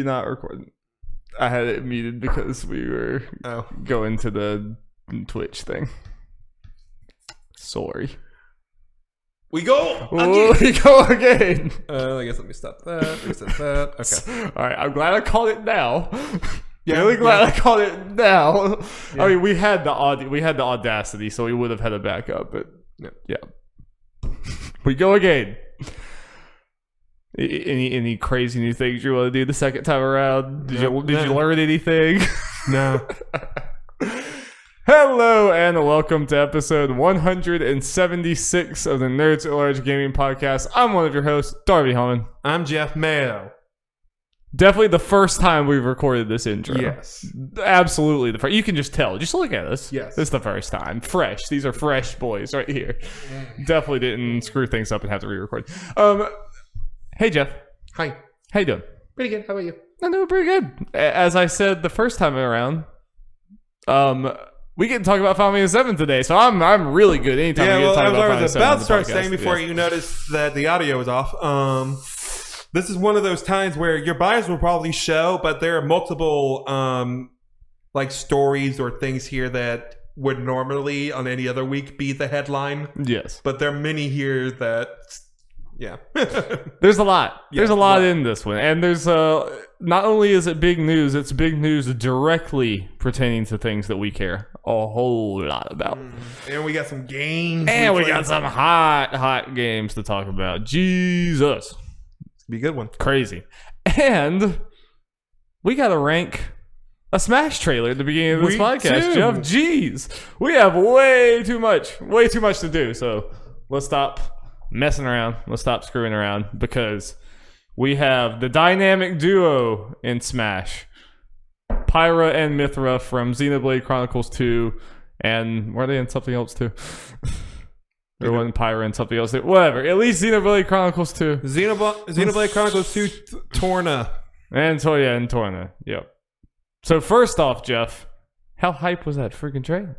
not record. I had it muted because we were going to the Twitch thing. Sorry. We go again. We go again. I guess let me stop that. Reset that. Okay. All right. I'm glad I caught it now. Really glad I caught it now. Yeah. I mean, we had the audacity, so we would have had a backup. But yeah. We go again. Any crazy new things you want to do the second time around? Did you learn anything? No. Hello and welcome to episode 176 of the Nerds at Large Gaming Podcast. I'm one of your hosts, Darby Holman. I'm Jeff Mayo. Definitely the first time we've recorded this intro. Yes. Absolutely the first. You can just tell. Just look at us. Yes. This is the first time. Fresh. These are fresh boys right here. Definitely didn't screw things up and have to re-record. Hey, Jeff. Hi. How you doing? Pretty good. How about you? I'm doing pretty good. As I said the first time around, we get to talk about Final Fantasy VII today, so I'm really good anytime we get to talk about Final Fantasy VII. I was about to start saying before you noticed that the audio was off. This is one of those times where your bias will probably show, but there are multiple like stories or things here that would normally on any other week be the headline. Yes. But there are many here that there's a lot. There's a lot in this one. And there's not only is it big news, it's big news directly pertaining to things that we care a whole lot about. And we got some games. And we got some hot games to talk about. Jesus. Be a good one. Crazy. And we got to rank a Smash trailer at the beginning of this podcast, Jeff. Jeez. We have way too much to do. So let's stop messing around. Let's stop screwing around because we have the dynamic duo in Smash. Pyra and Mythra from Xenoblade Chronicles 2. And were they in something else too? There wasn't Pyra and something else. Whatever. At least Xenoblade Chronicles 2. Xenoblade Chronicles 2 Torna. And Torna. Yep. So first off, Jeff, how hype was that freaking trailer?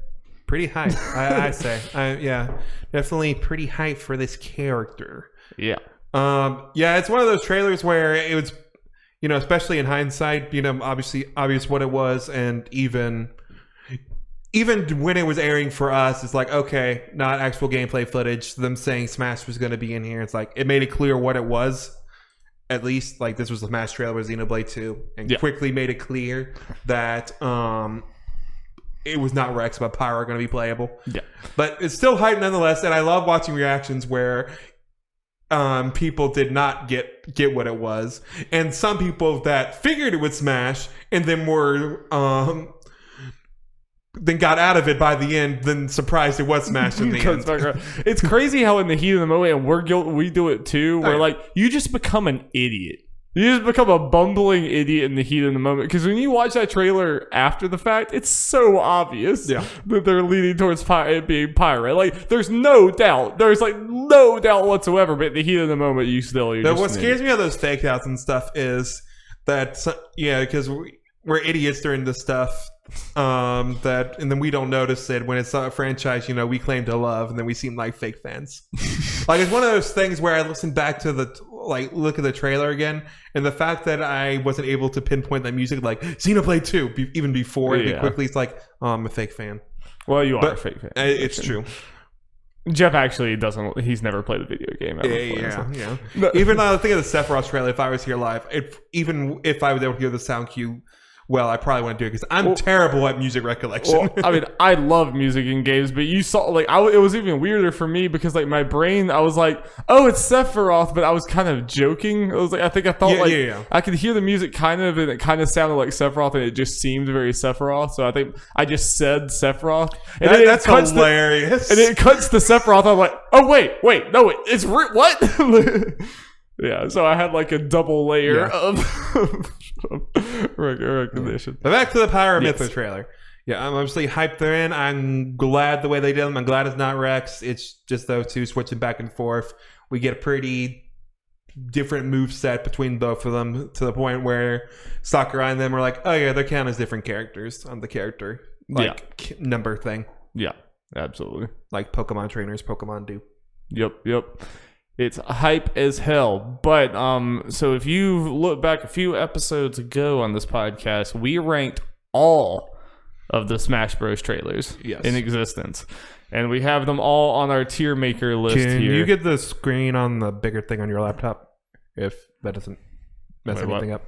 Pretty hype, I say. Yeah. Definitely pretty hype for this character. Yeah. Yeah, it's one of those trailers where it was, especially in hindsight, obvious what it was, and even when it was airing for us, it's like, okay, not actual gameplay footage. Them saying Smash was going to be in here. It's like, it made it clear what it was. At least, like, this was the Smash trailer with Xenoblade 2. And quickly made it clear that it was not Rex, but Pyra going to be playable. Yeah. But it's still hype nonetheless. And I love watching reactions where people did not get what it was. And some people that figured it would Smash and then were... then got out of it by the end, then surprised it was Smash in the end. It's crazy how in the heat of the moment, and we do it too, where like, you just become an idiot. You just become a bumbling idiot in the heat of the moment. Because when you watch that trailer after the fact, it's so obvious that they're leaning towards it being Pyra. Like, there's no doubt. There's like no doubt whatsoever, but in the heat of the moment, what scares me about those fake outs and stuff is that, because we're idiots during this stuff. And then we don't notice it when it's a franchise we claim to love, and then we seem like fake fans. Like, it's one of those things where I listen back to look at the trailer again, and the fact that I wasn't able to pinpoint that music like Xenoblade 2 even before it quickly, it's like, I'm a fake fan. Well, you are a fake fan. It's true. Jeff actually he's never played a video game ever before. Yeah. Even though I think of the Sephiroth trailer, if I was here live, even if I was able to hear the sound cue, well, I probably wouldn't do it because I'm terrible at music recollection. I mean, I love music in games, but you saw, like, it was even weirder for me because, like, my brain, I was like, oh, it's Sephiroth, but I was kind of joking. I was like, I thought I could hear the music kind of, and it kind of sounded like Sephiroth, and it just seemed very Sephiroth. So I think I just said Sephiroth. And that's hilarious. And it cuts to Sephiroth. I'm like, oh, wait, no, it's what? Yeah, so I had like a double layer of recognition. But back to the Pyra Mythra trailer. Yeah, I'm obviously hyped they're in. I'm glad the way they did them. I'm glad it's not Rex. It's just those two switching back and forth. We get a pretty different move set between both of them to the point where Sakurai and them are like, oh yeah, they're counted as different characters on the character number thing. Yeah, absolutely. Like Pokemon trainers, Pokemon do. Yep. It's hype as hell. But so if you look back a few episodes ago on this podcast, we ranked all of the Smash Bros. Trailers in existence. And we have them all on our tier maker list here. Can you get the screen on the bigger thing on your laptop? If that doesn't mess anything up.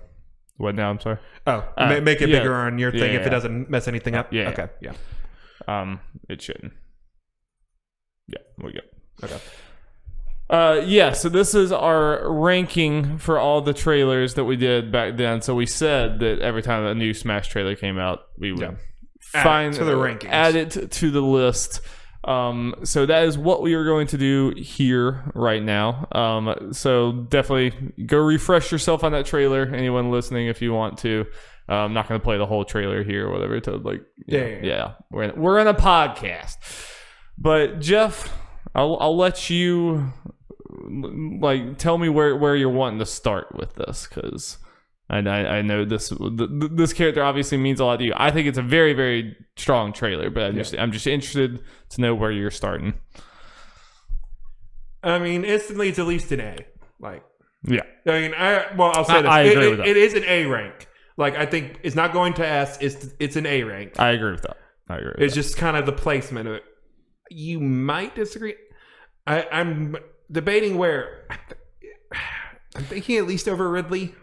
What now? I'm sorry. Oh, make it bigger on your thing if it doesn't mess anything up. Yeah. Okay. Yeah. It shouldn't. Yeah, we go. Okay. So this is our ranking for all the trailers that we did back then. So we said that every time a new Smash trailer came out, we would add it to the rankings. Add it to the list. So that is what we are going to do here right now. So definitely go refresh yourself on that trailer. Anyone listening, if you want to. I'm not going to play the whole trailer here or whatever. To we're in a podcast. But Jeff, I'll let you tell me where you're wanting to start with this, because I know this character obviously means a lot to you. I think it's a very, very strong trailer, but I'm just interested to know where you're starting. I mean, instantly it's at least an A. I'll say this. I agree with that. It is an A rank. I think it's not going to S. It's an A rank. I agree with that. It's just kind of the placement of it. You might disagree. I'm debating where. I'm thinking at least over Ridley.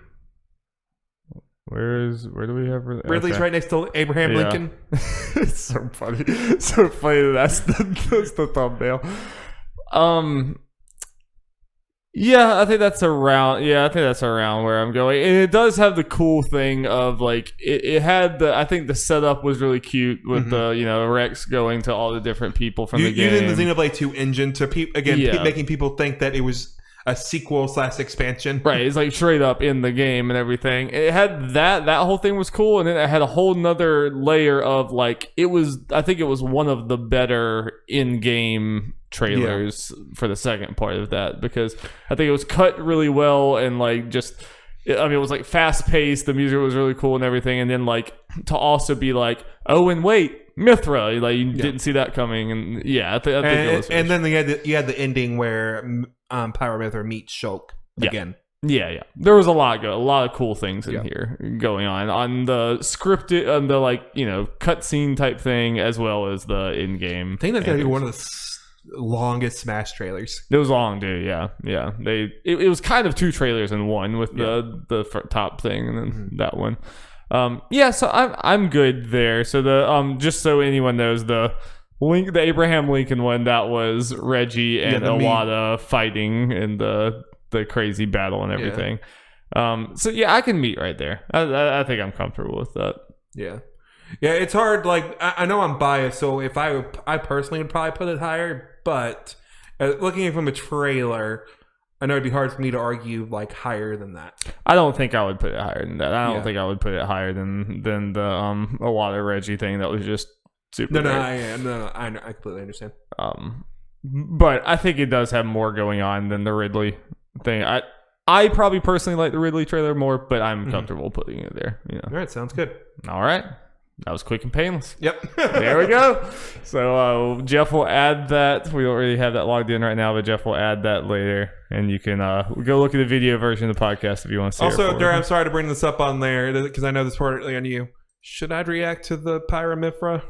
Where do we have Ridley's right next to Abraham Lincoln. It's so funny. So funny. That's the thumbnail. I think that's around. Yeah, I think that's around where I'm going. And it does have the cool thing of it had the. I think the setup was really cute with the Rex going to all the different people from the game. Using the Xenoblade 2 engine to making people think that it was a sequel / expansion. Right, it's straight up in the game and everything. It had that whole thing was cool, and then it had a whole nother layer of I think it was one of the better in-game trailers for the second part of that, because I think it was cut really well and it was fast paced, the music was really cool and everything, and then to also be oh, and wait, Mythra, you didn't see that coming, and I think it was. And then you had the ending where Pyra Mythra meets Shulk again. Yeah. There was a lot of cool things in here going on the scripted, on the cutscene type thing, as well as the in-game. I think that's gonna be one of the longest Smash trailers. It was long, dude. Yeah. It was kind of two trailers in one, with the top thing and then that one. So I'm good there. So the just so anyone knows, the Abraham Lincoln one, that was Reggie and Iwata fighting in the crazy battle and everything. I can meet right there. I think I'm comfortable with that. Yeah, it's hard. I know I'm biased, so if I personally would probably put it higher, but looking at it from a trailer, I know it'd be hard for me to argue higher than that. I don't think I would put it higher than that. I don't think I would put it higher than the Iwata Reggie thing that was just super. No, I completely understand. But I think it does have more going on than the Ridley thing. I probably personally like the Ridley trailer more, but I'm comfortable putting it there. All right, sounds good. All right. That was quick and painless. Yep. There we go. So Jeff will add that. We don't really have that logged in right now, but Jeff will add that later. And you can go look at the video version of the podcast if you want to see it. Also, Darby, I'm sorry to bring this up on there, because I know this is partly on you. Should I react to the Pyra Mythra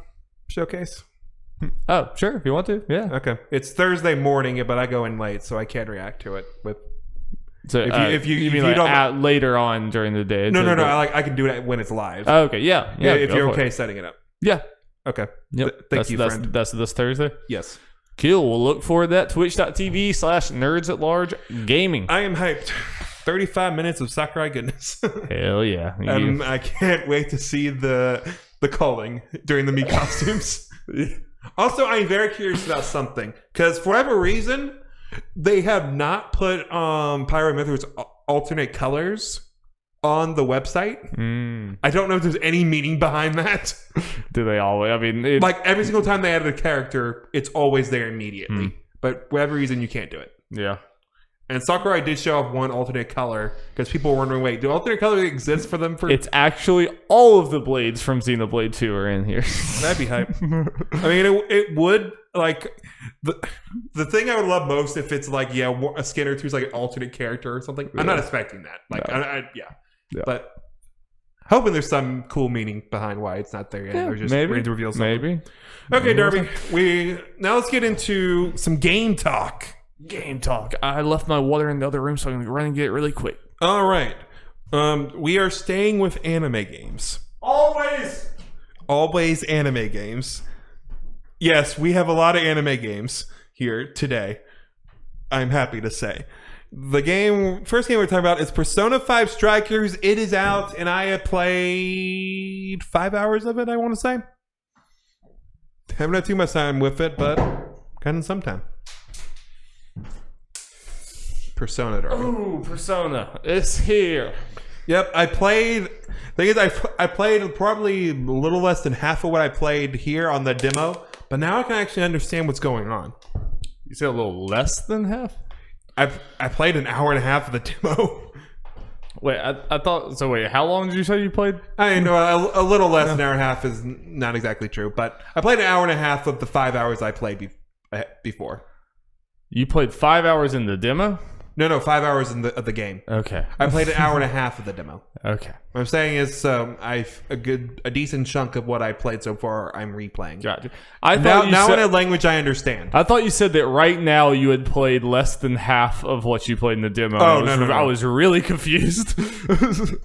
showcase? Oh, sure. If you want to. Yeah. Okay. It's Thursday morning, but I go in late, so I can't react to it. So if you mean later on during the day? No. I can do it when it's live. Oh, okay. Yeah. If you're okay setting it up. Yeah. Okay. Yep. Thank you, friend. That's this Thursday? Yes. Cool. We'll look forward to that. Twitch.tv/nerdsatlargegaming. I am hyped. 35 minutes of Sakurai goodness. Hell yeah. I can't wait to see the calling during the Mii costumes. Also, I'm very curious about something, because for whatever reason, they have not put Pyra Mythra's alternate colors on the website. I don't know if there's any meaning behind that. Do they always? I mean, every single time they added a character, it's always there immediately. But for whatever reason, you can't do it. Yeah. And Sakurai did show off one alternate color, because people were wondering, wait, do alternate colors exist for them? It's actually all of the blades from Xenoblade 2 are in here. That'd be hype. I mean, it would like the thing I would love most if it's like a skin or two is like an alternate character or something. I'm not expecting that. Like Yeah. But hoping there's some cool meaning behind why it's not there yet. They're just ready to reveal something. Maybe. Okay, Darby. Now let's get into some game talk. Game talk. I left my water in the other room, so I'm going to run and get it really quick. All right. We are staying with anime games. Always anime games. Yes, we have a lot of anime games here today. I'm happy to say. First game we're talking about is Persona 5 Strikers. It is out, and I have played 5 hours of it, I want to say. Haven't had too much time with it, but kind of some time. Persona, Darby. Ooh, Persona. It's here. Yep, I played... Thing is, I played probably a little less than half of what I played here on the demo, but now I can actually understand what's going on. You said a little less than half? I played an hour and a half of the demo. Wait, I thought... So wait, how long did you say you played? I know a little less than an hour and a half is not exactly true, but I played an hour and a half of the 5 hours I played before. You played 5 hours in the demo? No, 5 hours of the game. Okay. I played an hour and a half of the demo. Okay. What I'm saying is, a decent chunk of what I played so far, I'm replaying. Gotcha. Now in a language I understand. I thought you said that right now you had played less than half of what you played in the demo. Oh, no. I was really confused.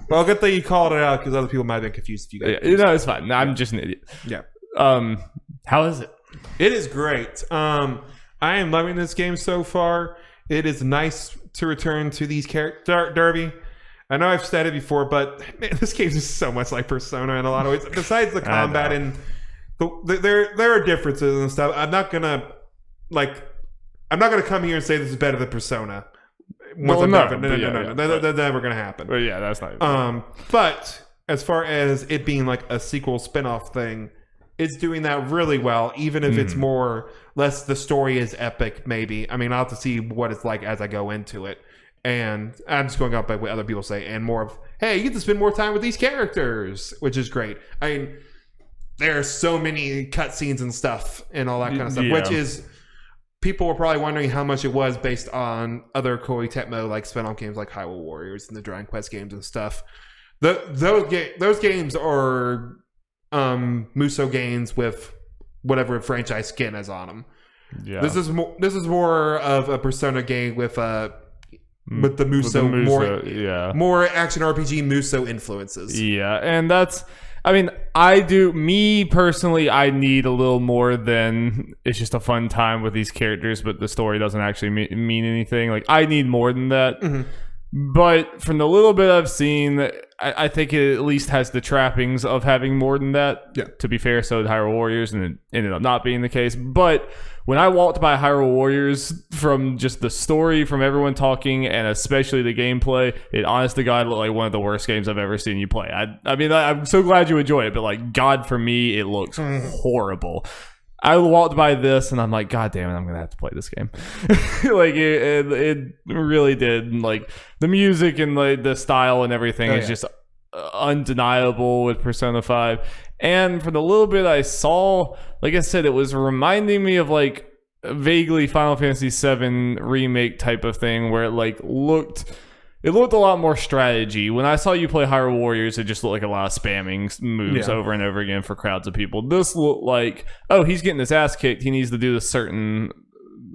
Well, good thing you called it out because other people might have been confused if you got confused. No, it's fine. No, I'm just an idiot. Yeah. How is it? It is great. I am loving this game so far. It is nice to return to these characters. Darby, I know I've said it before, but man, this game is so much like Persona in a lot of ways. Besides the combat and there are differences and stuff. I'm not gonna come here and say this is better than Persona. No, that's never gonna happen. But yeah, that's not. But as far as it being like a sequel spinoff thing, it's doing that really well, even if it's less the story is epic, maybe. I mean, I'll have to see what it's like as I go into it. And I'm just going up by what other people say, and more of, hey, you get to spend more time with these characters, which is great. I mean, there are so many cutscenes and stuff and all that kind of stuff, which is, people were probably wondering how much it was based on other Koei Tecmo, like spin-off games like Hyrule Warriors and the Dragon Quest games and stuff. Those games are Muso games with whatever franchise skin is on them. Yeah. This is more of a Persona game with the Muso, more action RPG Muso influences. Yeah, and that's, I mean, me personally, I need a little more than it's just a fun time with these characters, but the story doesn't actually mean anything. Like, I need more than that. Mm-hmm. But from the little bit I've seen, I think it at least has the trappings of having more than that. Yeah. To be fair, so did Hyrule Warriors, and it ended up not being the case. But when I walked by Hyrule Warriors, from just the story, from everyone talking, and especially the gameplay, it honest to God looked like one of the worst games I've ever seen you play. I mean, I'm so glad you enjoy it, but like, God, for me, it looks horrible. I walked by this and I'm like, God damn it, I'm gonna have to play this game. Like it really did. Like the music and like the style and everything is just undeniable with Persona 5. And for the little bit I saw, like I said, it was reminding me of like vaguely Final Fantasy VII remake type of thing, where it like looked a lot more strategy. When I saw you play Hyrule Warriors, it just looked like a lot of spamming moves over and over again for crowds of people. This looked like, oh, he's getting his ass kicked. He needs to do this certain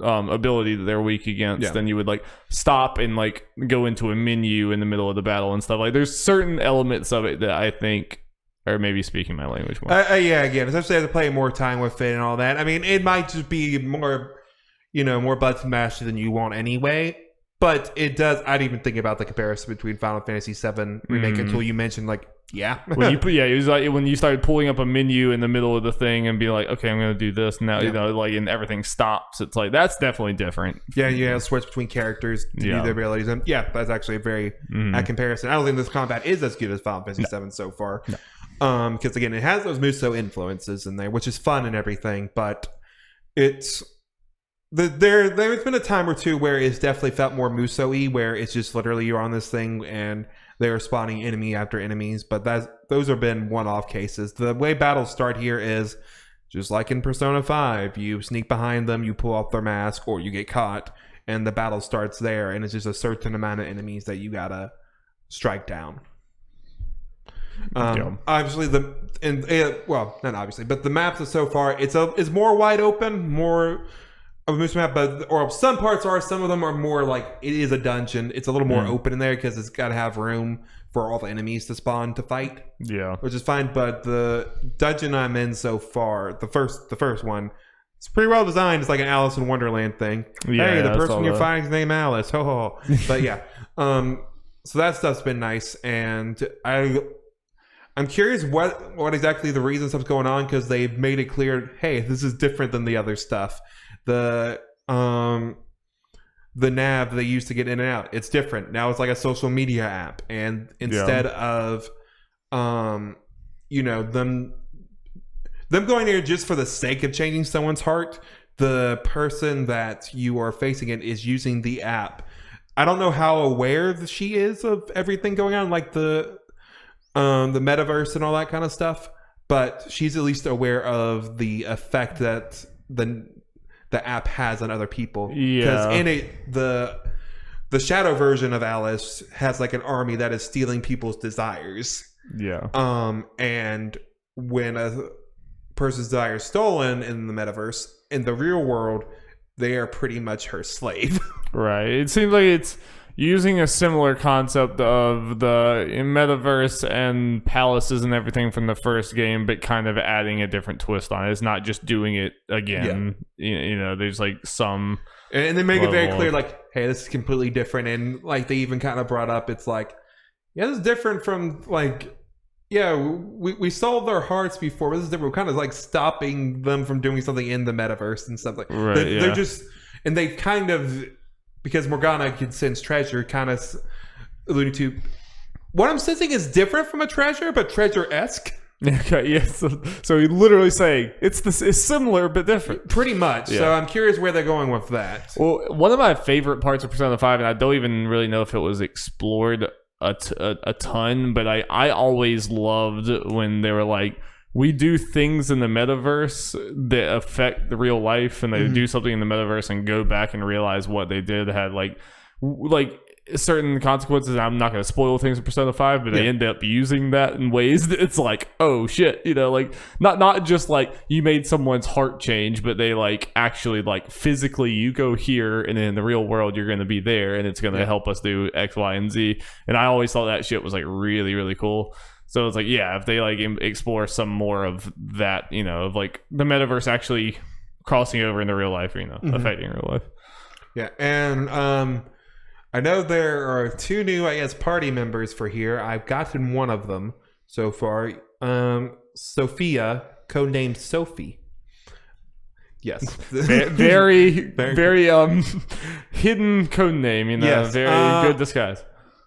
ability that they're weak against. Then you would like stop and like go into a menu in the middle of the battle and stuff. Like there's certain elements of it that I think are maybe speaking my language more. Again, especially as I play more time with it and all that. I mean, it might just be more, more button mashed than you want anyway. But it does. I didn't even think about the comparison between Final Fantasy VII Remake until you mentioned, like, it was like when you started pulling up a menu in the middle of the thing and be like, okay, I'm going to do this now, and everything stops. It's like, that's definitely different. Yeah, switch between characters to do their abilities. And that's actually a very comparison. I don't think this combat is as good as Final Fantasy VII so far. No. Because, again, it has those Muso influences in there, which is fun and everything, but it's... There's been a time or two where it's definitely felt more Muso-y, where it's just literally you're on this thing and they're spawning enemy after enemies, but those have been one-off cases. The way battles start here is Just like in Persona 5, you sneak behind them, you pull off their mask, or you get caught, and the battle starts there, and it's just a certain amount of enemies that you gotta strike down. Obviously, not obviously, but the maps so far, it's more wide open, more of a mission map, or some parts are, some of them are more like it is a dungeon. It's a little more open in there because it's got to have room for all the enemies to spawn to fight. Yeah, which is fine. But the dungeon I'm in so far, the first one, it's pretty well designed. It's like an Alice in Wonderland thing. Yeah, hey, the person you're fighting is named Alice. Ho ho. But yeah, so that stuff's been nice, and I'm curious what exactly the reason stuff's going on, because they've made it clear, hey, this is different than the other stuff. The nav they used to get in and out, it's different. Now it's like a social media app, and instead of them going there just for the sake of changing someone's heart, the person that you are facing it is using the app. I don't know how aware she is of everything going on, like the metaverse and all that kind of stuff, but she's at least aware of the effect that the app has on other people. Yeah, because in it, the shadow version of Alice has like an army that is stealing people's desires. Yeah. And when a person's desire is stolen in the metaverse, in the real world, they are pretty much her slave. Right. It seems like it's using a similar concept of the metaverse and palaces and everything from the first game, but kind of adding a different twist on it. It's not just doing it again. Yeah. There's like some... And they make it very clear, like, hey, this is completely different. And like they even kind of brought up, it's like, yeah, this is different from like... Yeah, we sold their hearts before, but this is different. We're kind of like stopping them from doing something in the metaverse and stuff like that. Right, they're just... And they kind of... Because Morgana could sense treasure, kind of alluding to what I'm sensing is different from a treasure, but treasure-esque. Okay, yes. So you're literally saying it's similar but different. Pretty much. Yeah. So I'm curious where they're going with that. Well, one of my favorite parts of Persona 5, and I don't even really know if it was explored a ton, but I always loved when they were like, we do things in the metaverse that affect the real life, and they do something in the metaverse and go back and realize what they did had like certain consequences. I'm not going to spoil things in Persona 5, but they end up using that in ways that it's like, oh shit, like not just like you made someone's heart change, but they like actually like physically you go here and in the real world you're going to be there, and it's going to help us do X, Y, and Z. And I always thought that shit was like really, really cool. So it's like, yeah, if they like explore some more of that, of like the metaverse actually crossing over into real life, affecting real life. Yeah, and I know there are 2 new, I guess, party members for here. I've gotten one of them so far. Sophia, codenamed Sophie. Yes. very hidden codename, yes. Very good disguise.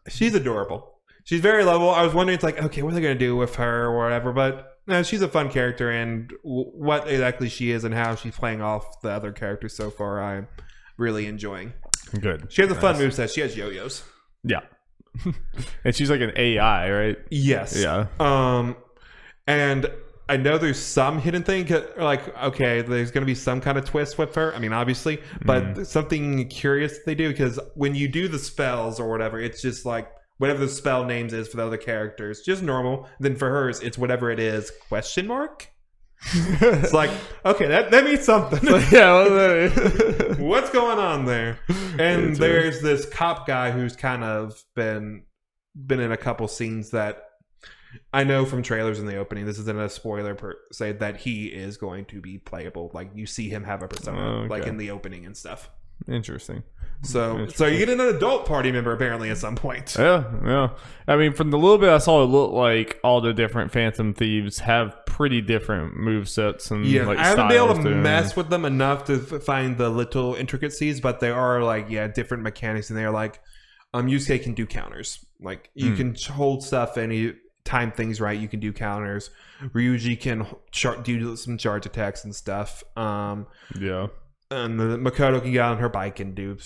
She's adorable. She's very lovable. I was wondering, it's like, okay, what are they going to do with her or whatever? But no, she's a fun character, and what exactly she is and how she's playing off the other characters so far, I'm really enjoying. Good. She has a fun moveset. She has yo-yos. Yeah. And she's like an AI, right? Yes. Yeah. And I know there's some hidden thing, like, okay, there's going to be some kind of twist with her. I mean, obviously, but something curious they do, because when you do the spells or whatever, it's just like, whatever the spell names is for the other characters, just normal. Then for hers, it's whatever it is, question mark? It's like, okay, that means something. Yeah. What's going on there? And there's this cop guy who's kind of been in a couple scenes that I know from trailers in the opening. This isn't a spoiler per se, that he is going to be playable. Like you see him have a persona, like in the opening and stuff. Interesting. So you get an adult party member apparently at some point. Yeah. I mean, from the little bit I saw, it looked like all the different Phantom Thieves have pretty different movesets and like I haven't been able to mess with them enough to find the little intricacies, but there are like different mechanics in there. Like Yusuke can do counters. Like you can hold stuff and you time things right. You can do counters. Ryuji can do some charge attacks and stuff. And the Makoto can get on her bike and do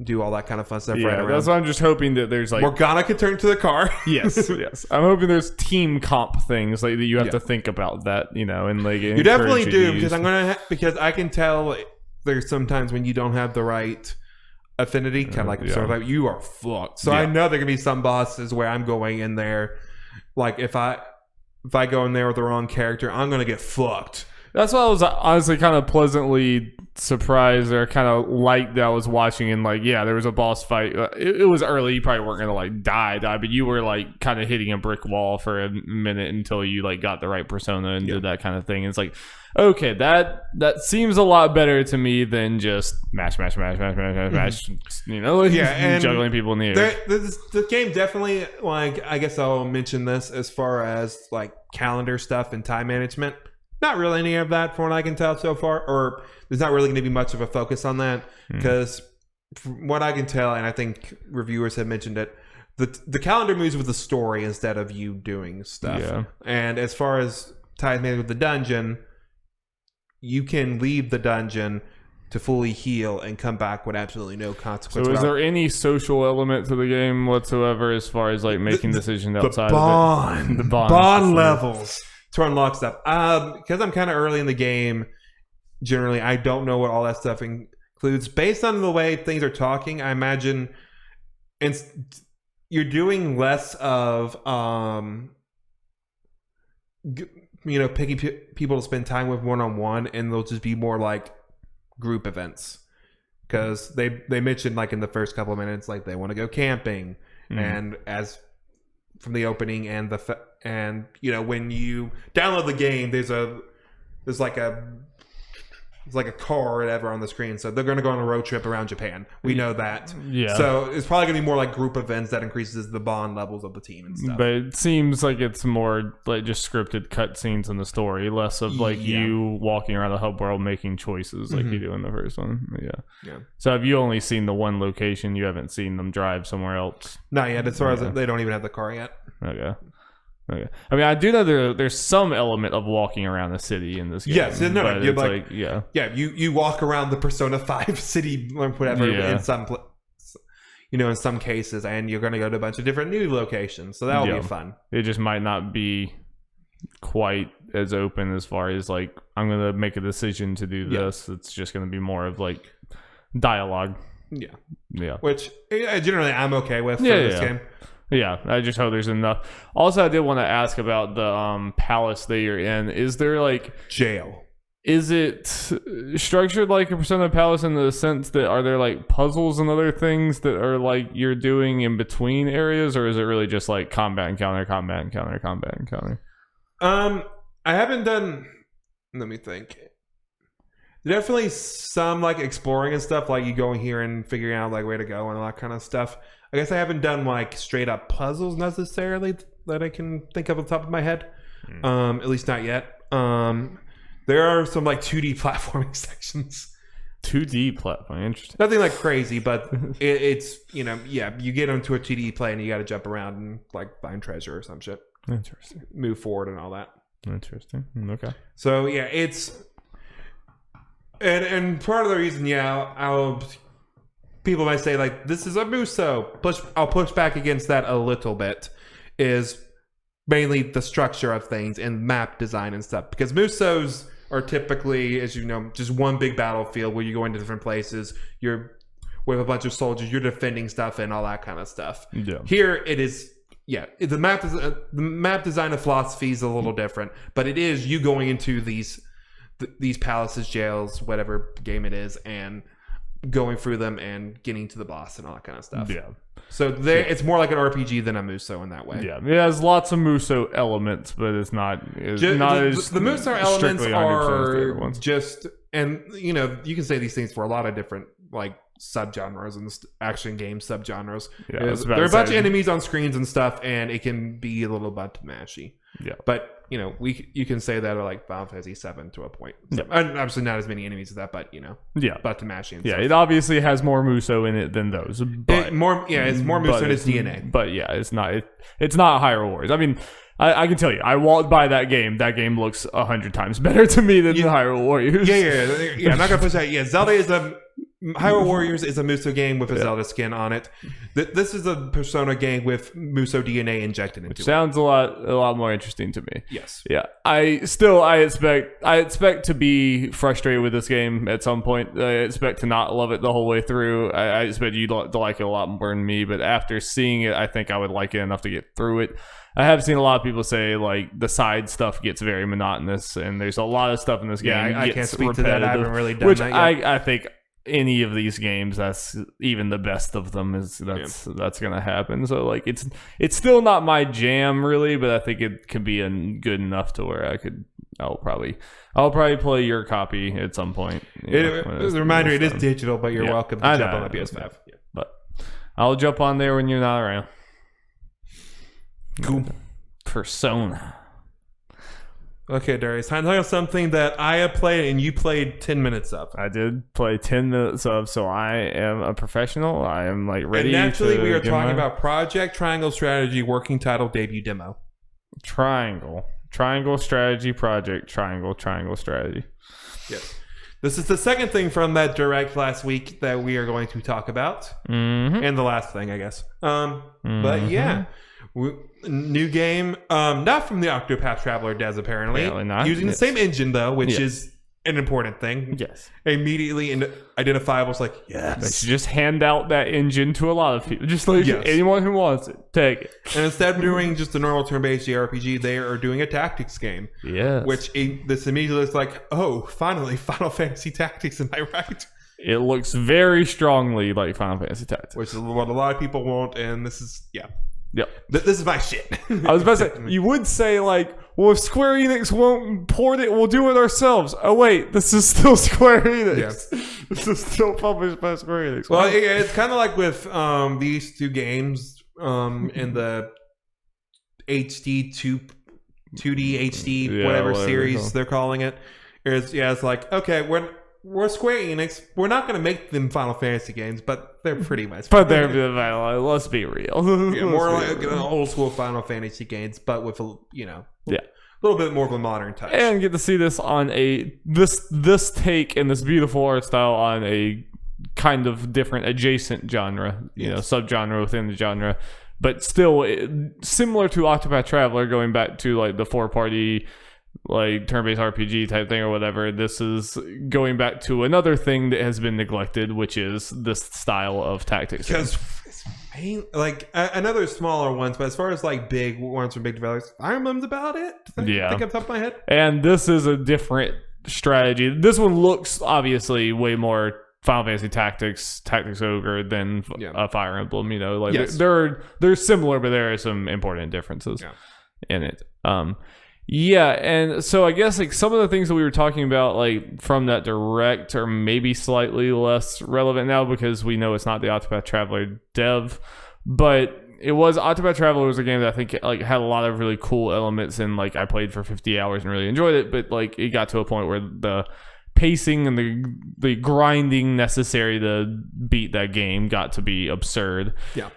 do all that kind of fun stuff right Yeah, around. that's why I'm just hoping that there's like Morgana can turn to the car. yes. I'm hoping there's team comp things like that you have to think about that, and like you definitely do because I can tell there's sometimes when you don't have the right affinity, kind of like sort of like you are fucked. So I know there can be some bosses where I'm going in there, like if I go in there with the wrong character, I'm gonna get fucked. That's why I was honestly kind of pleasantly surprised or kind of liked that I was watching and like, yeah, there was a boss fight. It was early. You probably weren't going to like die, but you were like kind of hitting a brick wall for a minute until you like got the right persona and did that kind of thing. And it's like, okay, that seems a lot better to me than just mash, and juggling people in the air. The game definitely, like, I guess I'll mention this as far as like calendar stuff and time management. Not really any of that from what I can tell so far, or there's not really going to be much of a focus on that because from what I can tell, and I think reviewers have mentioned it, the calendar moves with the story instead of you doing stuff. Yeah. And as far as ties made with the dungeon, you can leave the dungeon to fully heal and come back with absolutely no consequence. So is there any social element to the game whatsoever as far as like making decisions outside of it? The bond levels. To unlock stuff. Because I'm kind of early in the game, generally, I don't know what all that stuff includes. Based on the way things are talking, I imagine you're doing less of, picking people to spend time with one-on-one, and they'll just be more like group events. Because they mentioned, like, in the first couple of minutes, like, they want to go camping. And as from the opening and when you download the game, there's like a car or whatever on the screen. So they're going to go on a road trip around Japan. We know that. Yeah. So it's probably going to be more like group events that increases the bond levels of the team and stuff. But it seems like it's more like just scripted cutscenes in the story, less of like you walking around the hub world making choices like you do in the first one. Yeah. So have you only seen the one location? You haven't seen them drive somewhere else? Not yet. As far as they don't even have the car yet. Okay. I mean, I do know there's some element of walking around the city in this game. Yes, no, you walk around the Persona 5 city or whatever in some cases, and you're going to go to a bunch of different new locations, so that'll be fun. It just might not be quite as open as far as like I'm going to make a decision to do this. It's just going to be more of like dialogue. Yeah. Which generally I'm okay with for this game. Yeah, I just hope there's enough. Also, I did want to ask about the palace that you're in. Is there like jail? Is it structured like a Persona Palace in the sense that are there like puzzles and other things that are like you're doing in between areas, or is it really just like combat encounter? I haven't done. Let me think. Definitely some like exploring and stuff, like you going here and figuring out like where to go and all that kind of stuff. I guess I haven't done like straight up puzzles necessarily that I can think of on the top of my head. At least not yet. There are some like 2D platforming sections. 2D platform, interesting. Nothing like crazy, but it's you get onto a 2D plane and you got to jump around and like find treasure or some shit. Interesting. Move forward and all that. Interesting. Okay. So yeah, it's and part of the reason, people might say like this is a Muso. I'll push back against that a little bit. Is mainly the structure of things and map design and stuff, because Musos are typically, as you know, just one big battlefield where you go into different places. You're with a bunch of soldiers. You're defending stuff and all that kind of stuff. Yeah. Here it is. Yeah, the map design of philosophy is a little different, but it is you going into these palaces, jails, whatever game it is, and going through them and getting to the boss and all that kind of stuff. Yeah. So it's more like an RPG than a Muso in that way. Yeah, it has lots of Muso elements, but it's not as the Muso elements are just, and you can say these things for a lot of different like subgenres and action game subgenres. Yeah, there are a bunch of enemies on screens and stuff, and it can be a little bit mashy. Yeah, but you can say that like Final Fantasy VII to a point. So, and obviously not as many enemies as that, but but mashy. And stuff. It obviously has more Muso in it than those. But it's more Muso in its DNA. But yeah, it's not higher rewards. I mean, I can tell you, I walked by that game. That game looks 100 times better to me than the Hyrule Warriors. Yeah. I'm not gonna push that. Yeah, Zelda is Hyrule Warriors is a Muso game with a Zelda skin on it. This is a Persona game with Muso DNA injected into it. Sounds a lot more interesting to me. Yes. Yeah. I expect to be frustrated with this game at some point. I expect to not love it the whole way through. I expect you to like it a lot more than me, but after seeing it, I think I would like it enough to get through it. I have seen a lot of people say like the side stuff gets very monotonous, and there's a lot of stuff in this game. Yeah, I can't speak repetitive, to that. I haven't really done that yet. I think any of these games, that's even the best of them, that's gonna happen. So like it's still not my jam really, but I think it can be good enough to where I'll probably play your copy at some point. As a reminder, it is digital, but you're welcome to jump on my PS5. Yeah. But I'll jump on there when you're not around. Cool. Persona. Okay, Darius, time to talk about something that I have played and you played 10 minutes of. I did play 10 minutes of, so I am a professional. I am like ready. And naturally, we are talking about Project Triangle Strategy working title debut demo. Triangle Strategy Project. Triangle Strategy. Yes. This is the second thing from that direct last week that we are going to talk about. Mm-hmm. And the last thing, I guess. But yeah. New game, not from the Octopath Traveler devs apparently. Apparently not. Using the same engine though, which is an important thing. Yes. Immediately identifiable. It's like, yes. Let's just hand out that engine to a lot of people. Just like anyone who wants it, take it. And instead of doing just a normal turn-based JRPG, they are doing a tactics game. Yes. Which this immediately looks like, oh, finally, Final Fantasy Tactics, am I right? It looks very strongly like Final Fantasy Tactics. Which is what a lot of people want, and this is, Yep. This is my shit. I was about to say, you would say like, well, if Square Enix won't port it, we'll do it ourselves. Oh wait, this is still Square Enix. Yes. This is still published by Square Enix. Well, it's kind of like with these two games in the HD 2D HD whatever series they're calling it. It's like, okay, we're Square Enix. We're not going to make them Final Fantasy games, but they're pretty much. But they're Final. Let's be real. More like old school Final Fantasy games, but with a little bit more of a modern touch. And get to see this on this take and this beautiful art style on a kind of different adjacent genre, subgenre within the genre, but still similar to Octopath Traveler, going back to like the 4-party. Like turn-based RPG type thing or whatever. This is going back to another thing that has been neglected, which is this style of tactics. Because like another smaller ones, but as far as like big ones from big developers, Fire Emblem's about it. I think off the top of my head. And this is a different strategy. This one looks obviously way more Final Fantasy Tactics Ogre than a Fire Emblem. They're similar, but there are some important differences in it. Yeah, and so I guess like some of the things that we were talking about like from that direct are maybe slightly less relevant now because we know it's not the Octopath Traveler dev, but Octopath Traveler was a game that I think like had a lot of really cool elements, and like I played for 50 hours and really enjoyed it, but like it got to a point where the pacing and the grinding necessary to beat that game got to be absurd. Yeah.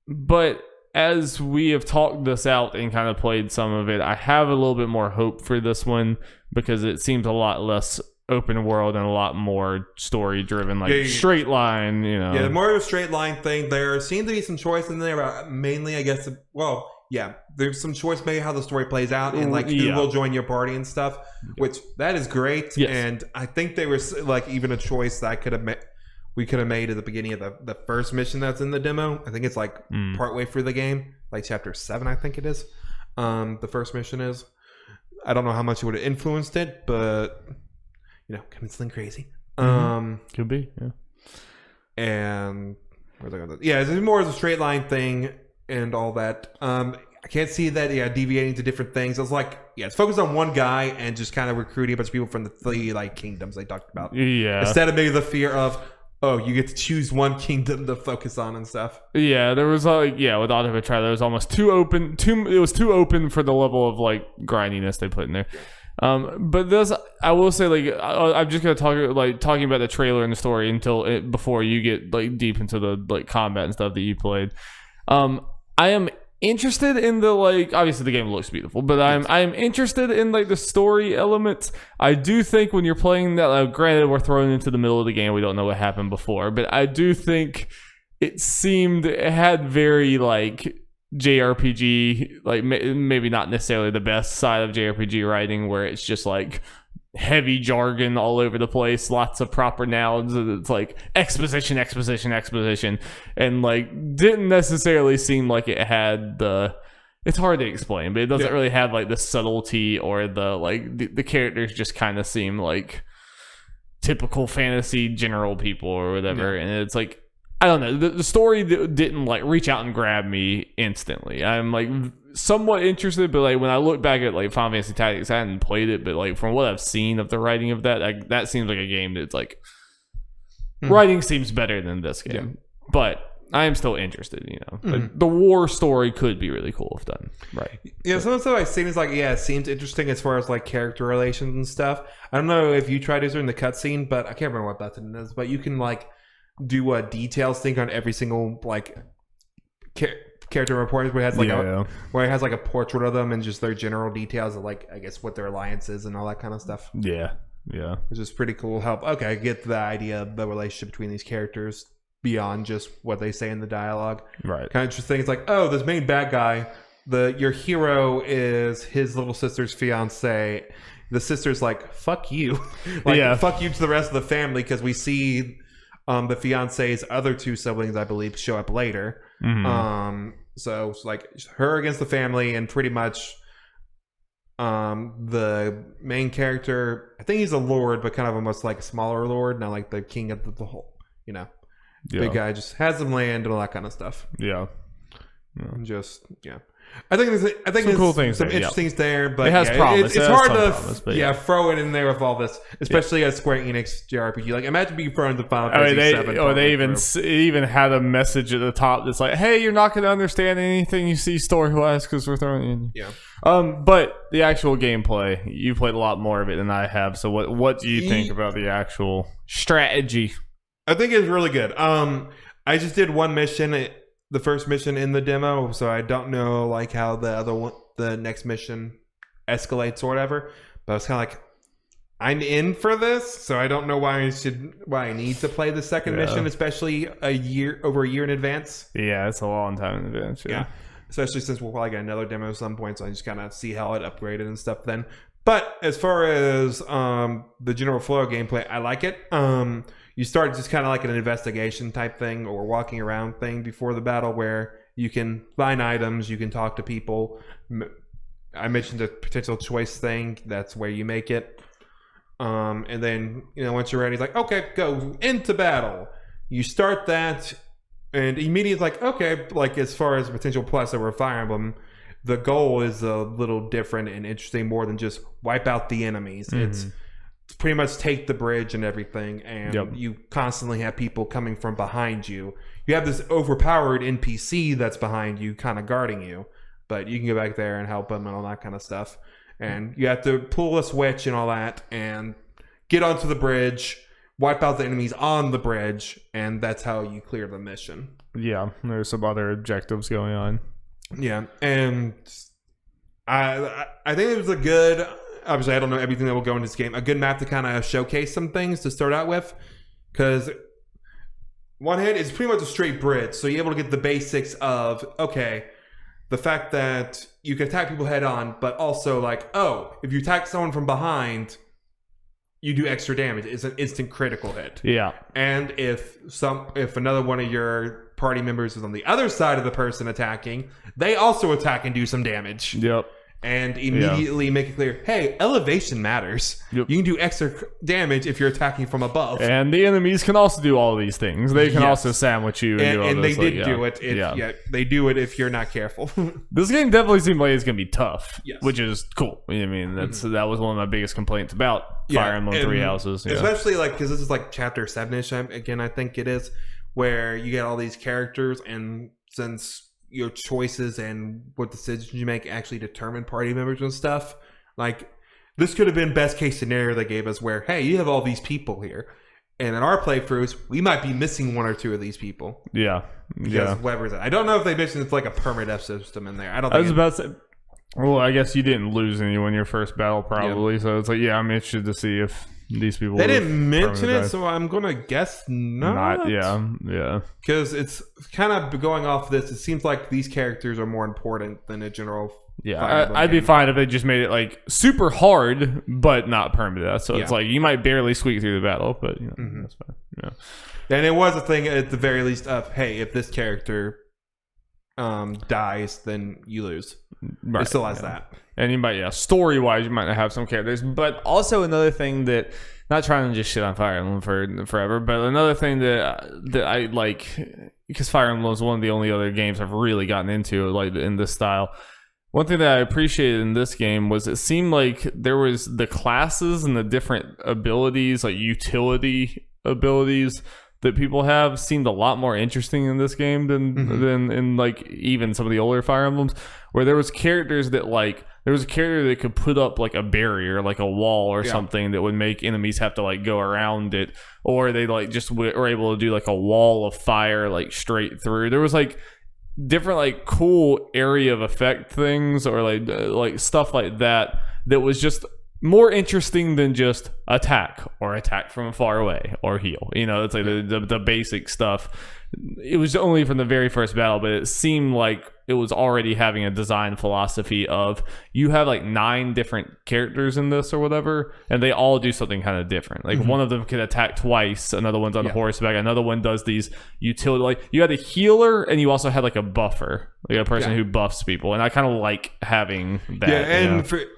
But as we have talked this out and kind of played some of it, I have a little bit more hope for this one because it seems a lot less open world and a lot more story driven, like straight line, Yeah, more of a straight line thing. There seems to be some choice in there, but mainly, I guess, there's some choice maybe how the story plays out and like who will join your party and stuff, which that is great. Yes. And I think there was like even a choice that we could have made at the beginning of the first mission that's in the demo. I think it's like partway through the game, like chapter 7, I think it is. The first mission is. I don't know how much it would have influenced it, but something crazy. Could be, yeah. And where's I going? Yeah, it's more as a straight line thing and all that. I can't see that. Yeah, deviating to different things. It's like it's focused on one guy and just kind of recruiting a bunch of people from the 3 like kingdoms they talked about. Yeah. Instead of maybe the fear of, oh, you get to choose one kingdom to focus on and stuff. Yeah, there was with Octopath Traveler, it was almost too open. It was too open for the level of like grindiness they put in there. But this, I will say, like I'm just gonna talking about the trailer and the story before you get like deep into the like combat and stuff that you played. I am interested in the like. Obviously, the game looks beautiful, but I'm interested in like the story elements. I do think when you're playing that, granted, we're thrown into the middle of the game. We don't know what happened before, but I do think it had very like JRPG, like maybe not necessarily the best side of JRPG writing, where it's just like heavy jargon all over the place, lots of proper nouns, and it's like exposition, and like didn't necessarily seem like it had it's hard to explain, but it doesn't really have like the subtlety or the characters just kind of seem like typical fantasy general people or whatever, and it's like, I don't know, the story didn't like reach out and grab me instantly. I'm like somewhat interested, but like when I look back at like Final Fantasy Tactics, I hadn't played it, but like from what I've seen of the writing of that, that seems like a game that's like writing seems better than this game. But I am still interested, Like, the war story could be really cool if done right. Yeah, some of the stuff I've seen is like, it seems interesting as far as like character relations and stuff. I don't know if you tried this during the cutscene, but I can't remember what button it is, but you can like do a details thing on every single like character report where it has like where it has like a portrait of them and just their general details of like, I guess, what their alliance is and all that kind of stuff. Yeah, which is pretty cool. I get the idea of the relationship between these characters beyond just what they say in the dialogue. Right. Kind of interesting. It's like, oh, this main bad guy, your hero is his little sister's fiance. The sister's like, fuck you, fuck you to the rest of the family, because we see the fiance's other two siblings, I believe, show up later. So it's like her against the family, and pretty much the main character, I think he's a lord, but kind of almost like a smaller lord, not like the king of the whole, big guy, just has some land and all that kind of stuff. I think there's cool things, some interesting things there, but it has promise. It's hard to throw it in there with all this, especially a Square Enix JRPG. Like, imagine being thrown into Final Fantasy VII. They even had a message at the top that's like, "Hey, you're not going to understand anything you see story-wise because we're throwing it in." Yeah. But the actual gameplay, you played a lot more of it than I have. So what do you think about the actual strategy? I think it's really good. I just did one mission. The first mission in the demo, so I don't know like how the next mission escalates or whatever. But I was kind of like, I'm in for this, so I don't know why I need to play the second mission, especially over a year in advance. Yeah, it's a long time in advance. Yeah. Especially since we'll probably get another demo at some point, so I just kind of see how it upgraded and stuff then. But as far as the general flow of gameplay, I like it. You start just kind of like an investigation type thing or walking around thing before the battle, where you can find items, you can talk to people. I mentioned the potential choice thing. That's where you make it. And then, once you're ready, it's like, okay, go into battle. You start that, and immediately like, okay, like as far as potential plus over Fire Emblem, the goal is a little different and interesting, more than just wipe out the enemies. It's pretty much take the bridge and everything, and you constantly have people coming from behind you. You have this overpowered NPC that's behind you, kind of guarding you, but you can go back there and help them and all that kind of stuff. And you have to pull a switch and all that, and get onto the bridge, wipe out the enemies on the bridge, and that's how you clear the mission. Yeah, there's some other objectives going on. Yeah, and I think it was a good... Obviously, I don't know everything that will go in this game. A good map to kind of showcase some things to start out with. Because one hand, it's pretty much a straight bridge. So you're able to get the basics of, okay, the fact that you can attack people head on, but also like, oh, if you attack someone from behind, you do extra damage. It's an instant critical hit. Yeah. And if another one of your party members is on the other side of the person attacking, they also attack and do some damage. Yep. And immediately make it clear, hey, elevation matters. You can do extra damage if you're attacking from above. And the enemies can also do all these things. They can also sandwich you. And they did do it. They do it if you're not careful. This game definitely seems like it's going to be tough, yes. which is cool. I mean, that was one of my biggest complaints about Fire Emblem Three Houses. Especially like, because this is like chapter 7-ish, again, I think it is, where you get all these characters, and since your choices and what decisions you make actually determine party members and stuff, like this could have been best case scenario they gave us, where, hey, you have all these people here, And in our playthroughs, we might be missing one or two of these people. Yeah. Because whoever's I don't know if they mentioned it's like a permadeath system in there. I don't think I was about to say, well, I guess you didn't lose anyone in your first battle, probably. Yep. So it's like, yeah, I'm interested to see if these people... They didn't mention it, so I'm going to guess not. Yeah. Because it's kind of going off this, it seems like these characters are more important than a general... Yeah, I'd be fine if they just made it like super hard, but not permadeath. So it's like you might barely squeak through the battle, but you know, that's fine. Yeah. And it was a thing at the very least of, hey, if this character dies, then you lose. Right. It still has that. And you might, story wise, you might not have some characters, but also another thing that, not trying to just shit on Fire Emblem for forever, but another thing that I like, because Fire Emblem is one of the only other games I've really gotten into like in this style. One thing that I appreciated in this game was it seemed like there was the classes and the different abilities, like utility abilities that people have, seemed a lot more interesting in this game than in like even some of the older Fire Emblems, where there was characters that like there was a character that could put up like a barrier, like a wall or something that would make enemies have to like go around it, or they like just were able to do like a wall of fire like straight through. There was like different like cool area of effect things or like stuff like that was just more interesting than just attack or attack from far away or heal. You know, it's like the basic stuff. It was only from the very first battle, but it seemed like it was already having a design philosophy of you have like 9 different characters in this or whatever, and they all do something kind of different. Like one of them can attack twice, another one's on horseback, another one does these utility. Like you had a healer, and you also had like a buffer, like a person who buffs people, and I kind of like having that. Yeah,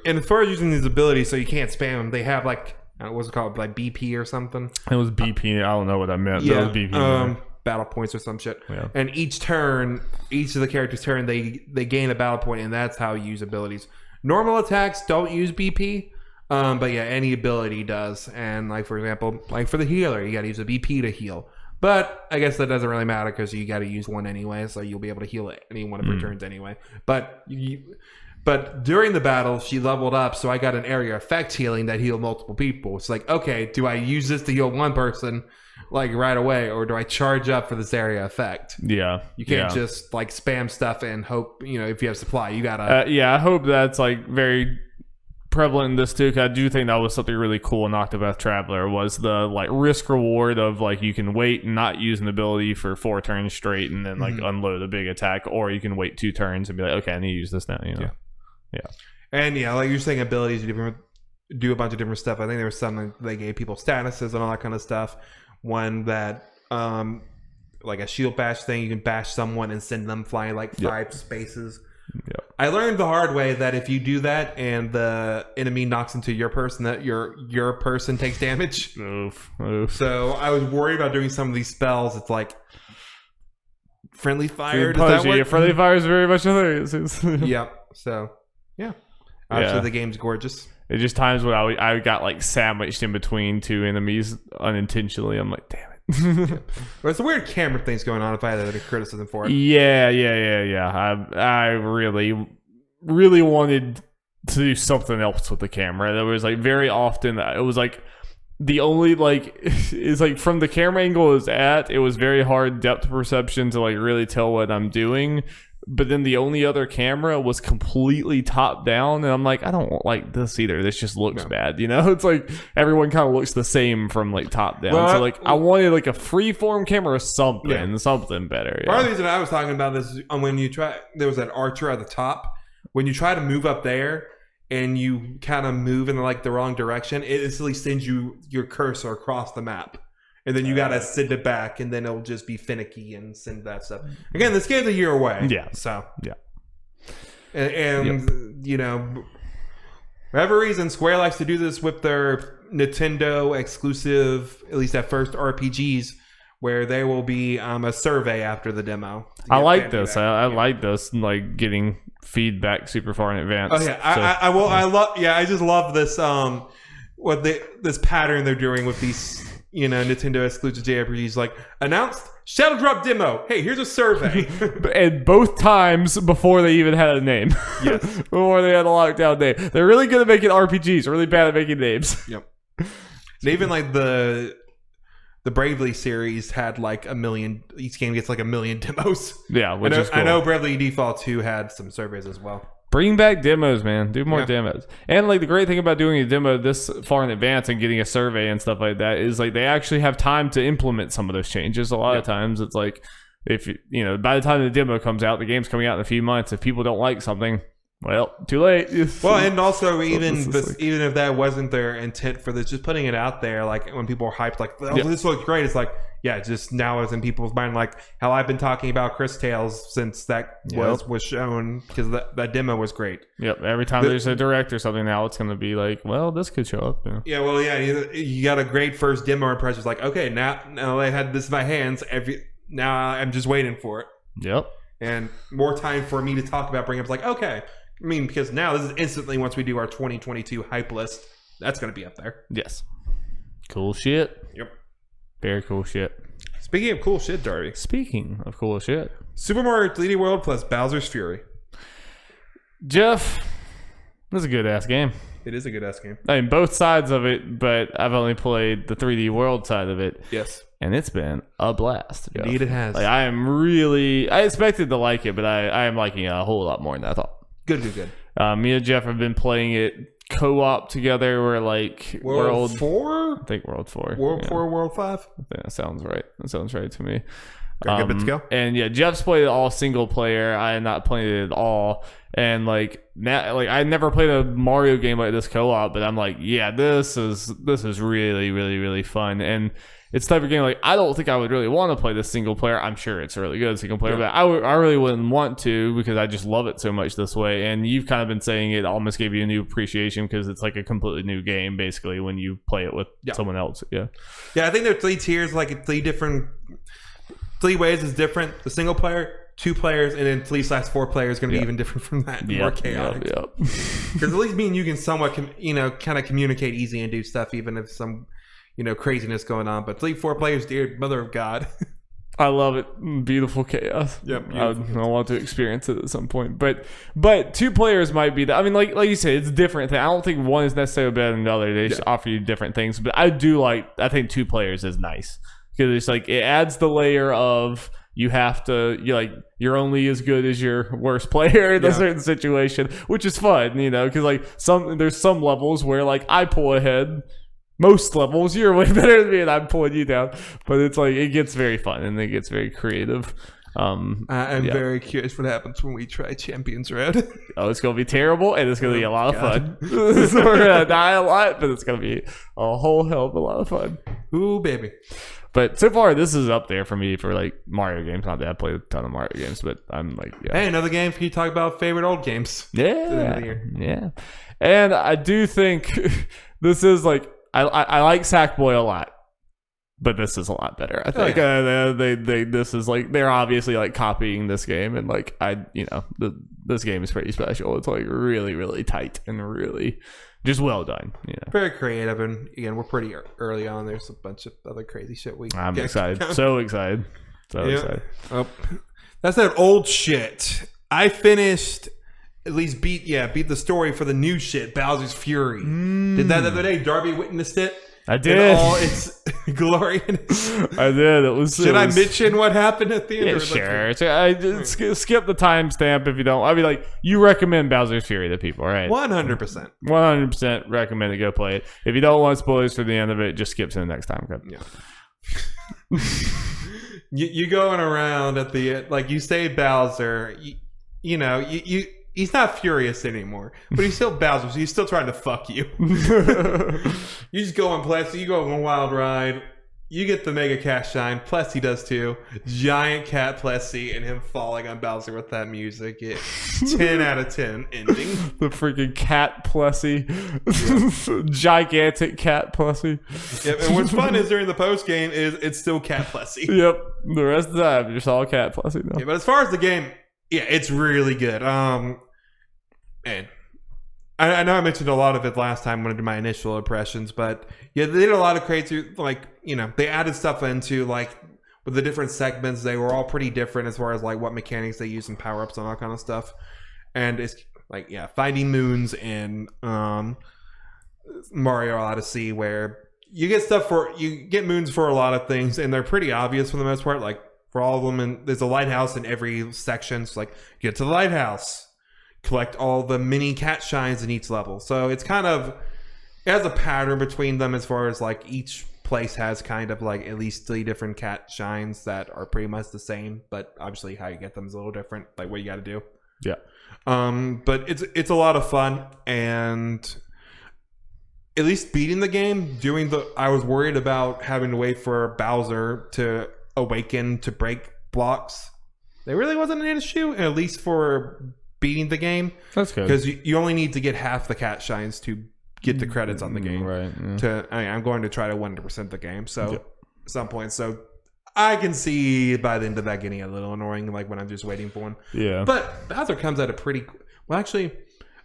and as far as using these abilities, so you can't spam them. They have like what's it called, like BP or something. It was BP. I don't know what that meant. Yeah, it was BP. Battle points or some shit. Yeah. And each turn, each of the characters' turn, they gain a battle point, and that's how you use abilities. Normal attacks don't use BP, but yeah, any ability does. And like for example, like for the healer, you got to use a BP to heal. But I guess that doesn't really matter because you got to use one anyway, so you'll be able to heal it any one of her turns anyway. But during the battle, she leveled up, so I got an area effect healing that healed multiple people. It's like, okay, do I use this to heal one person like right away, or do I charge up for this area effect? Yeah, you can't just like spam stuff and hope, you know, if you have supply, you gotta I hope that's like very prevalent in this too, because I do think that was something really cool in Octopath Traveler, was the like risk reward of like you can wait and not use an ability for 4 turns straight and then like unload a big attack, or you can wait 2 turns and be like, okay, I need to use this now, you know. And like you're saying, abilities do a bunch of different stuff. I think there was some they gave people statuses and all that kind of stuff. One that like a shield bash thing, you can bash someone and send them flying like 5 spaces. I learned the hard way that if you do that and the enemy knocks into your person, that your person takes damage. Oof. So I was worried about doing some of these spells. It's like friendly fire. Does that work? Friendly fire is very much a thing. Yeah. So obviously the game's gorgeous. It's just times when I got like sandwiched in between 2 enemies unintentionally. I'm like, damn it. Well, it's a weird camera things going on if I had a criticism for it. Yeah. I really, really wanted to do something else with the camera. There was like very often, it was like the only like, is like from the camera angle it was very hard depth perception to like really tell what I'm doing. But then the only other camera was completely top down, and I'm like, I don't like this either. This just looks bad, you know? It's like everyone kind of looks the same from like top down. So like I wanted like a freeform camera or something, something better. Part of the reason I was talking about this is when you there was that archer at the top. When you try to move up there and you kind of move in like the wrong direction, it instantly sends your cursor across the map. And then you gotta send it back, and then it'll just be finicky and send that stuff. Again, this game's a year away. Yeah. So and you know, for whatever reason, Square likes to do this with their Nintendo exclusive, at least at first, RPGs, where there will be a survey after the demo. I like this. I like this, like getting feedback super far in advance. Oh yeah, I love. Yeah, I just love this. This pattern they're doing with these. You know, Nintendo exclusive JRPGs, like announced Shadow Drop demo. Hey, here's a survey. And both times before they even had a name. Yes. Before they had a lockdown name. They're really good at making RPGs, really bad at making names. Yep. And even like the the Bravely series had like a million. Each game gets like a million demos. Yeah, which is cool. I know Bravely Default 2 had some surveys as well. Bring back demos, man. Do more demos. And like the great thing about doing a demo this far in advance and getting a survey and stuff like that is like they actually have time to implement some of those changes. A lot of times it's like if you know by the time the demo comes out, the game's coming out in a few months. If people don't like something, well, too late. Well, and also even if that wasn't their intent for this, just putting it out there, like when people are hyped, like this looks great. It's like just now is in people's mind, like how I've been talking about Chris Tales since that was shown because that demo was great. Yep. Every time there's a direct or something now, it's going to be like, well, this could show up. You got a great first demo impression. It's like, okay, now I had this in my hands. Now I'm just waiting for it. Yep. And more time for me to talk about bring up. Like, okay. I mean, because now this is instantly once we do our 2022 hype list, that's going to be up there. Yes. Cool shit. Yep. Very cool shit. Speaking of cool shit, Darby. Speaking of cool shit. Super Mario 3D World plus Bowser's Fury. Jeff, this is a good-ass game. It is a good-ass game. I mean, both sides of it, but I've only played the 3D World side of it. Yes. And it's been a blast. Jeff. Indeed it has. Like, I expected to like it, but I am liking it a whole lot more than I thought. Good. Me and Jeff have been playing it co-op together. We're like World 4? I think World 4. World 4, World 5? That sounds right. That sounds right to me. Got a good bit to go. And yeah, Jeff's played it all single player. I am not playing it at all. And like now, like I never played a Mario game like this co-op, but I'm like, yeah, this is really, really, really fun. And it's the type of game like I don't think I would really want to play this single player. I'm sure it's a really good single player, but I really wouldn't want to because I just love it so much this way. And you've kind of been saying it almost gave you a new appreciation because it's like a completely new game basically when you play it with someone else. Yeah, I think there are 3 tiers, like 3 ways is different. The single player, 2 players, and then 3/4 players is going to be even different from that. More chaotic. Because at least me and you can somewhat, kind of communicate easy and do stuff even if some craziness going on, but 3-4 players, dear mother of God. I love it. Beautiful chaos. Yep. I want to experience it at some point, but 2 players might be I mean, like you said, it's different. I don't think one is necessarily better than the other. They just offer you different things, but I think 2 players is nice because it's like it adds the layer of you have to you're only as good as your worst player in a certain situation, which is fun, because like there's some levels where like I pull ahead. Most levels, you're way better than me, and I'm pulling you down. But it's like it gets very fun and it gets very creative. I'm very curious what happens when we try Champions Road. Oh, it's gonna be terrible, and it's gonna be a lot of fun. So we're gonna die a lot, but it's gonna be a whole hell of a lot of fun. Ooh, baby! But so far, this is up there for me for like Mario games. Not that I played a ton of Mario games, but I'm like, hey, another game for you to talk about favorite old games. Yeah. And I do think this is like. I like Sackboy a lot, but this is a lot better. I think this is like they're obviously like copying this game, and like this game is pretty special. It's like really, really tight and really just well done. Very creative, and again, we're pretty early on. There's a bunch of other crazy shit I'm excited, so excited, excited. Oh, that's that old shit. I finished. At least beat the story for the new shit, Bowser's Fury. Did that the other day. Darby witnessed it. I did. In all its glory. I did. Should I mention what happened at the end? Yeah, sure. I just skip the timestamp if you don't. I mean, like, you recommend Bowser's Fury to people, right? 100%. 100% recommend to go play it. If you don't want spoilers for the end of it, just skip to the next time. Okay? Yeah. you going around at the like you say Bowser, you he's not furious anymore, but he's still Bowser, so he's still trying to fuck you. You just go on Plessy, you go on a wild ride, you get the Mega Cat Shine, Plessy does too. Giant Cat Plessy and him falling on Bowser with that music. 10 out of 10 ending. The freaking Cat Plessy. Yeah. Gigantic Cat Plessy. Yep, and what's fun is during the post game is it's still Cat Plessy. Yep, the rest of the time you're just all Cat Plessy now. Yeah, but as far as the game, yeah, it's really good. Man, I know I mentioned a lot of it last time when I did my initial impressions, but yeah, they did a lot of crazy, like, they added stuff into, like, with the different segments. They were all pretty different as far as, like, what mechanics they use and power-ups and all that kind of stuff. And it's, like, finding moons in Mario Odyssey where, you get moons for a lot of things, and they're pretty obvious for the most part. Like for all of them, and there's a lighthouse in every section. So like, get to the lighthouse, collect all the mini cat shines in each level. So it's kind of, it has a pattern between them as far as like each place has kind of like at least 3 different cat shines that are pretty much the same, but obviously how you get them is a little different, like what you got to do. Yeah. But it's a lot of fun, and at least beating the game, I was worried about having to wait for Bowser to awaken to break blocks. There really wasn't an issue, at least for beating the game. That's good. Because you only need to get half the cat shines to get the credits on the game. Right. Yeah. I'm going to try to 100% the game. So at some point. So I can see by the end of that getting a little annoying, like when I'm just waiting for one. Yeah. But Bowser comes at a pretty... Well, actually,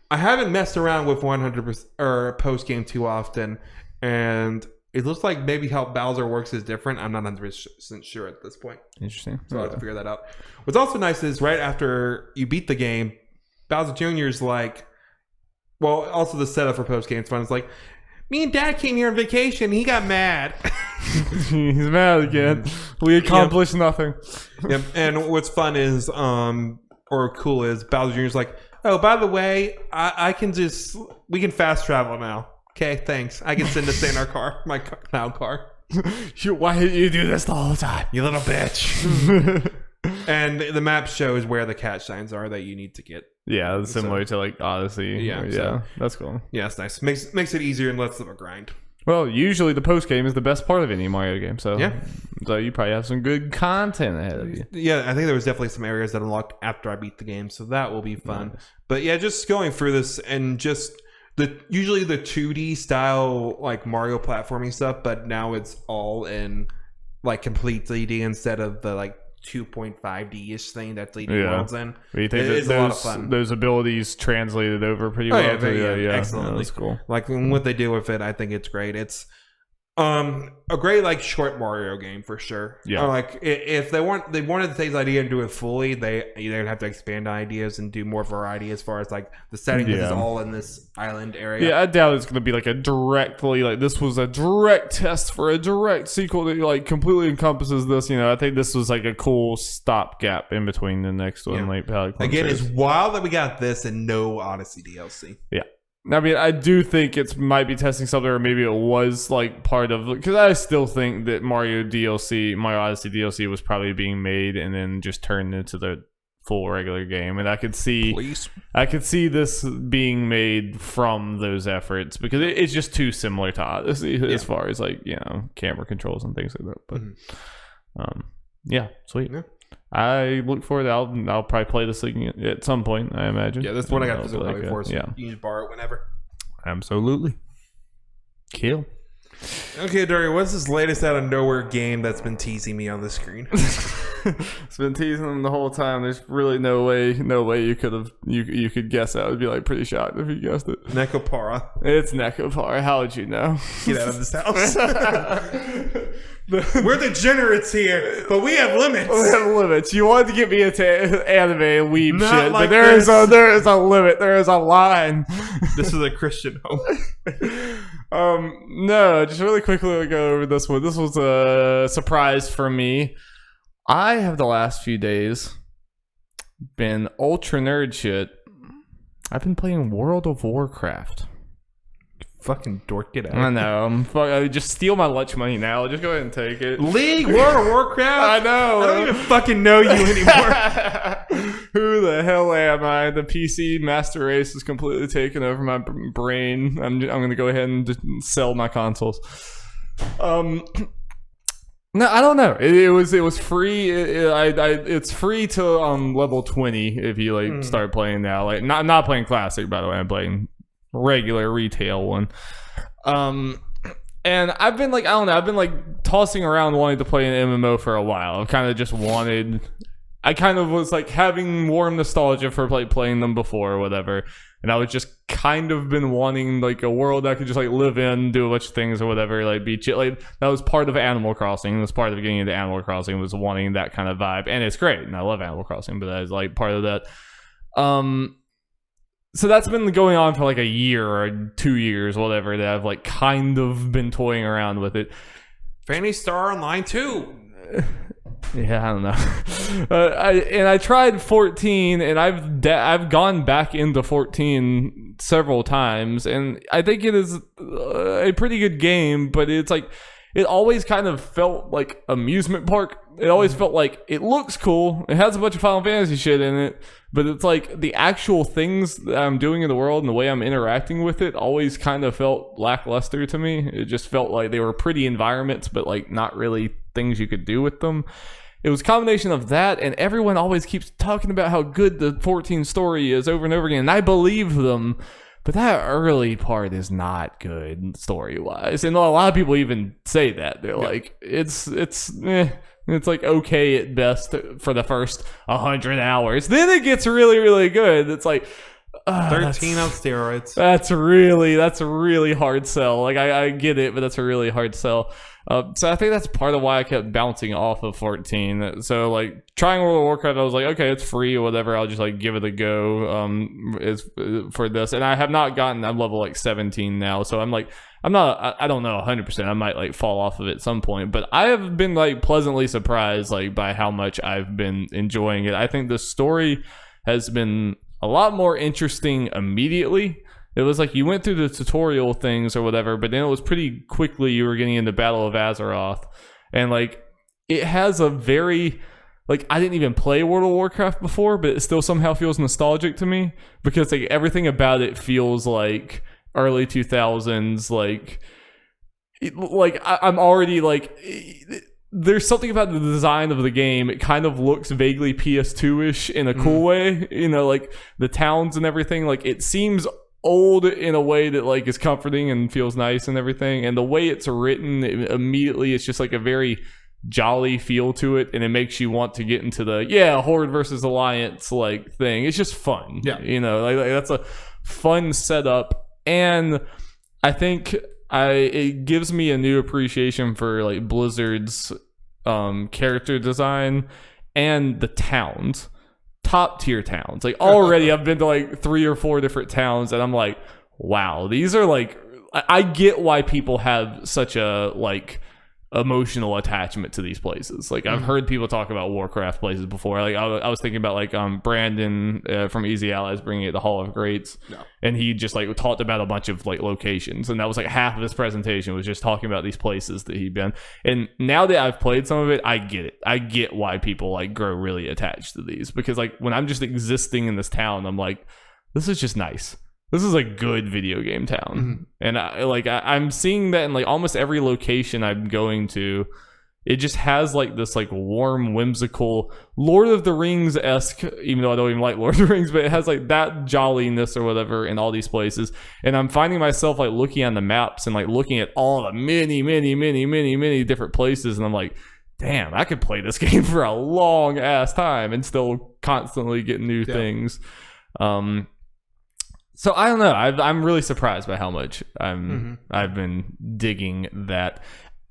I haven't messed around with 100% or post game too often, and it looks like maybe how Bowser works is different. I'm not 100% sure at this point. Interesting. So I'll have to figure that out. What's also nice is right after you beat the game, Bowser Jr. is like, well, also the setup for post game is fun. It's like, me and Dad came here on vacation. He got mad. He's mad again. We accomplished nothing. Yep. And what's fun is, or cool is, Bowser Jr. is like, oh, by the way, we can fast travel now. Okay, thanks. I can send us in our car, my cloud car. Why did you do this the whole time? You little bitch. And the map shows where the cat shines are that you need to get. Yeah, it's similar to like Odyssey. Yeah, that's cool. Yeah, it's nice. Makes it easier and lets them a grind. Well, usually the post game is the best part of any Mario game. So so you probably have some good content ahead of you. Yeah, I think there was definitely some areas that unlocked after I beat the game, so that will be fun. Nice. But yeah, just going through this and just usually the 2D style like Mario platforming stuff, but now it's all in like complete 3D instead of the like 2.5D-ish thing that 3D world's in. You think it's a lot of fun. Those abilities translated over pretty well? Yeah, excellently. That's cool. Like what they do with it, I think it's great. It's a great like short Mario game for sure. Yeah. Like if they wanted to take the idea and do it fully, they'd have to expand ideas and do more variety as far as like the setting is all in this island area. Yeah, I doubt it's going to be like this was a direct test for a direct sequel that like completely encompasses this. You know, I think this was like a cool stopgap in between the next one. Like again, it's wild that we got this and no Odyssey DLC. Yeah. I mean, I do think it might be testing something, or maybe it was like part of, because I still think that Mario Odyssey DLC was probably being made and then just turned into the full regular game. And I could see this being made from those efforts because it's just too similar to Odyssey as far as like, you know, camera controls and things like that. But yeah, sweet. Yeah. I look forward to it. I'll probably play this thing at some point, I imagine. Yeah, that's what I got physical before, so you can just borrow it whenever. Absolutely. Kill. Okay, Darby, what's this latest out of nowhere game that's been teasing me on the screen? It's been teasing them the whole time. There's really no way you could guess that. I would be like pretty shocked if you guessed it. Nekopara. It's Nekopara. How would you know? Get out of this house. We're degenerates here, but we have limits. We have limits. You wanted to get me into anime weeb Not shit, like but there is a limit. There is a line. This is a Christian home. No, just really quickly go over this one. This was a surprise for me. I have the last few days been ultra nerd shit. I've been playing World of Warcraft. Fucking dork, get out. I know. Just steal my lunch money now. Just go ahead and take it. League World of Warcraft? I know. I don't even fucking know you anymore. Who the hell am I? The PC master race is completely taken over my brain. I'm going to go ahead and just sell my consoles. No, I don't know. It was free. It's free to level 20 if you like start playing now. Like not playing classic, by the way. I'm playing regular retail one. And I've been like, I don't know, I've been like tossing around wanting to play an MMO for a while. I've kind of just wanted, I kind of was like having warm nostalgia for like playing them before or whatever. And I was just kind of been wanting like a world I could just like live in, do a bunch of things or whatever, like be chill. Like that was part of Animal Crossing. It was part of getting into Animal Crossing was wanting that kind of vibe. And it's great. And I love Animal Crossing, but that is like part of that. So that's been going on for like a year or 2 years, whatever, that I've like kind of been toying around with it. Phantasy Star Online 2. Yeah, I don't know. I tried 14, and I've gone back into 14 several times, and I think it is a pretty good game, but it's like it always kind of felt like amusement park. It always felt like it looks cool. It has a bunch of Final Fantasy shit in it, but it's like the actual things that I'm doing in the world and the way I'm interacting with it always kind of felt lackluster to me. It just felt like they were pretty environments, but like not really things you could do with them. It was a combination of that, and everyone always keeps talking about how good the 14 story is over and over again, and I believe them. But that early part is not good story-wise. And a lot of people even say that. They're like, it's like okay at best for the first 100 hours. Then it gets really, really good. It's like 13 on steroids. That's a really hard sell. Like I get it, but that's a really hard sell. So I think that's part of why I kept bouncing off of 14. So like trying World of Warcraft, I was like, okay, it's free or whatever. I'll just like give it a go. Is for this, and I have not gotten. I'm level like 17 now, so I'm like, I don't know 100%. I might like fall off of it at some point, but I have been like pleasantly surprised like by how much I've been enjoying it. I think the story has been a lot more interesting immediately. It was like you went through the tutorial things or whatever, but then it was pretty quickly you were getting into Battle of Azeroth. And like it has a very like I didn't even play World of Warcraft before, but it still somehow feels nostalgic to me because like everything about it feels like early 2000s I'm already like there's something about the design of the game. It kind of looks vaguely PS2-ish in a cool way, you know, like the towns and everything. Like it seems old in a way that like is comforting and feels nice and everything, and the way it's written immediately, it's just like a very jolly feel to it, and it makes you want to get into the Horde versus Alliance like thing. It's just fun, you know, like that's a fun setup, and I think it gives me a new appreciation for like Blizzard's character design and the towns. Top tier towns. Like already I've been to like 3 or 4 different towns, and I'm like, wow, these are like, I get why people have such a like emotional attachment to these places. Like I've heard people talk about Warcraft places before. Like I was thinking about like Brandon from Easy Allies bringing it to Hall of Greats, and he just like talked about a bunch of like locations, and that was like half of his presentation was just talking about these places that he'd been. And now that I've played some of it, I get it. I get why people like grow really attached to these, because like when I'm just existing in this town, I'm like, this is just nice. This is a good video game town. And I'm seeing that in like almost every location I'm going to. It just has like this like warm, whimsical Lord of the Rings-esque, even though I don't even like Lord of the Rings, but it has like that jolliness or whatever in all these places. And I'm finding myself like looking on the maps and like looking at all the many different places, and I'm like, damn, I could play this game for a long ass time and still constantly get new things. So I don't know. I'm really surprised by how much I've been digging that,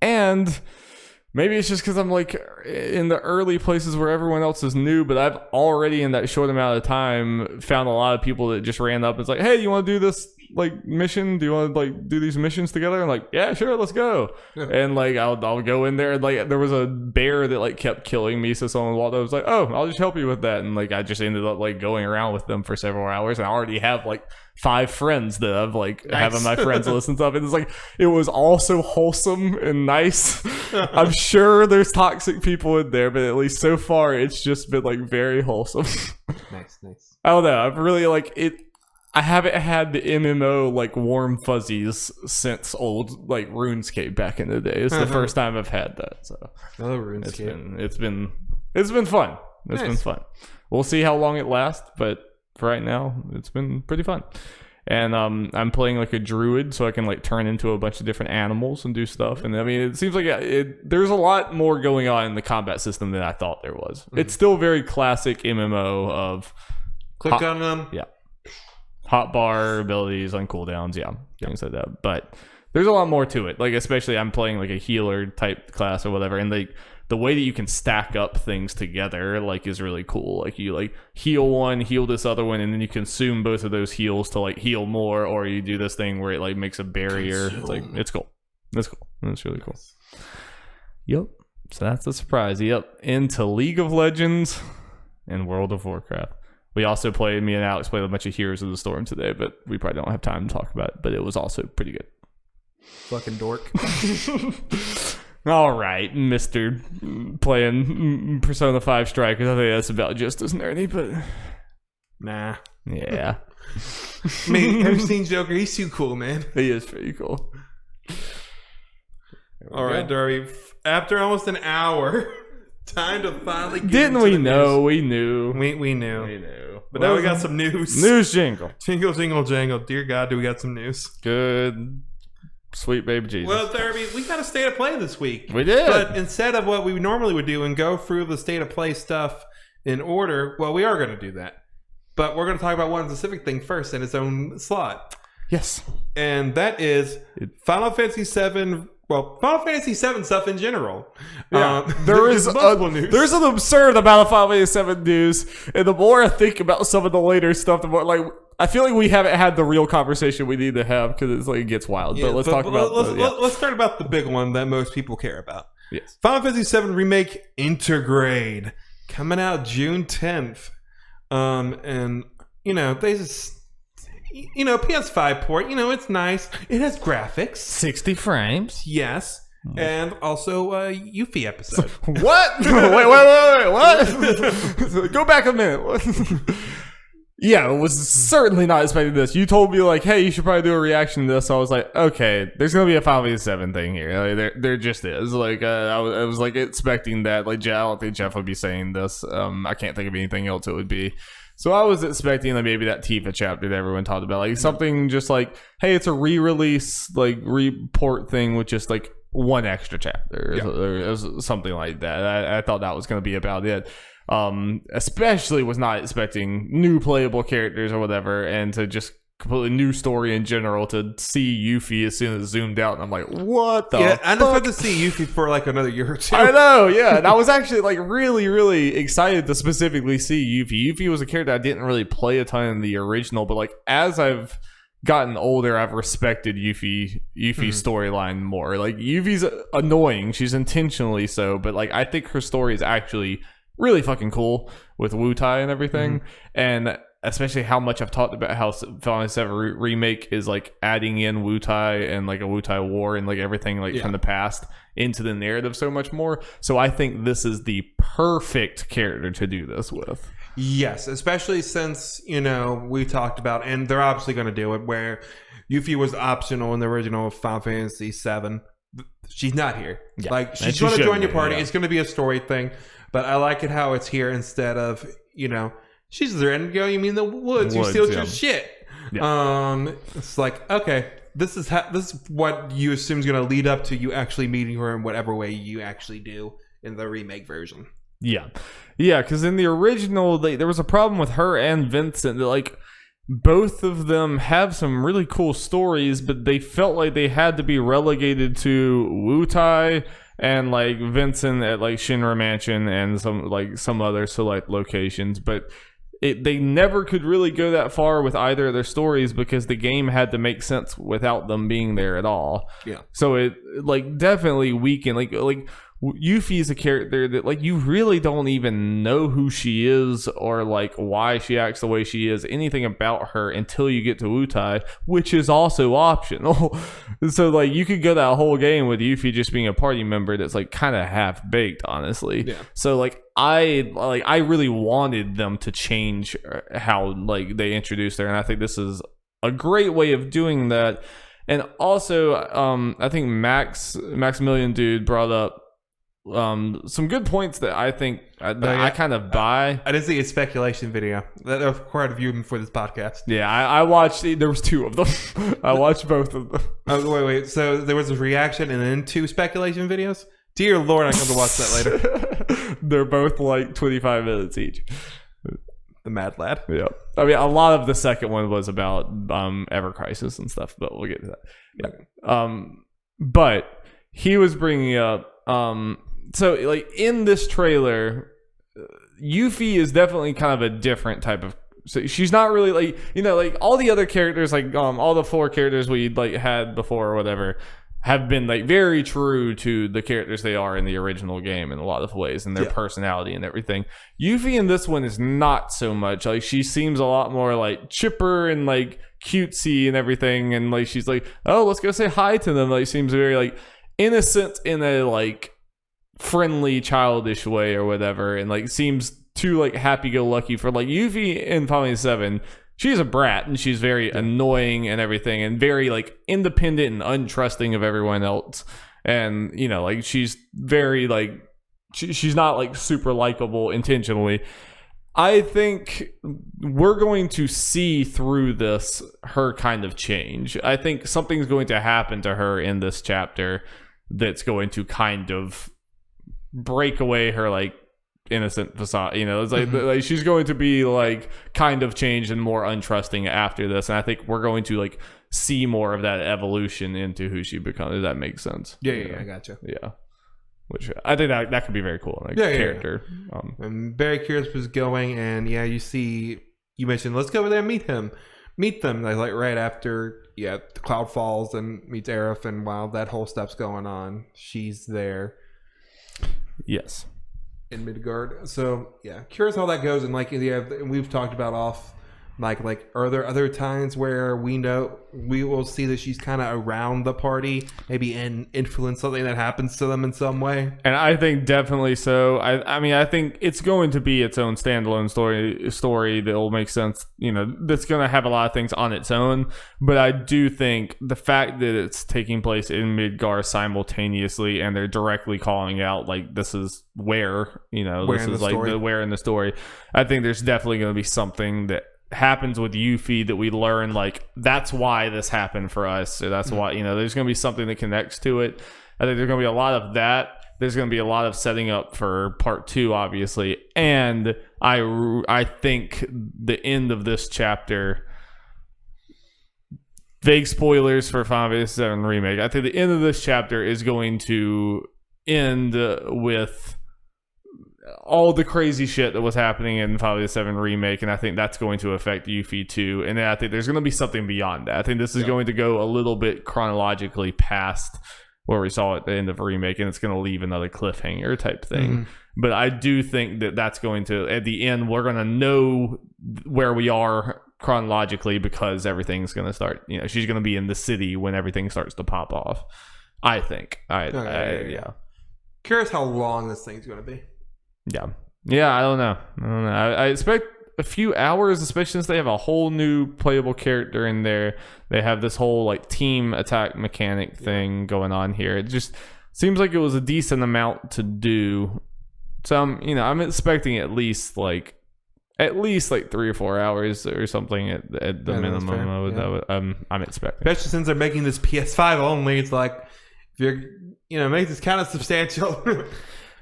and maybe it's just because I'm like in the early places where everyone else is new, but I've already in that short amount of time found a lot of people that just ran up and it's like, hey, you want to do this like mission? Do you want to like do these missions together? I'm like, yeah, sure, let's go. And like I'll go in there, and like there was a bear that like kept killing me, so someone walked up and was like, oh, I'll just help you with that. And like I just ended up like going around with them for several hours, and I already have like 5 friends that I've like having my friends listen to, and it's like it was all so wholesome and nice. I'm sure there's toxic people in there, but at least so far it's just been like very wholesome. Nice. I don't know, I've really like it. I haven't had the MMO like warm fuzzies since old like RuneScape back in the day. It's the first time I've had that. So RuneScape. It's been fun. It's been fun. We'll see how long it lasts, but for right now, it's been pretty fun. And I'm playing like a druid, so I can like turn into a bunch of different animals and do stuff. And I mean, it seems like there's a lot more going on in the combat system than I thought there was. It's still very classic MMO of click on them. Yeah. Hotbar abilities on cooldowns, things like that. But there's a lot more to it. Like especially I'm playing like a healer type class or whatever, and like the way that you can stack up things together like is really cool. Like you like heal one, heal this other one, and then you consume both of those heals to like heal more, or you do this thing where it like makes a barrier. It's like it's cool. It's cool. It's really cool. Yep. So that's a surprise. Yep. Into League of Legends and World of Warcraft. We also played, me and Alex played a bunch of Heroes of the Storm today, but we probably don't have time to talk about it. But it was also pretty good. Fucking dork. All right, Mr. playing Persona 5 Strikers. I think that's about just as nerdy, but... Nah. Yeah. Man, have you seen Joker? He's too cool, man. He is pretty cool. All right, Darby. After almost an hour, time to finally get Didn't into we the know? news. We knew. We knew. We knew. But now we got some news. News jingle. Jingle, jingle, jangle. Dear God, do we got some news? Good. Sweet baby Jesus. Well, Darby, we got a state of play this week. We did. But instead of what we normally would do and go through the state of play stuff in order, well, we are going to do that. But we're going to talk about one specific thing first in its own slot. Yes. And that is Final Fantasy VII. Well, Final Fantasy VII stuff in general. Yeah, there's an absurd amount of Final Fantasy VII news, and the more I think about some of the later stuff, the more like I feel like we haven't had the real conversation we need to have because it's like it gets wild. Yeah, but let's talk about. Let's start about the big one that most people care about. Yes, Final Fantasy VII Remake Intergrade coming out June 10th, and they just. PS5 port, it's nice. It has graphics. 60 frames. Yes. And also a Yuffie episode. What? wait, what? Go back a minute. Yeah, I was certainly not expecting this. You told me, like, hey, you should probably do a reaction to this. So I was like, okay, there's going to be a Final Fantasy VII thing here. Like, there just is. Like, I was like, expecting that. Like, I don't think Jeff would be saying this. I can't think of anything else it would be. So I was expecting like maybe that Tifa chapter that everyone talked about, like something just like, hey, it's a re-release, like report thing with just like one extra chapter or something like that. I thought that was going to be about it. Especially was not expecting new playable characters or whatever, and to just completely new story in general to see Yuffie as soon as it zoomed out, and I'm like, what the fuck? I just had to see Yuffie for like another year or two. I know, yeah. And I was actually like really, really excited to specifically see Yuffie. Yuffie was a character I didn't really play a ton in the original, but like as I've gotten older, I've respected Yuffie's storyline more. Like Yuffie's annoying, she's intentionally so, but like I think her story is actually really fucking cool with Wutai and everything. And especially how much I've talked about how Final Fantasy VII Remake is like adding in Wutai and like a Wutai war and like everything like from the past into the narrative so much more. So I think this is the perfect character to do this with. Yes, especially since, we talked about, and they're obviously going to do it, where Yuffie was optional in the original Final Fantasy VII. She's not here. Yeah. Like, she's going to join your party. Yeah. It's going to be a story thing, but I like it how it's here instead of, she's there, and you mean the woods? You steal your shit. Yeah. It's like, okay, this is what you assume is going to lead up to you actually meeting her in whatever way you actually do in the remake version. Yeah, because in the original, there was a problem with her and Vincent. Like, both of them have some really cool stories, but they felt like they had to be relegated to Wutai and like Vincent at like Shinra Mansion and some other select locations, but they never could really go that far with either of their stories because the game had to make sense without them being there at all. Yeah. So it like definitely weakened. Like Yuffie is a character that like you really don't even know who she is or like why she acts the way she is, anything about her until you get to Wutai, which is also optional. So like you could go that whole game with Yuffie just being a party member that's like kind of half baked, honestly. Yeah. So like I really wanted them to change how like they introduced her, and I think this is a great way of doing that. And also I think Maximilian dude brought up some good points that I think I kind of buy. I did see a speculation video that was required of viewing for this podcast. Yeah, I watched. There was two of them. I watched both of them. Oh, wait. So there was a reaction and then two speculation videos? Dear Lord, I come to watch that later. They're both like 25 minutes each. The mad lad. Yeah. I mean, a lot of the second one was about Ever Crisis and stuff, but we'll get to that. Yeah. But he was bringing up so like in this trailer, Yuffie is definitely kind of a different type of. So she's not really like, you know, like all the other characters, like all the 4 characters we like had before or whatever, have been like very true to the characters they are in the original game in a lot of ways and their personality and everything. Yuffie in this one is not so much. Like she seems a lot more like chipper and like cutesy and everything, and like she's like, oh, let's go say hi to them. Like seems very like innocent in a like friendly childish way or whatever, and like seems too like happy-go-lucky for like Yuffie in Final Fantasy VII. She's a brat and she's very annoying and everything, and very like independent and untrusting of everyone else, and you know, like she's very like she's not like super likable intentionally. I think we're going to see through this her kind of change. I think something's going to happen to her in this chapter that's going to kind of break away her like innocent facade. You know, it's like, like she's going to be like kind of changed and more untrusting after this, and I think we're going to like see more of that evolution into who she becomes. If that makes sense. Yeah, I gotcha. Yeah. Which I think that could be very cool. Like character. I'm very curious what's going, and you mentioned let's go over there and meet them like right after the cloud falls and meets Aerith, and while that whole stuff's going on, she's there. Yes. In Midgard. So curious how that goes, and like we've talked about off like are there other times where we know we will see that she's kind of around the party, maybe influence something that happens to them in some way? And I think definitely so. I mean, I think it's going to be its own standalone story that will make sense, you know, that's going to have a lot of things on its own. But I do think the fact that it's taking place in Midgard simultaneously, and they're directly calling out like this is where, you know, this is like the where in the story. I think there's definitely going to be something that happens with Yuffie that we learn, like that's why this happened for us, or that's why, you know, there's going to be something that connects to it. I think there's going to be a lot of that. There's going to be a lot of setting up for part 2, obviously, and I think the end of this chapter, vague spoilers for Final Fantasy VII Remake, I think the end of this chapter is going to end with all the crazy shit that was happening in Final Fantasy VII Remake, and I think that's going to affect Yuffie too. And then I think there's going to be something beyond that. I think this is going to go a little bit chronologically past where we saw at the end of Remake, and it's going to leave another cliffhanger type thing. But I do think that that's going to, at the end, we're going to know where we are chronologically, because everything's going to start, you know, she's going to be in the city when everything starts to pop off, I think. Curious how long this thing's going to be. Yeah, I don't know. I expect a few hours, especially since they have a whole new playable character in there. They have this whole like team attack mechanic thing going on here. It just seems like it was a decent amount to do. So I'm expecting at least like 3 or 4 hours or something at the minimum. I'm expecting, especially since they're making this PS5 only. It's like, if you're make this kind of substantial.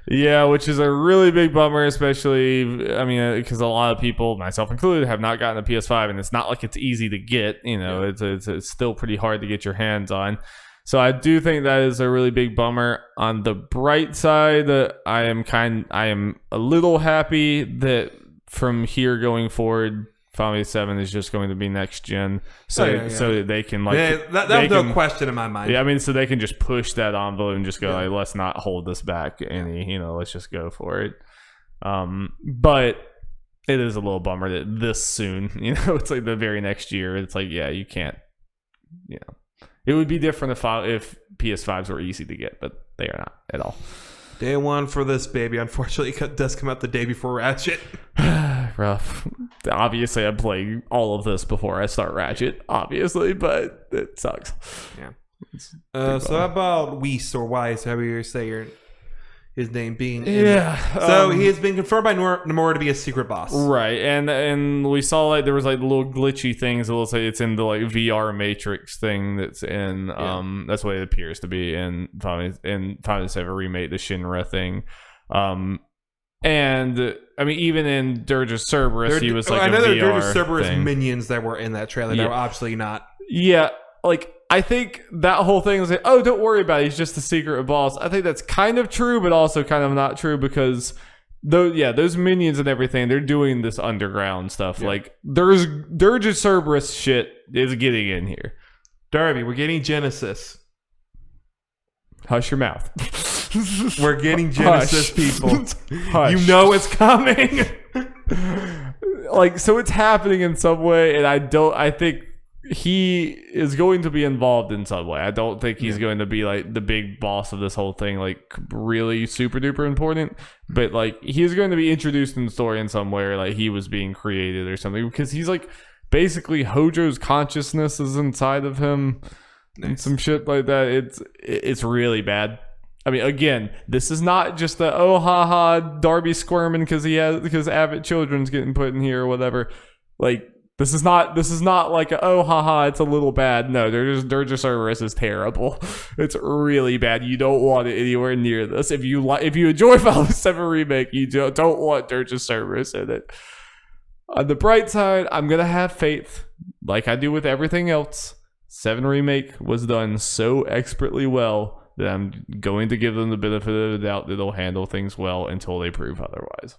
Yeah, which is a really big bummer, especially, I mean, because a lot of people, myself included, have not gotten a PS5, and it's not like it's easy to get, you know, it's still pretty hard to get your hands on. So I do think that is a really big bummer. On the bright side, I am a little happy that from here going forward, Final Fantasy VII is just going to be next gen, so that they can like that's no question in my mind. Yeah, I mean, so they can just push that envelope and just go like, let's not hold this back any, you know, let's just go for it. But it is a little bummer that this soon, you know, it's like the very next year. It's like, yeah, you can't, you know, it would be different if PS5s were easy to get, but they are not at all. Day one for this baby, unfortunately, it does come out the day before Ratchet. Rough. Obviously, I play all of this before I start Ratchet, obviously, but it sucks. Yeah. So how about Weiss, or Weiss, however you say his name being? So he has been confirmed by Nomura to be a secret boss. Right, and we saw like there was like little glitchy things. It looks like it's in the like VR Matrix thing that's in. That's what it appears to be in Final Fantasy VII Remake, the Shinra thing. And I mean, even in Dirge's Cerberus, he was like, I know there are Dirge's Cerberus minions that were in that trailer. They were obviously not. Yeah, like I think that whole thing is like, oh, don't worry about it. He's just a secret boss. I think that's kind of true, but also kind of not true because those minions and everything, they're doing this underground stuff. Yeah. Like Dirge Cerberus shit is getting in here. Darby, we're getting Genesis. Hush your mouth. We're getting Genesis, people. Hush. You know it's coming. Like, so it's happening in some way, and I think he is going to be involved in some way. I don't think he's going to be like the big boss of this whole thing, like really super duper important. But like he's going to be introduced in the story in some way, or like he was being created or something, because he's like basically Hojo's consciousness is inside of him. And some shit like that. It's really bad. I mean, again, this is not just the oh haha Darby squirming because Avid Children's getting put in here or whatever. Like this is not like a, oh haha it's a little bad. No, Dirge Cerberus is terrible. It's really bad. You don't want it anywhere near this. If you enjoy Final Fantasy VII Remake, you don't want Dirge Cerberus in it. On the bright side, I'm gonna have faith, like I do with everything else. 7 Remake was done so expertly well that I'm going to give them the benefit of the doubt that they'll handle things well until they prove otherwise.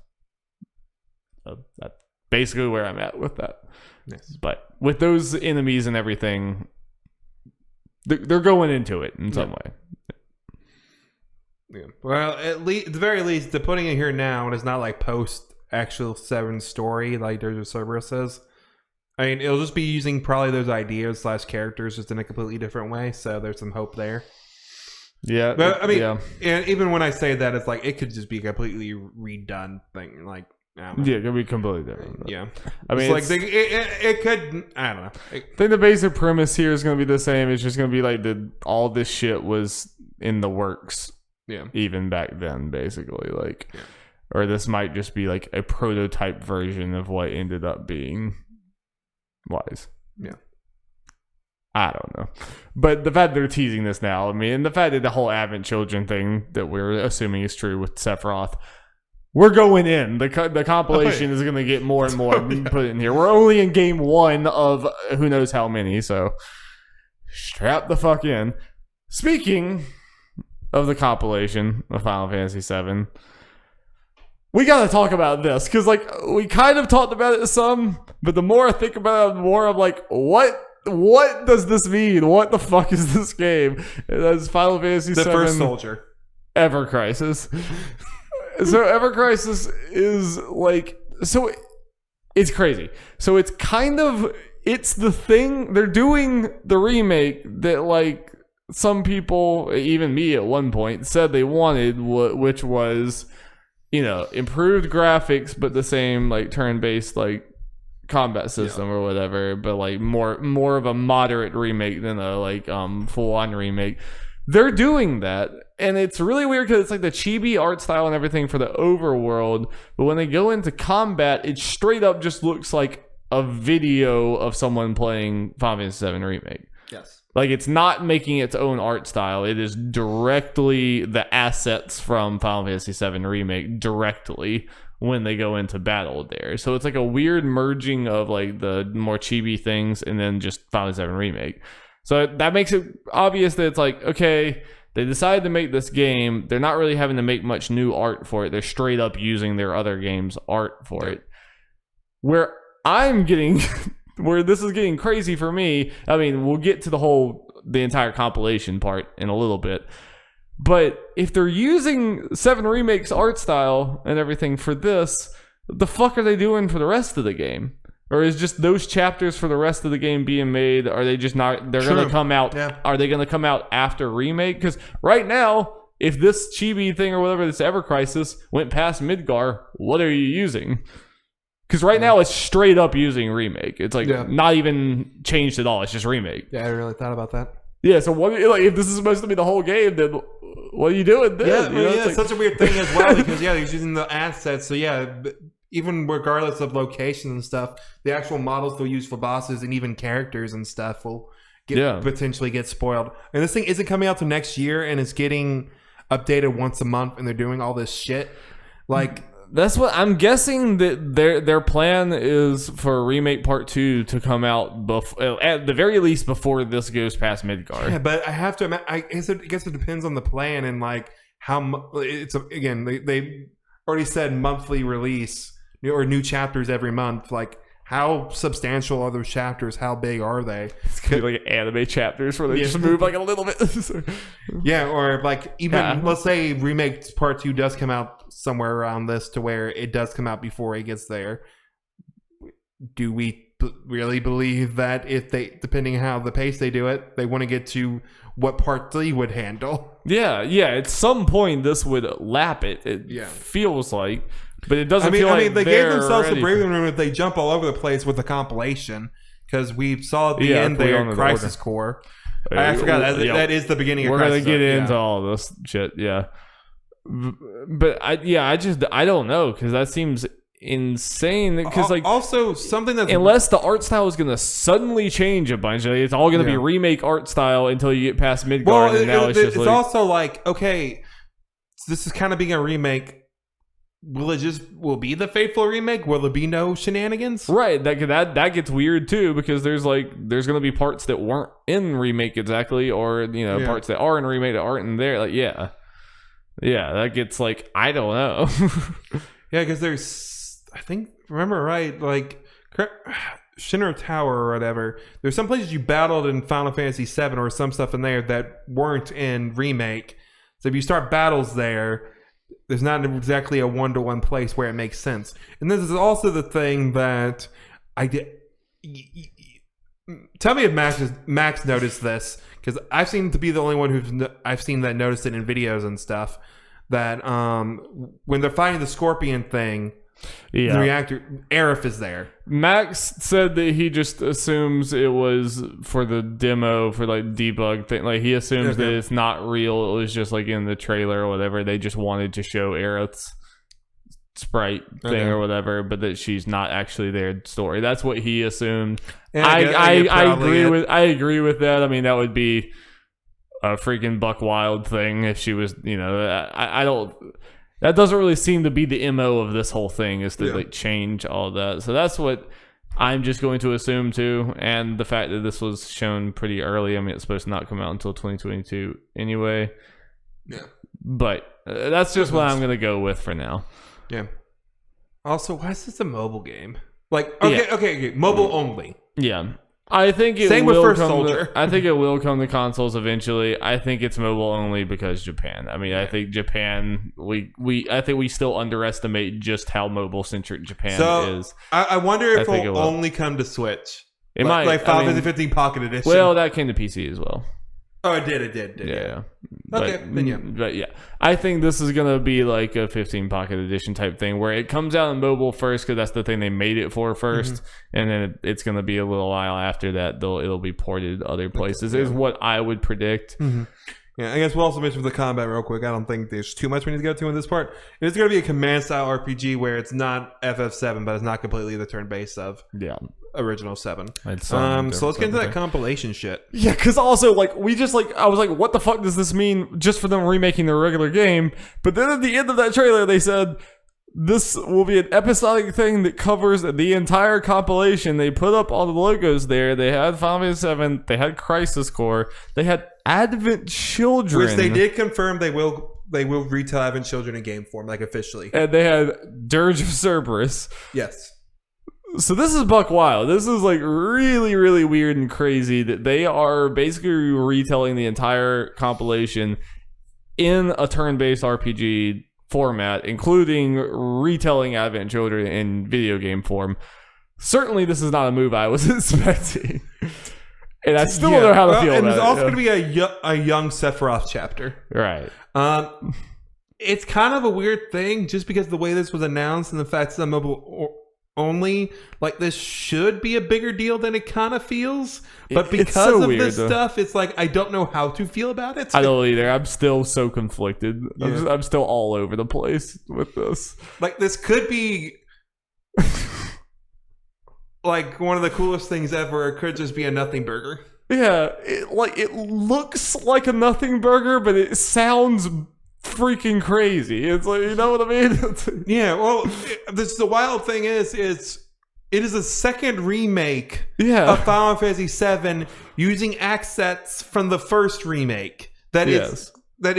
So that's basically where I'm at with that. Yes. But with those enemies and everything, they're going into it in some way. Yeah. Well, at the very least, they're putting it here now, and it's not like post actual 7 story like Dirge Cerberus says. I mean, it'll just be using probably those ideas / characters just in a completely different way. So there's some hope there. Yeah, but I mean, and even when I say that, it's like it could just be a completely redone thing. Like, yeah, it could be completely different. Yeah, I mean, it's like it could. I don't know. I think the basic premise here is going to be the same. It's just going to be like all this shit was in the works. Yeah, even back then, basically, like, or this might just be like a prototype version of what ended up being. Wise. Yeah. I don't know. But the fact they're teasing this now, I mean, and the fact that the whole Advent Children thing that we're assuming is true with Sephiroth, we're going in. The compilation is going to get more and more put in here. We're only in game 1 of who knows how many, so strap the fuck in. Speaking of the compilation of Final Fantasy VII, we gotta talk about this, because like we kind of talked about it some, but the more I think about it, the more I'm like, what does this mean? What the fuck is this game? And that's Final Fantasy VII. The first soldier. Ever Crisis. So Ever Crisis is like, so it's crazy. So it's kind of, it's the thing, they're doing the remake that like some people, even me at one point, said they wanted, which was, you know, improved graphics, but the same like turn-based like combat system or whatever, but like more of a moderate remake than a like full-on remake. They're doing that, and it's really weird because it's like the chibi art style and everything for the overworld, but when they go into combat, it straight up just looks like a video of someone playing Final Fantasy VII Remake. Yes. Like, it's not making its own art style. It is directly the assets from Final Fantasy VII Remake directly when they go into battle there. So it's like a weird merging of like the more chibi things and then just Final Fantasy VII Remake. So that makes it obvious that it's like, okay, they decided to make this game. They're not really having to make much new art for it. They're straight up using their other games' art for it. Where I'm getting... where this is getting crazy for me, I mean, we'll get to the entire compilation part in a little bit, but if they're using 7 Remake's art style and everything for this, what the fuck are they doing for the rest of the game? Or is just those chapters for the rest of the game being made, are they just not, they're going to come out, are they going to come out after Remake? Because right now, if this chibi thing or whatever, this Ever Crisis, went past Midgar, what are you using? Because right now it's straight up using Remake. It's like not even changed at all. It's just Remake. Yeah, I really thought about that. Yeah, so what? Like, if this is supposed to be the whole game, then what are you doing then? Yeah, it's like, such a weird thing as well because he's using the assets. So even regardless of location and stuff, the actual models they'll use for bosses and even characters and stuff will potentially get spoiled. And this thing isn't coming out till next year, and it's getting updated once a month, and they're doing all this shit like. That's what I'm guessing, that their plan is for Remake Part 2 to come out at the very least before this goes past Midgard. Yeah, but I have to. I guess it depends on the plan and like how it's. Again, they already said monthly release or new chapters every month. Like, how substantial are those chapters? How big are they? It's gonna be like anime chapters where they just move like a little bit. Yeah, or like even let's say Remake Part 2 does come out somewhere around this to where it does come out before it gets there. Do we really believe that if they, depending on how the pace they do it, they want to get to what Part 3 would handle? Yeah. At some point, this would lap it. It feels like, but it doesn't feel like they gave themselves a breathing room if they jump all over the place with the compilation, because we saw at the end there Crisis Core. I forgot that is the beginning of Crisis. We're gonna get into all this shit, but I don't know, because that seems insane. Because like also something that, unless the art style is gonna suddenly change a bunch, it's all gonna be remake art style until you get past Midgard. And now it's also like, okay, so this is kind of being a remake. Will it be the faithful remake? Will there be no shenanigans? Right, that gets weird too, because there's gonna be parts that weren't in remake exactly, or parts that are in remake that aren't in there. Like that gets like, I don't know. Yeah, because there's, I think, remember right, like Shinra Tower or whatever. There's some places you battled in Final Fantasy VII or some stuff in there that weren't in remake. So if you start battles there's not exactly a one-to-one place where it makes sense. And this is also the thing that I did. Tell me if Max noticed this, because I seem to be the only one I've seen that noticed it in videos and stuff. That when they're fighting the scorpion thing, the reactor, Aerith is there. Max said that he just assumes it was for the demo, for like debug thing. Like, he assumes that it's not real. It was just like in the trailer or whatever. They just wanted to show Aerith's sprite thing or whatever, but that she's not actually their story. That's what he assumed. I agree with that. I mean, that would be a freaking buck wild thing if she was, I don't. That doesn't really seem to be the MO of this whole thing, is to like change all that. So that's what I'm just going to assume too. And the fact that this was shown pretty early, I mean, it's supposed to not come out until 2022 anyway. Yeah. But that's just what I'm going to go with for now. Yeah. Also, why is this a mobile game? Like, okay, mobile only. Yeah. I think it Same will with First come Soldier. I think it will come to consoles eventually. I think it's mobile only because Japan. I mean, I think Japan. I think we still underestimate just how mobile centric Japan is. I wonder if it will only come to Switch. It might, like Final Fantasy 15 Pocket Edition. Well, that came to PC as well. Oh, it did. Yeah. Okay, but yeah, I think this is gonna be like a 15 Pocket Edition type thing, where it comes out on mobile first, because that's the thing they made it for first, and then it's gonna be a little while after that it'll be ported to other places. Is what I would predict. Yeah, I guess we'll also mention the combat real quick. I don't think there's too much we need to go to in this part. It's going to be a command style RPG where it's not FF7, but it's not completely the turn based of original 7. So let's get into that compilation shit. Yeah, because also I was like, what the fuck does this mean just for them remaking the regular game? But then at the end of that trailer, they said this will be an episodic thing that covers the entire compilation. They put up all the logos there. They had Final Fantasy VII. They had Crisis Core. They had Advent Children, which they did confirm they will retail Advent Children in game form, like officially. And they had Dirge of Cerberus. Yes. So this is buck wild. This is like really, really weird and crazy that they are basically retelling the entire compilation in a turn-based RPG format, including retelling Advent Children in video game form. Certainly, this is not a move I was expecting. And I still don't know how to feel about it. And there's also going to be a young Sephiroth chapter. Right. It's kind of a weird thing, just because of the way this was announced and the fact it's on mobile only. Like, this should be a bigger deal than it kind of feels. But because of this stuff, it's like, I don't know how to feel about it. I don't either. I'm still so conflicted. I'm still all over the place with this. Like, this could be like one of the coolest things ever. It could just be a nothing burger. Yeah, it looks like a nothing burger, but it sounds freaking crazy. It's like, you know what I mean? Yeah, well, the wild thing is it is a second remake of Final Fantasy VII using assets from the first remake. That is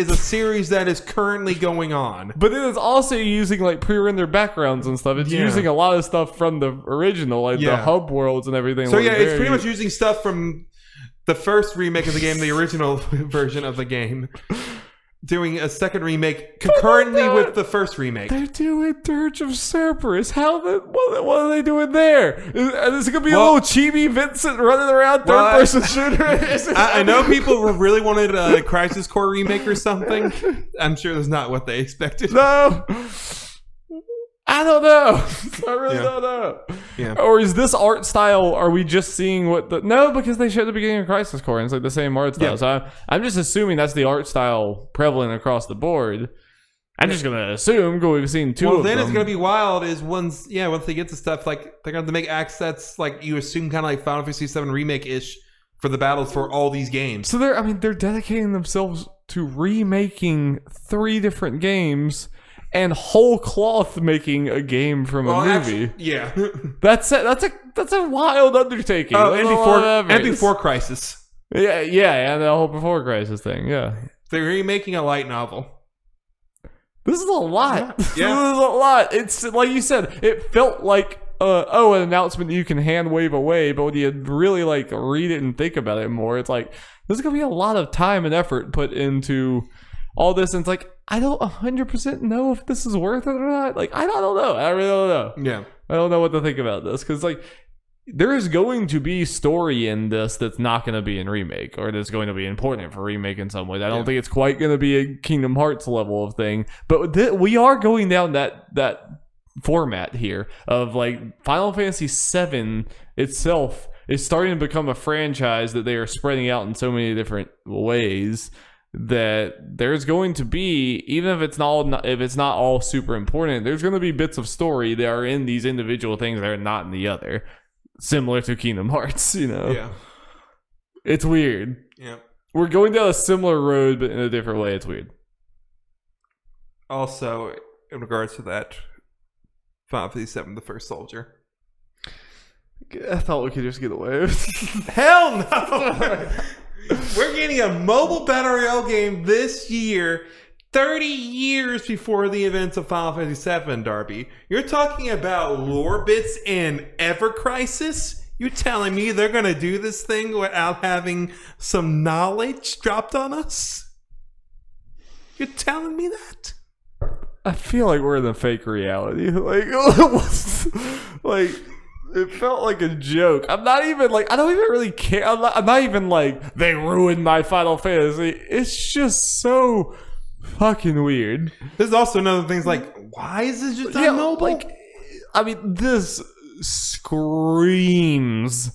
a series that is currently going on. But it is also using like pre-rendered backgrounds and stuff. It's using a lot of stuff from the original, like the hub worlds and everything. So it's pretty much using stuff from the first remake of the game, the original version of the game. Doing a second remake concurrently with the first remake. They're doing Dirge of Cerberus. What are they doing there? Is it going to be a little chibi Vincent running around third-person shooter? I know people really wanted a Crisis Core remake or something. I'm sure that's not what they expected. No. I don't know. I really don't know. Yeah. Or is this art style, are we just seeing no, because they showed the beginning of Crisis Core and it's like the same art style. Yeah. So I'm just assuming that's the art style prevalent across the board. I'm just going to assume, because we've seen two of them. Well, then it's going to be wild is once they get to stuff, like they're going to make assets, like you assume kind of like Final Fantasy VII Remake-ish for the battles for all these games. So they're dedicating themselves to remaking 3 different games and whole cloth making a game from a movie. That's a wild undertaking. Oh, and before Crisis. Yeah, and the whole Before Crisis thing. Yeah, they're remaking a light novel. This is a lot. Yeah. This is a lot. It's like you said. It felt like an announcement you can hand wave away, but when you really like read it and think about it more, it's like there's gonna be a lot of time and effort put into all this, and it's like, I don't 100% know if this is worth it or not. Like, I don't know. I really don't know. Yeah. I don't know what to think about this. Because, like, there is going to be story in this that's not going to be in Remake. Or that's going to be important for Remake in some ways. I don't think it's quite going to be a Kingdom Hearts level of thing. But we are going down that format here of, like, Final Fantasy VII itself is starting to become a franchise that they are spreading out in so many different ways, that there's going to be, even if it's not all super important, there's going to be bits of story that are in these individual things that are not in the other, similar to Kingdom Hearts. It's weird. We're going down a similar road but in a different way. It's weird. Also, in regards to that, Final Fantasy VII: The First Soldier, I thought we could just get away with it. Hell no. We're getting a mobile battle royale game this year, 30 years before the events of Final Fantasy VII, Darby. You're talking about lore bits in Ever Crisis? You're telling me they're going to do this thing without having some knowledge dropped on us? You're telling me that? I feel like we're in a fake reality. Like it felt like a joke. I'm not even like, I don't even really care. I'm not even like, they ruined my Final Fantasy. It's just so fucking weird. There's also another thing, like, why is this just on mobile? Like, I mean, this screams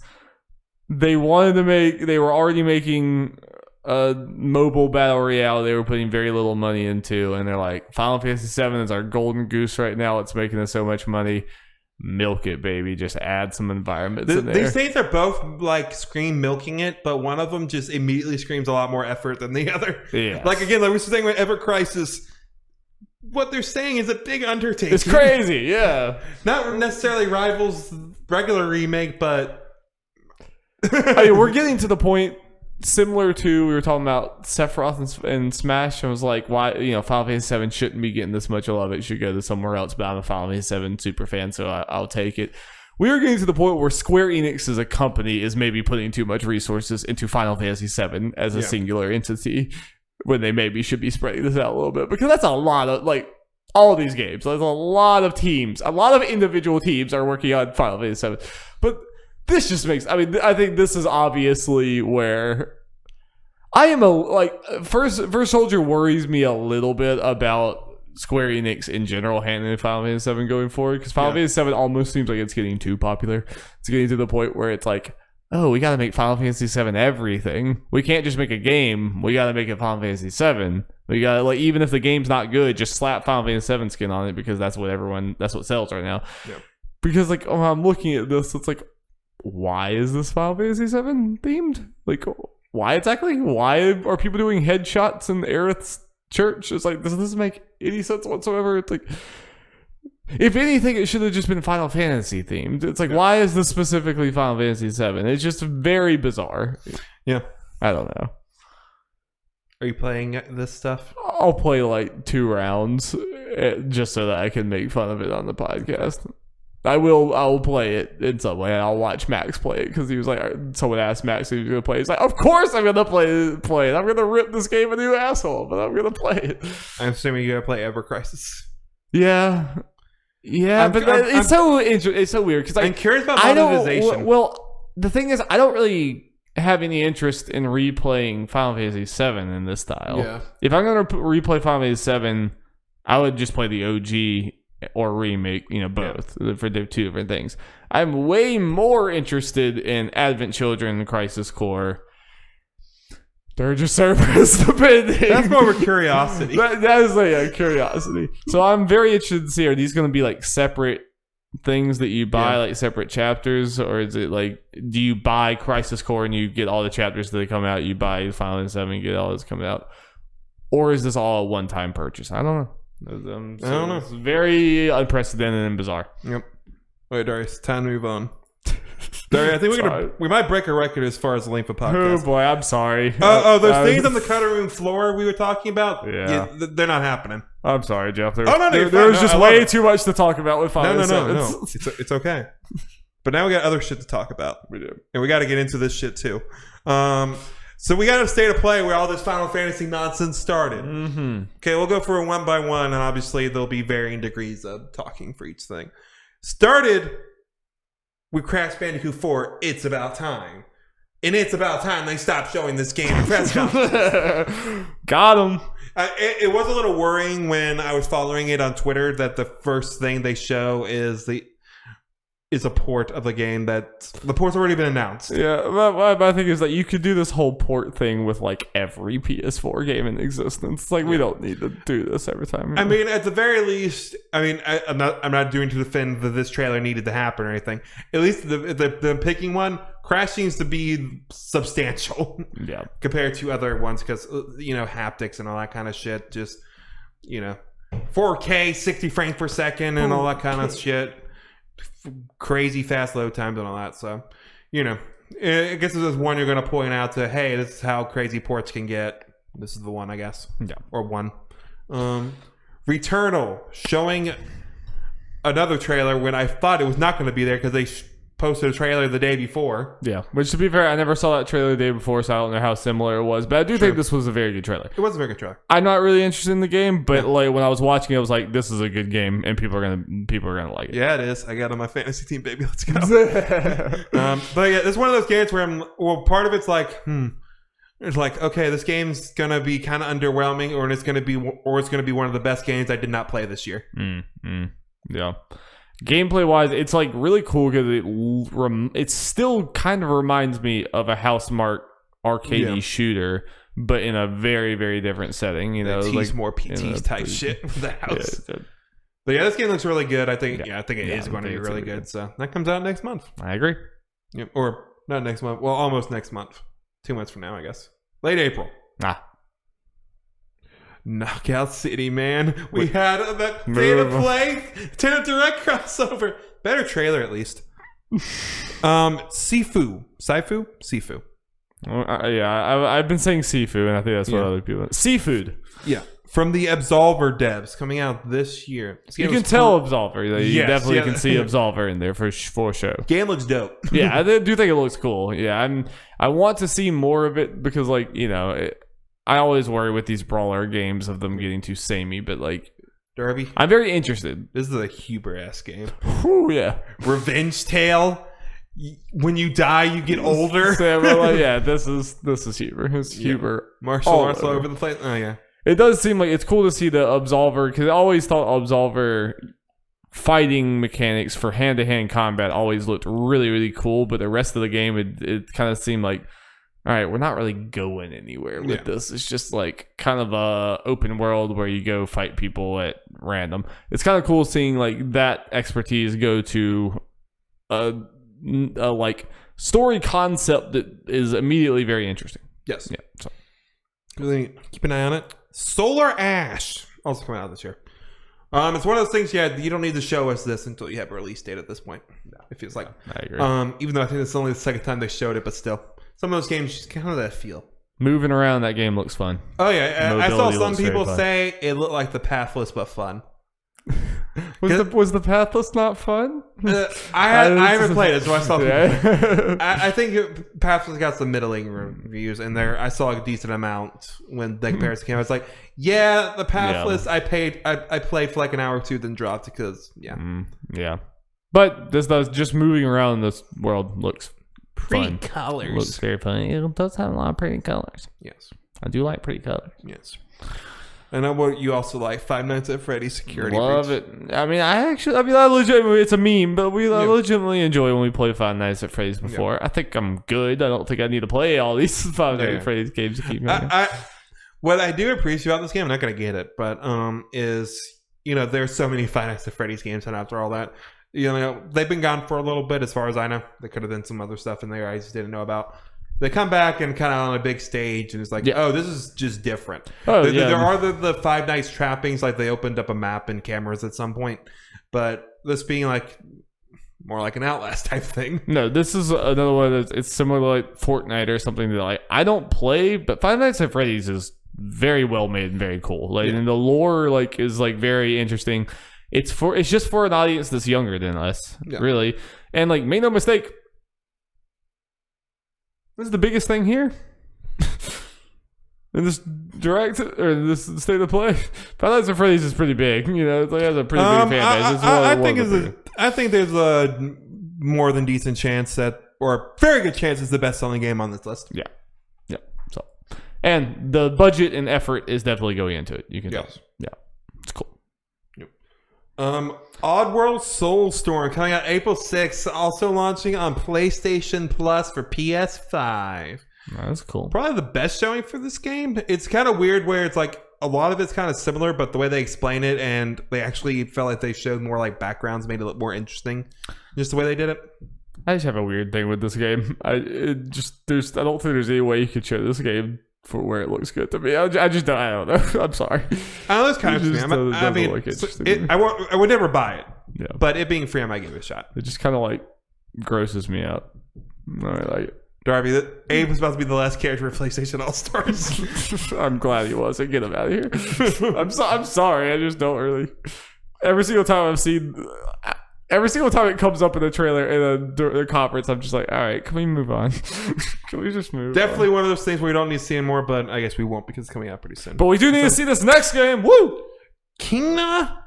they were already making a mobile battle royale they were putting very little money into, and they're like, Final Fantasy VII is our golden goose right now. It's making us so much money. Milk it, baby. Just add some environments in there. These things are both like scream milking it, but one of them just immediately screams a lot more effort than the other. Yeah. Like, again, like we were saying with Ever Crisis, what they're saying is a big undertaking. It's crazy, yeah. Not necessarily rivals regular remake, but I mean, we're getting to the point similar to, we were talking about Sephiroth and Smash, and was like, why, Final Fantasy VII shouldn't be getting this much love. It should go to somewhere else, but I'm a Final Fantasy VII super fan, so I'll take it. We are getting to the point where Square Enix as a company is maybe putting too much resources into Final Fantasy VII as a singular entity, when they maybe should be spreading this out a little bit, because that's a lot of, like, all of these games. There's a lot of teams. A lot of individual teams are working on Final Fantasy VII. But this just makes... I think this is obviously where... I am First Soldier worries me a little bit about Square Enix in general handling Final Fantasy VII going forward, because Final Fantasy VII almost seems like it's getting too popular. It's getting to the point where it's like, oh, we got to make Final Fantasy VII everything. We can't just make a game. We got to make it Final Fantasy VII. We got to, like, even if the game's not good, just slap Final Fantasy VII skin on it, because that's what sells right now. Yep. Because, like, when I'm looking at this, it's like, why is this Final Fantasy VII themed? Like, why exactly? Why are people doing headshots and Aerith's church. It's like, does this make any sense whatsoever? It's like, if anything, it should have just been Final Fantasy themed. It's like, why is this specifically Final Fantasy VII? It's just very bizarre. Yeah. I don't know. Are you playing this stuff? I'll play like 2 rounds just so that I can make fun of it on the podcast. I'll play it in some way. I'll watch Max play it because he was like, someone asked Max if he was going to play it. He's like, of course I'm going to play it. I'm going to rip this game a new asshole, but I'm going to play it. I'm assuming you're going to play Ever Crisis. Yeah. Yeah, it's so weird because I'm curious about monetization. Well, the thing is, I don't really have any interest in replaying Final Fantasy VII in this style. Yeah. If I'm going to replay Final Fantasy VII, I would just play the OG or remake, both for the 2 different things. I'm way more interested in Advent Children and Crisis Core. They're just service depending. That's more of a curiosity. that is like a curiosity. So I'm very interested to see, are these going to be like separate things that you buy, like separate chapters, or is it like, do you buy Crisis Core and you get all the chapters that come out, you buy Final Fantasy VII and get all this coming out, or is this all a one-time purchase? I don't know. I don't know. It's very unprecedented and bizarre. Yep. Wait, Darius, time to move on. Darius, I think we might break a record as far as the length of podcast. Oh boy, I'm sorry. Those things on the cutting room floor we were talking about. Yeah, they're not happening. I'm sorry, Jeff. There was just way too much to talk about with Final Fantasy. No. It's okay. But now we got other shit to talk about. We do, and we got to get into this shit too. So we got a state of play where all this Final Fantasy nonsense started. Mm-hmm. Okay, we'll go for a one by one, and obviously there'll be varying degrees of talking for each thing. Started with Crash Bandicoot 4, It's About Time. And it's about time they stopped showing this game in press conferences. Got him. It was a little worrying when I was following it on Twitter that the first thing they show is a port of the game that the port's already been announced. Yeah, my thing is that you could do this whole port thing with like every PS4 game in existence. Like, we don't need to do this every time. I mean, at the very least, I'm not doing to defend that this trailer needed to happen or anything. At least the picking one, Crash seems to be substantial. Yeah. Compared to other ones because, haptics and all that kind of shit. Just, 4K, 60 frames per second and all that kind of shit. Crazy fast load times and all that. So, I guess this is one you're going to point out to, hey, this is how crazy ports can get. This is the one, I guess. Yeah. Or one. Returnal showing another trailer when I thought it was not going to be there because they posted a trailer the day before. Yeah, which, to be fair, I never saw that trailer the day before, so I don't know how similar it was. But I do think this was a very good trailer. It was a very good trailer. I'm not really interested in the game, but like when I was watching it, I was like, "This is a good game, and people are gonna like it." Yeah, it is. I got it on my fantasy team, baby. Let's go. But yeah, it's one of those games where part of it's like, it's like, okay, this game's gonna be kind of underwhelming, or it's gonna be one of the best games I did not play this year. Yeah. Gameplay wise, it's like really cool because it still kind of reminds me of a Housemarque arcade shooter, but in a very, very different setting. Like more PTs type shit with the house. Yeah, but yeah, this game looks really good. I think it is going to be really good. So that comes out next month. I agree. Yep. Or not next month. Well, almost next month. 2 months from now, I guess. Late April. Knockout City, man. We had that State of Play Nintendo Direct crossover. Better trailer, at least. Sifu. I've been saying Sifu, and I think that's what other people... Seafood. Yeah. From the Absolver devs, coming out this year. You can tell Absolver. You definitely can see Absolver in there for show. Game looks dope. Yeah, I do think it looks cool. Yeah, I want to see more of it because, like, I always worry with these brawler games of them getting too samey, but like Darby, I'm very interested. This is a Huber-esque game. Ooh, yeah. Revenge Tale. When you die, you get older. This is Huber. It's Huber. Martial arts all over the place. Oh yeah. It does seem like it's cool to see the Absolver, because I always thought Absolver fighting mechanics for hand-to-hand combat always looked really, really cool, but the rest of the game, it kind of seemed like, all right, we're not really going anywhere with this. It's just like kind of a open world where you go fight people at random. It's kind of cool seeing like that expertise go to a like story concept that is immediately very interesting. Yes. Yeah. So. Really keep an eye on it. Solar Ash, also coming out this year. It's one of those things, you don't need to show us this until you have a release date at this point. It feels like. I agree. Even though I think it's only the second time they showed it, but still. Some of those games just kind of that feel. Moving around, that game looks fun. Oh, yeah. I saw some people fun. say it looked like the Pathless, but fun. Was the Pathless not fun? I haven't played it, so I saw people. I think Pathless got some middling reviews in there. I saw a decent amount when the comparison came. I was like, yeah, the Pathless, I played for like an hour or two, then dropped because, yeah. But this does, just moving around this world looks pretty fun. colors. Looks very fun. It does have a lot of pretty colors. Yes. I do like pretty colors. Yes. I know what you also like, Five Nights at Freddy's security. Love breach. it. I mean, I legitimately, it's a meme, but I legitimately enjoy when we play Five Nights at Freddy's before. I think I'm good. I don't think I need to play all these Five Nights at Freddy's games to keep going. What I do appreciate about this game, I'm not going to get it, but is, there's so many Five Nights at Freddy's games, and after all that, they've been gone for a little bit as far as I know. There could have been some other stuff in there I just didn't know about. They come back and kind of on a big stage, and it's like, oh, this is just different. There are the Five Nights trappings, like they opened up a map and cameras at some point, but this being like more like an Outlast type thing. No, this is another one it's similar to like Fortnite or something that like I don't play, but Five Nights at Freddy's is very well made and very cool. Like, and the lore like is like very interesting. It's just for an audience that's younger than us, really. And like, make no mistake, this is the biggest thing here in this direct or this state of play. Five Nights at Freddy's is pretty big. It has a pretty big fan base. I think there's a more than decent chance that, or very good chance, it's the best selling game on this list. Yeah. So, and the budget and effort is definitely going into it. You can tell. Yeah, it's cool. Oddworld Soulstorm coming out April 6th, also launching on PlayStation Plus for PS5. That's cool. Probably the best showing for this game. It's kind of weird where it's like a lot of it's kind of similar, but the way they explain it, and they actually felt like they showed more like backgrounds, made it look more interesting. Just the way they did it. I just have a weird thing with this game. I don't think there's any way you could show this game for where it looks good to me. I don't know. I'm sorry. I know it's kind of interesting. I would never buy it. Yeah. But it being free, I might give it a shot. It just kind of like grosses me out. Like Darby, Abe was about to be the last character in PlayStation All-Stars. I'm glad he was. Get him out of here. I'm sorry. I just don't really. Every single time it comes up in the trailer in the conference, I'm just like, all right, can we move on? Can we just move Definitely on? One of those things where we don't need to see it more, but I guess we won't because it's coming out pretty soon. But we do need to see this next game. Woo! Kingna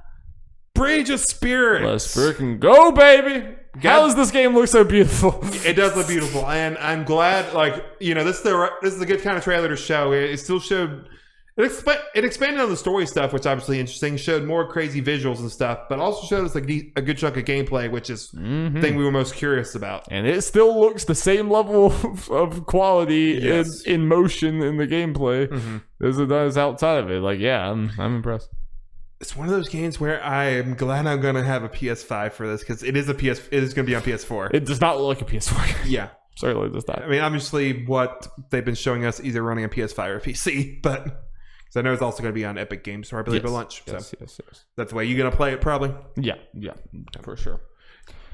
Bridge of Spirits. Let's freaking go, baby! How does this game look so beautiful? It does look beautiful, and I'm glad. This is a good kind of trailer to show. It still showed. It expanded on the story stuff, which is obviously interesting. Showed more crazy visuals and stuff, but also showed us a good chunk of gameplay, which is the thing we were most curious about. And it still looks the same level of quality in motion in the gameplay as it does outside of it. I'm impressed. It's one of those games where I am glad I'm going to have a PS5 for this because it is going to be on PS4. It does not look like a PS4. Yeah. Certainly does not. I mean, obviously, what they've been showing us either running on PS5 or PC, but because I know it's also going to be on Epic Games Store, I believe, at launch. Yes. That's the way you're going to play it, probably. Yeah, for sure.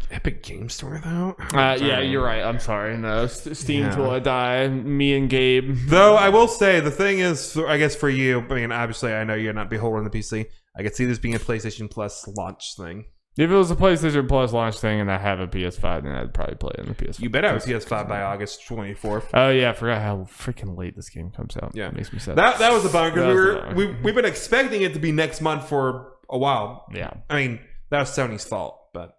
Epic Games Store, though? Yeah, you're right. I'm sorry. No, Steam till I die. Me and Gabe. Though, I will say, the thing is, I guess for you, I mean, obviously, I know you're not beholden to the PC. I could see this being a PlayStation Plus launch thing. If it was a PlayStation Plus launch thing and I have a PS5, then I'd probably play it on the PS5. You better have a PS5 by August 24th. Oh, yeah. I forgot how freaking late this game comes out. Yeah. It makes me sad. That was a bummer because we've been expecting it to be next month for a while. Yeah. I mean, that was Sony's fault, but...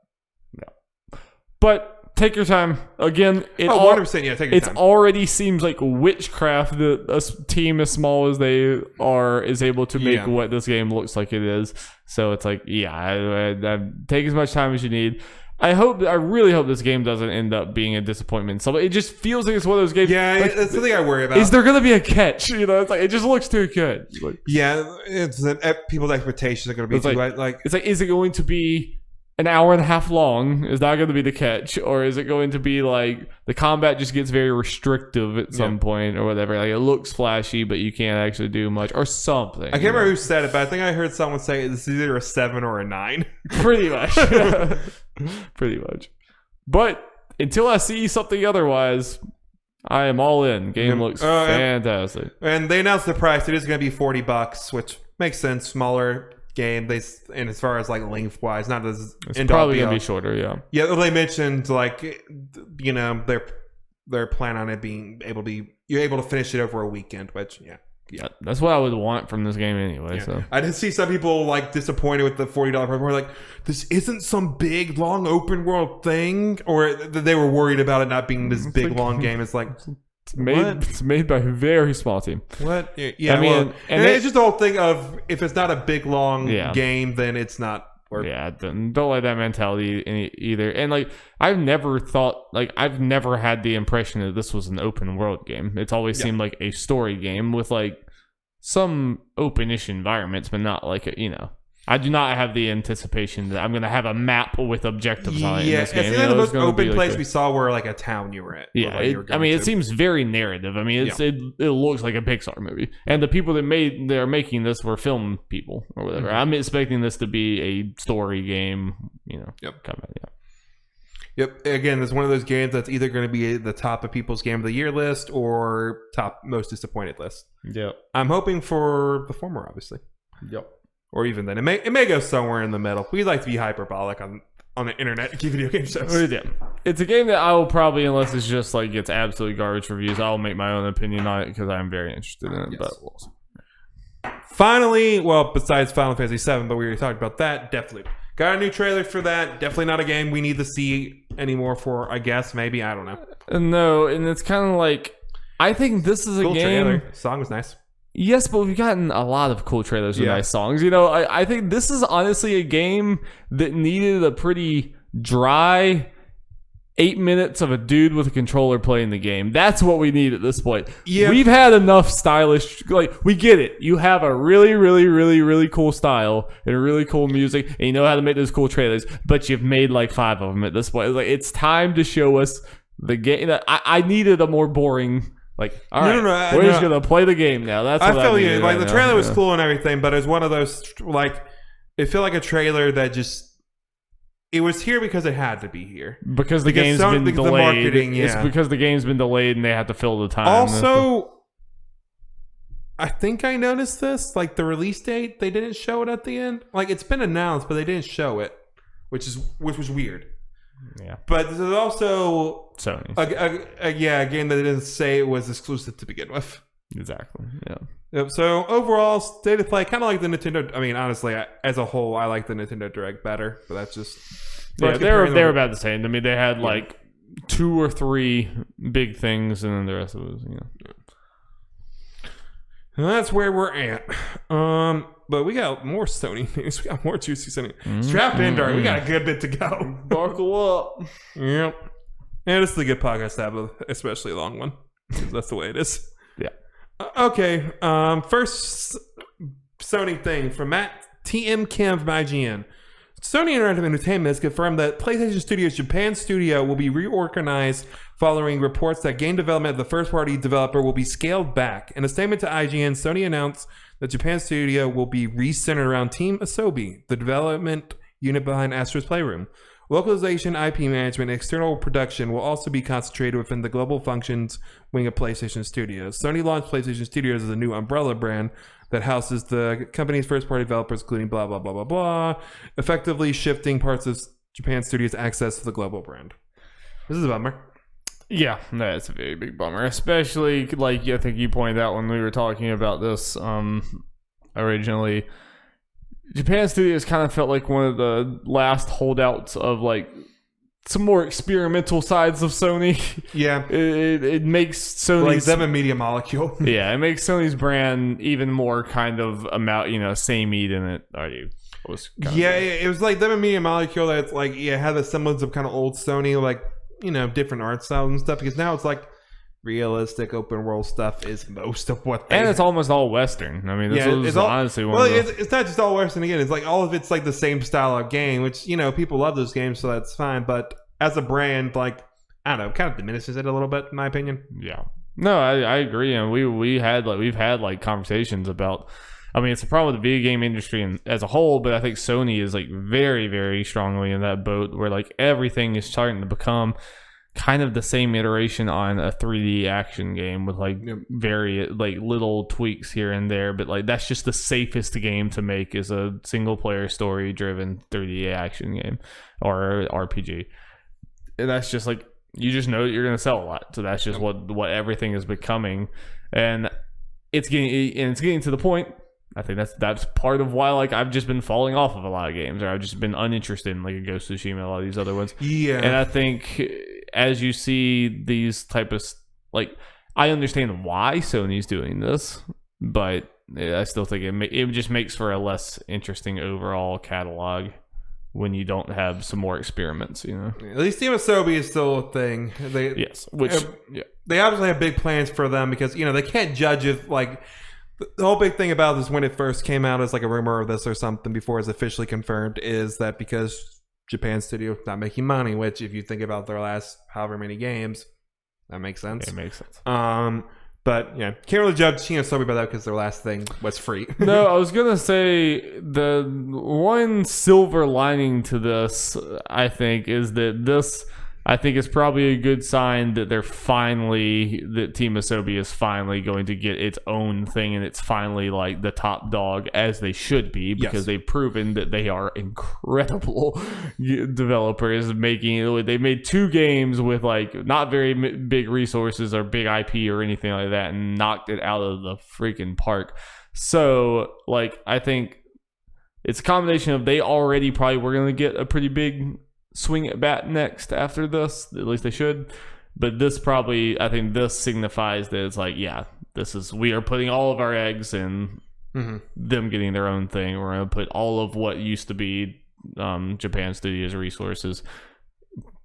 Yeah. But... Take your time. Again, 100%, take your time. It already seems like witchcraft that a team as small as they are is able to make what this game looks like it is. So it's like, take as much time as you need. I really hope this game doesn't end up being a disappointment. So it just feels like it's one of those games. Yeah, that's the thing I worry about. Is there going to be a catch? It's like it just looks too good. It's people's expectations are going to be too high. It's like, is it going to be an hour and a half long is not going to be the catch, or is it going to be like the combat just gets very restrictive at some point or whatever? Like it looks flashy, but you can't actually do much or something. I can't remember who said it, but I think I heard someone say it's either a 7 or a 9. Pretty much. Pretty much. But until I see something otherwise, I am all in. Game looks fantastic. And they announced the price. It is going to be $40, which makes sense. Smaller game. And as far as like length wise, not as it's probably going to be shorter. Yeah. They mentioned like, you know, their plan on it being you're able to finish it over a weekend, which that's what I would want from this game anyway. So I did see some people like disappointed with the $40 price. We're like, this isn't some big long open world thing, or they were worried about it not being this big long game. It's like it's made by a very small team. What? Yeah, I mean, and it's just the whole thing of if it's not a big long game, then it's not. Yeah, don't like that mentality either. And like I've never had the impression that this was an open world game. It's always seemed like a story game with like some open-ish environments, but not like I do not have the anticipation that I'm going to have a map with objectives on it in this game. Yeah, the most open place we saw were like a town you were at. Yeah, it seems very narrative. I mean, it looks like a Pixar movie. And the people that are making this were film people or whatever. Mm-hmm. I'm expecting this to be a story game, Yep. Again, it's one of those games that's either going to be at the top of people's Game of the Year list or top most disappointed list. Yep. I'm hoping for the former, obviously. Yep. Or even then, it may go somewhere in the middle. We like to be hyperbolic on the internet and keep video game shows. Yeah. It's a game that I will probably, unless it's just like gets absolutely garbage reviews, I'll make my own opinion on it because I'm very interested in it. Yes. But we'll see. Finally, well, besides Final Fantasy VII, but we already talked about that. Definitely got a new trailer for that. Definitely not a game we need to see anymore for. I guess maybe, I don't know. No, and it's kind of like I think this is cool a game. Trailer. Song was nice. Yes, but we've gotten a lot of cool trailers with nice songs. I think this is honestly a game that needed a pretty dry 8 minutes of a dude with a controller playing the game. That's what we need at this point. Yeah. We've had enough stylish, like, we get it. You have a really, really, really, really cool style and really cool music, and you know how to make those cool trailers, but you've made like 5 of them at this point. It's time to show us the game. I needed a more boring... Like, all right, we're just gonna play the game now. That's what I feel you. Like the trailer was cool and everything, but it was one of those like it felt like a trailer that just it was here because it had to be here because the game's been delayed. The marketing, it's because the game's been delayed and they had to fill the time. Also, I think I noticed this. Like the release date, they didn't show it at the end. Like it's been announced, but they didn't show it, which was weird. Yeah, but there's also Sony. A game that didn't say it was exclusive to begin with. Exactly. Yeah. Yep. So overall, state of play, kind of like the Nintendo. I mean, honestly, as a whole, I like the Nintendo Direct better, but that's just they're about the same. I mean, they had like 2 or 3 big things, and then the rest of it was And that's where we're at. But we got more Sony news. We got more juicy Sony. Strap in, Darby. We got a good bit to go. Buckle up. Yep. And it's a good podcast to have, especially a long one. Because that's the way it is. Yeah. Okay. First Sony thing from Matt TM Kim from IGN. Sony Interactive Entertainment has confirmed that PlayStation Studios Japan Studio will be reorganized following reports that game development of the first-party developer will be scaled back. In a statement to IGN, Sony announced that Japan Studio will be recentered around Team Asobi, the development unit behind Astro's Playroom. Localization, IP management, and external production will also be concentrated within the global functions wing of PlayStation Studios. Sony launched PlayStation Studios as a new umbrella brand that houses the company's first-party developers, including blah, blah, blah, blah, blah, effectively shifting parts of Japan Studios' access to the global brand. This is a bummer. Yeah, that's a very big bummer, especially like I think you pointed out when we were talking about this originally. Japan Studios kind of felt like one of the last holdouts of like some more experimental sides of Sony. Yeah, it makes Sony's like them and Media Molecule. Yeah, it makes Sony's brand even more kind of samey than it already was. It was like them and Media Molecule that's like had the semblance of kind of old Sony, like different art styles and stuff. Because now it's like realistic open world stuff is most of what they and it's almost all Western. I mean, this is honestly one of the... it's not just all Western again. It's like all of it's like the same style of game, which, you know, people love those games, so that's fine. But as a brand, like, I don't know, kind of diminishes it a little bit, in my opinion. Yeah. No, I agree. And we've had conversations about, I mean, it's a problem with the video game industry as a whole, but I think Sony is like very, very strongly in that boat where like everything is starting to become kind of the same iteration on a 3D action game with like very like little tweaks here and there, but like that's just the safest game to make is a single player story driven 3D action game or RPG. And that's just like, you just know that you're going to sell a lot. So that's just what everything is becoming. And it's getting to the point. I think that's part of why like I've just been falling off of a lot of games, or I've just been uninterested in like a Ghost of Tsushima, a lot of these other ones. Yeah. And I think as you see these type of like, I understand why Sony's doing this, but I still think it just makes for a less interesting overall catalog when you don't have some more experiments, you know. At least Team Asobi is still a thing. They obviously have big plans for them because, you know, they can't judge if like the whole big thing about this when it first came out as like a rumor of this or something before it's officially confirmed is that because Japan studio not making money, which if you think about their last however many games, that makes sense. It makes sense. But yeah, can't really judge Team Asobi by that because their last thing was free. No, I was gonna say the one silver lining to this, I think, is that this, I think, is probably a good sign that that Team Asobi is finally going to get its own thing, and it's finally like the top dog as they should be, because they've proven that they are incredible developers. They made 2 games with like not very big resources or big IP or anything like that, and knocked it out of the freaking park. So like, I think it's a combination of they already probably were going to get a pretty big swing at bat next after this, at least they should, but this probably, I think this signifies that it's like, yeah, we are putting all of our eggs in them getting their own thing. We're going to put all of what used to be Japan Studios resources,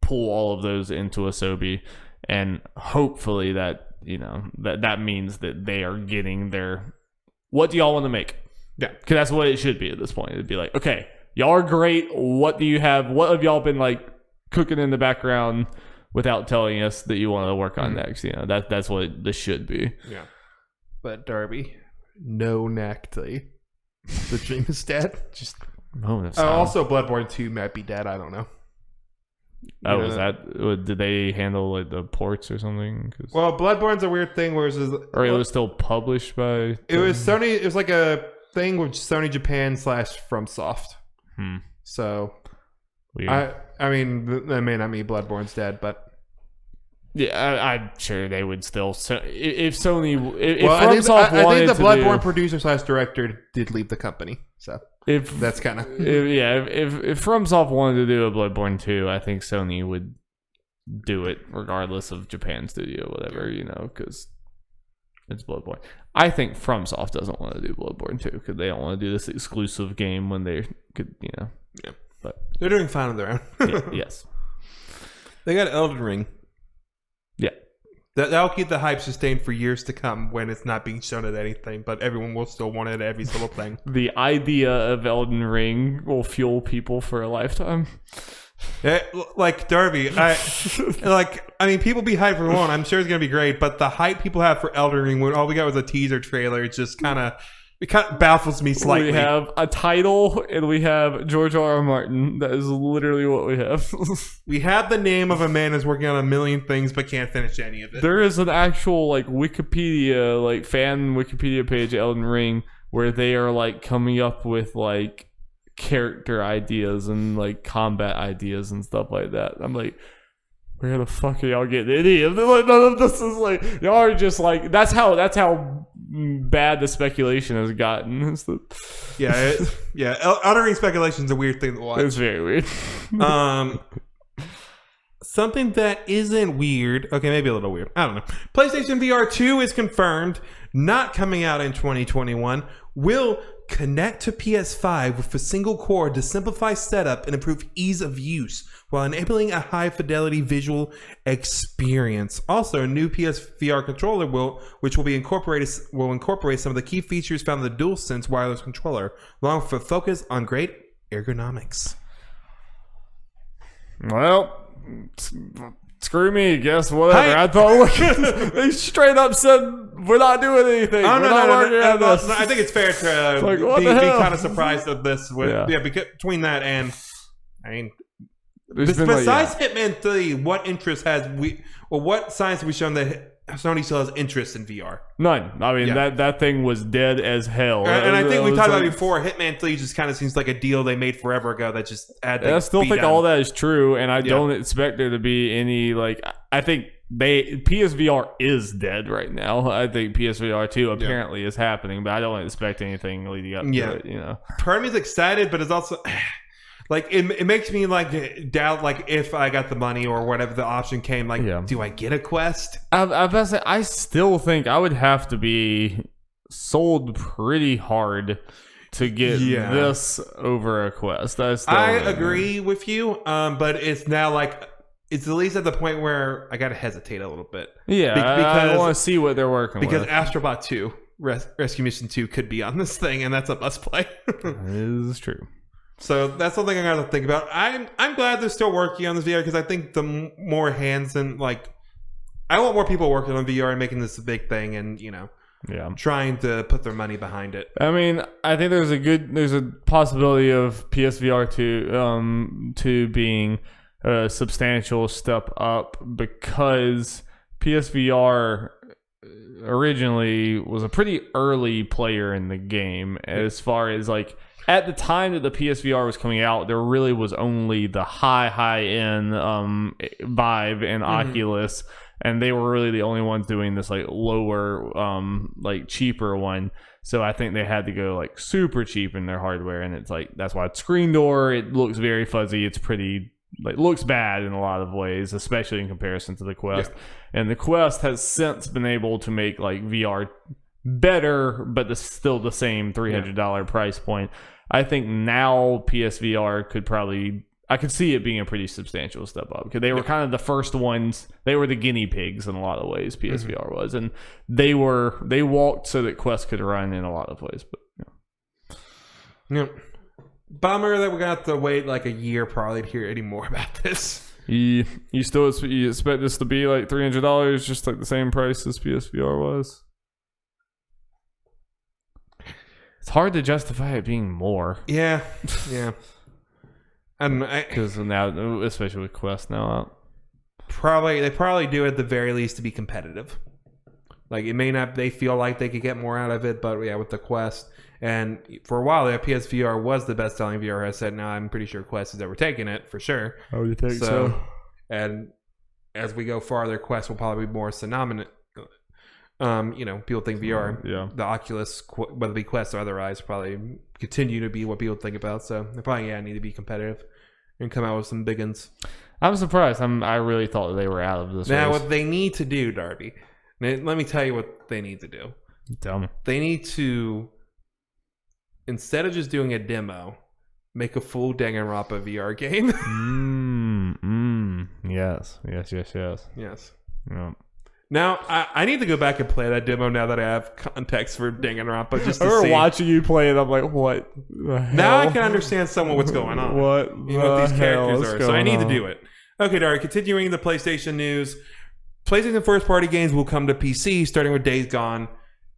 pull all of those into Asobi, and hopefully that, you know, that means that they are getting their, what do y'all want to make? Yeah, because that's what it should be at this point. It'd be like, okay, y'all are great. What do you have? What have y'all been like cooking in the background without telling us that you want to work on next? You know, that's what this should be. Yeah. But Darby, no Nacti. The dream is dead. Just also Bloodborne 2 might be dead. I don't know. Was that? Did they handle like the ports or something? Well, Bloodborne's a weird thing, where it was still published by. It was Sony. It was like a thing with Sony Japan / FromSoft. So, weird. I mean, that may not mean Bloodborne's dead, but yeah, I'm sure they would still. So if Sony, I think the Bloodborne producer / director did leave the company. So if that's kind of if FromSoft wanted to do a Bloodborne 2, I think Sony would do it regardless of Japan Studio, whatever, you know, because it's Bloodborne. I think FromSoft doesn't want to do Bloodborne 2 because they don't want to do this exclusive game when they could, you know. Yeah, but they're doing fine on their own. Yes, they got Elden Ring. Yeah, that'll keep the hype sustained for years to come when it's not being shown at anything, but everyone will still want it at every single thing. The idea of Elden Ring will fuel people for a lifetime. Yeah, like Darby, I mean, people be hyped for one. I'm sure it's gonna be great, but the hype people have for Elden Ring when all we got was a teaser trailer, it kind of baffles me slightly. We have a title and we have George R.R. Martin. That is literally what we have. We have the name of a man who's working on a million things but can't finish any of it. There is an actual like Wikipedia, like fan Wikipedia page, Elden Ring, where they are like coming up with like character ideas and like combat ideas and stuff like that. I'm like, where the fuck are y'all getting any of this? Like, none of this is like, y'all are just like, that's how bad the speculation has gotten. Elden Ring speculation is a weird thing to watch. It's very weird. Something that isn't weird, okay, maybe a little weird, I don't know. PlayStation VR 2 is confirmed. not coming out in 2021, will connect to PS5 with a single core to simplify setup and improve ease of use while enabling a high-fidelity visual experience. Also, a new PSVR controller will incorporate some of the key features found in the DualSense wireless controller, along with a focus on great ergonomics. Well, screw me, guess whatever. I thought they straight up said we're not doing anything. Oh, we're not working on this. I think it's fair to like, be kind of surprised at this. Between that and I mean, besides Hitman 3, what interest what signs have we shown that Sony still has interest in VR? None. I mean, that thing was dead as hell. And I think we talked about it before. Hitman 3 just kind of seems like a deal they made forever ago that just had to I still think all that is true, and I don't expect there to be any, like, I think PSVR is dead right now. I think PSVR 2 apparently is happening, but I don't expect anything leading up to it, you know. Part of me is excited, but it's also... Like, it makes me, like, doubt, like, if I got the money or whatever the option came, like, do I get a Quest? I still think I would have to be sold pretty hard to get this over a Quest. I agree with you, but it's now, like, it's at least at the point where I gotta hesitate a little bit. Yeah, because I want to see what they're working with. Because Astrobot 2, Rescue Mission 2 could be on this thing, and that's a must play. That is true. So that's something I gotta think about. I'm glad they're still working on this VR because I think the more hands and like I want more people working on VR and making this a big thing and trying to put their money behind it. I mean, I think there's a possibility of PSVR 2 being a substantial step up because PSVR originally was a pretty early player in the game as far as like. At the time that the PSVR was coming out, there really was only the high-end Vive and Oculus, and they were really the only ones doing this like lower, like cheaper one. So I think they had to go like super cheap in their hardware, and it's like that's why it's screen door. It looks very fuzzy. It's pretty like looks bad in a lot of ways, especially in comparison to the Quest. Yeah. And the Quest has since been able to make like VR better, but still the same $300 price point. I think now PSVR I could see it being a pretty substantial step up because they were kind of the first ones. They were the guinea pigs in a lot of ways. PSVR was, and they walked so that Quest could run in a lot of ways. But bummer that we're gonna have to wait like a year probably to hear any more about this. You expect this to be like $300, just like the same price as PSVR was? It's hard to justify it being more. Yeah. And because now, especially with Quest now out, they probably do at the very least to be competitive. Like it may not, they feel like they could get more out of it, but with the Quest, and for a while, PSVR was the best-selling VR headset. Now I'm pretty sure Quest has overtaken it for sure. Oh, you think so? And as we go farther, Quest will probably be more synonymous. People think VR, the Oculus, whether it be Quest or otherwise, probably continue to be what people think about. So they probably need to be competitive and come out with some big ones. I'm surprised. I really thought that they were out of this. Now, race. what they need to do, Darby, let me tell you what they need to do. Tell me. They need to, instead of just doing a demo, make a full Danganronpa VR game. Yes. Yeah. Now, I need to go back and play that demo now that I have context for Danganronpa. Just to see. Watching you play it, I'm like, what the hell? Now I can understand somewhat what's going on. What these characters are. So I need to do it. Okay, Dari, continuing the PlayStation news. PlayStation first-party games will come to PC, starting with Days Gone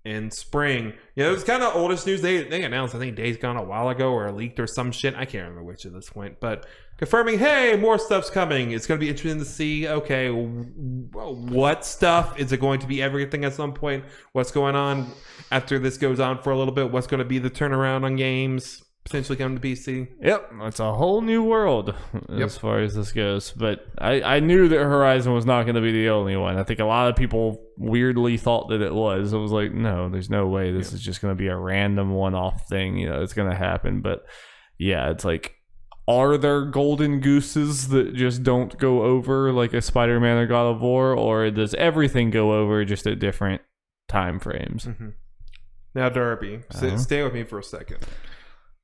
in spring. It was kind of oldest news. They announced, I think, Days Gone a while ago or leaked or some shit. I can't remember which at this point. But confirming, hey, more stuff's coming. It's going to be interesting to see, okay, what stuff? Is it going to be everything at some point? What's going on after this goes on for a little bit? What's going to be the turnaround on games potentially coming to PC? Yep, it's a whole new world as far as this goes. But I knew that Horizon was not going to be the only one. I think a lot of people weirdly thought that it was. It was like, no, there's no way this is just going to be a random one-off thing. It's going to happen. But yeah, it's like, are there golden gooses that just don't go over like a Spider-Man or God of War, or does everything go over just at different time frames. Now, Darby, stay with me for a second.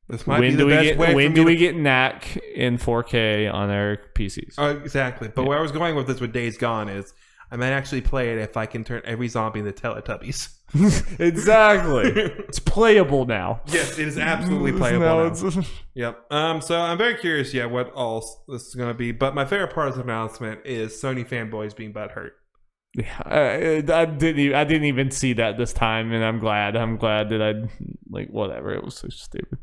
This might when be the best way. When do we get knack in 4K on our PCs? Exactly. But where I was going with this with Days Gone is I might actually play it if I can turn every zombie into Teletubbies. Exactly. It's playable now. Yes, it is absolutely playable now. Yep. So I'm very curious, what all this is going to be. But my favorite part of the announcement is Sony fanboys being butthurt. Yeah, I didn't even see that this time, and I'm glad that whatever. It was so stupid.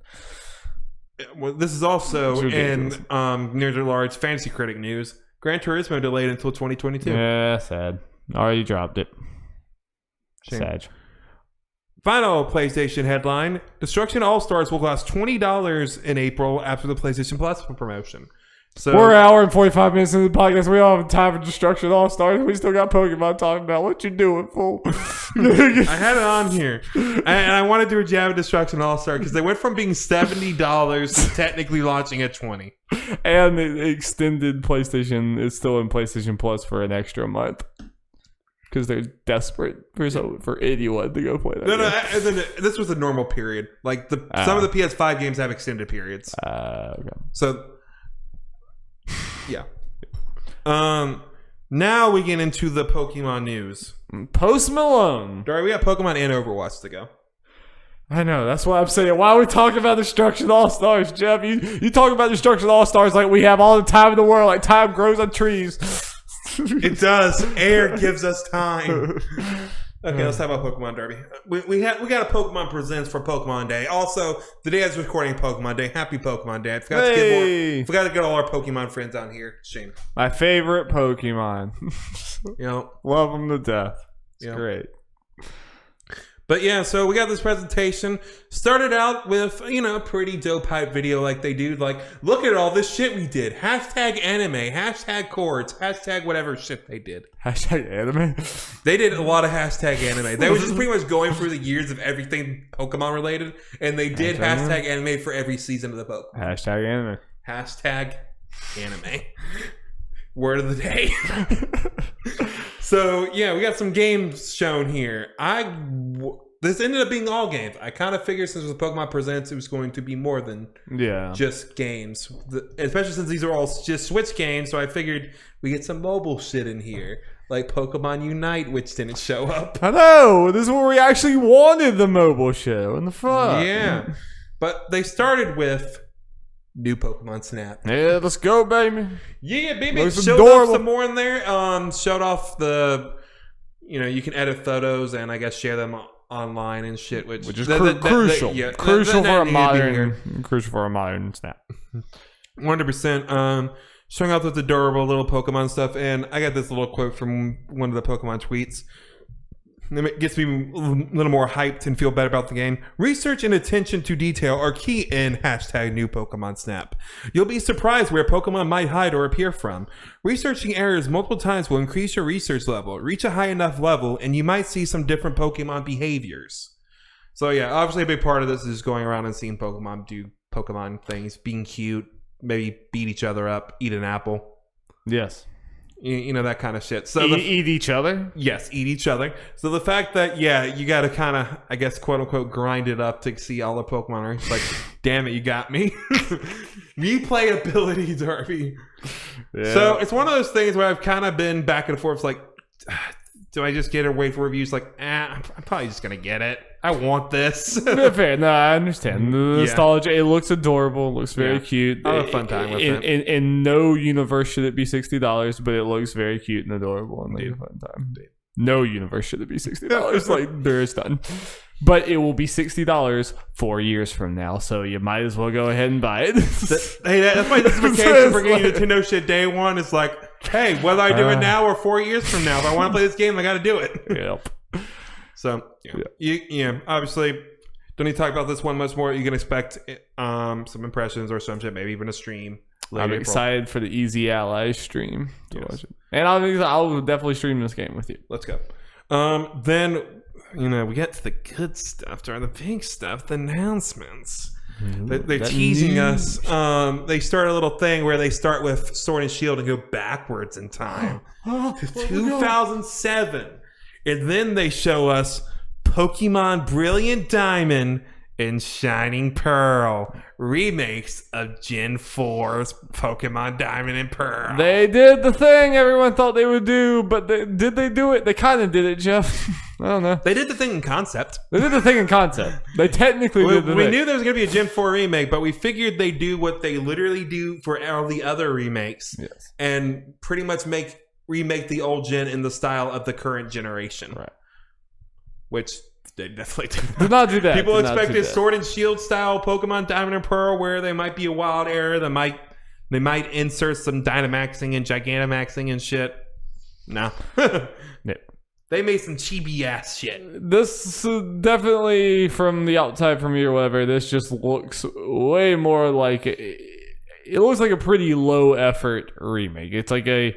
Well, this is also in near the large fantasy critic news. Gran Turismo delayed until 2022. Yeah, sad. Already dropped it. Shame. Sad. Final PlayStation headline: Destruction All Stars will cost $20 in April after the PlayStation Plus promotion. So we're an hour and 45 minutes into the podcast. We don't have time for Destruction All Stars. We still got Pokemon talking about. What you doing, fool? I had it on here, and I want to do a jab at Destruction All Star because they went from being $70 to technically launching at $20. And the extended PlayStation is still in PlayStation Plus for an extra month because they're desperate for anyone to go play that. No. This was a normal period. Like some of the PS5 games have extended periods. Okay. So. Yeah. Now we get into the Pokemon news. Post Malone. Darby, we got Pokemon and Overwatch to go. I know. That's why I'm saying. Why are we talking about Destruction All Stars, Jeff? You talk about Destruction All Stars like we have all the time in the world, like time grows on trees. It does. Air gives us time. Okay, let's talk about Pokemon, Darby. We got a Pokemon Presents for Pokemon Day. Also, the day I was recording Pokemon Day. Happy Pokemon Day. I forgot to get all our Pokemon friends on here. Shame. My favorite Pokemon. Love them to death. It's great. But yeah, so we got this presentation. Started out with, a pretty dope hype video like they do. Like, look at all this shit we did. Hashtag anime. Hashtag chords. Hashtag whatever shit they did. Hashtag anime? They did a lot of hashtag anime. They were just pretty much going through the years of everything Pokemon related. And they did hashtag anime for every season of the Pokemon. Hashtag anime. Hashtag anime. Word of the day. So, yeah, we got some games shown here. This ended up being all games. I kind of figured since it was Pokemon Presents, it was going to be more than just games. Especially since these are all just Switch games, so I figured we get some mobile shit in here. Like Pokemon Unite, which didn't show up. I know! This is where we actually wanted the mobile show. What the fuck? Yeah. But they started with new Pokemon Snap. Yeah, let's go, baby. Yeah, baby. Showed off some more in there. Showed off the, you can edit photos and I guess share them online and shit, which is crucial. Crucial for a modern Snap. 100%. Showing off with the adorable little Pokemon stuff, and I got this little quote from one of the Pokemon tweets. It gets me a little more hyped and feel better about the game. Research and attention to detail are key in hashtag new Pokemon Snap. You'll be surprised where Pokemon might hide or appear from. Researching areas multiple times will increase your research level. Reach a high enough level and you might see some different Pokemon behaviors. So yeah, obviously a big part of this is going around and seeing Pokemon do Pokemon things, being cute, maybe beat each other up, eat an apple. Yes. That kind of shit. So eat each other? Yes, eat each other. So the fact that, you got to kind of, I guess, quote unquote, grind it up to see all the Pokemon are it's like, damn it, you got me. Replayability, Darby. Yeah. So it's one of those things where I've kind of been back and forth, like, do I just get it or wait for reviews? Like, I'm probably just going to get it. I want this. Fair. No, I understand. The nostalgia, it looks adorable. It looks very cute. I have a fun time with it. In no universe should it be $60, but it looks very cute and adorable and like a fun time. No universe should it be $60. Like, there is none. But it will be $60 4 years from now, so you might as well go ahead and buy it. That's my justification for getting Nintendo shit day one. It's like, hey, whether I do it now or 4 years from now, if I want to play this game, I got to do it. Yep. So, obviously, don't need to talk about this one much more. You can expect some impressions or some shit, maybe even a stream. I'm excited for the Easy Allies stream to watch it. And I'll definitely stream this game with you. Let's go. Then, we get to the good stuff, or the big stuff, the announcements. They're teasing us. They start a little thing where they start with Sword and Shield and go backwards in time to 2007. And then they show us Pokemon Brilliant Diamond and Shining Pearl, remakes of Gen 4's Pokemon Diamond and Pearl. They did the thing everyone thought they would do, but did they do it? They kind of did it, Jeff. I don't know. They did the thing in concept. They did the thing in concept. They technically did the thing. We knew there was going to be a Gen 4 remake, but we figured they'd do what they literally do for all the other remakes. Yes. And pretty much remake the old gen in the style of the current generation. Right. Which they definitely did not do that. People expected Sword and Shield style Pokemon Diamond and Pearl, where they might be a wild era. They might insert some Dynamaxing and Gigantamaxing and shit. No. They made some chibi ass shit. This definitely, from the outside from me or whatever, this just looks way more like it looks like a pretty low effort remake. It's like a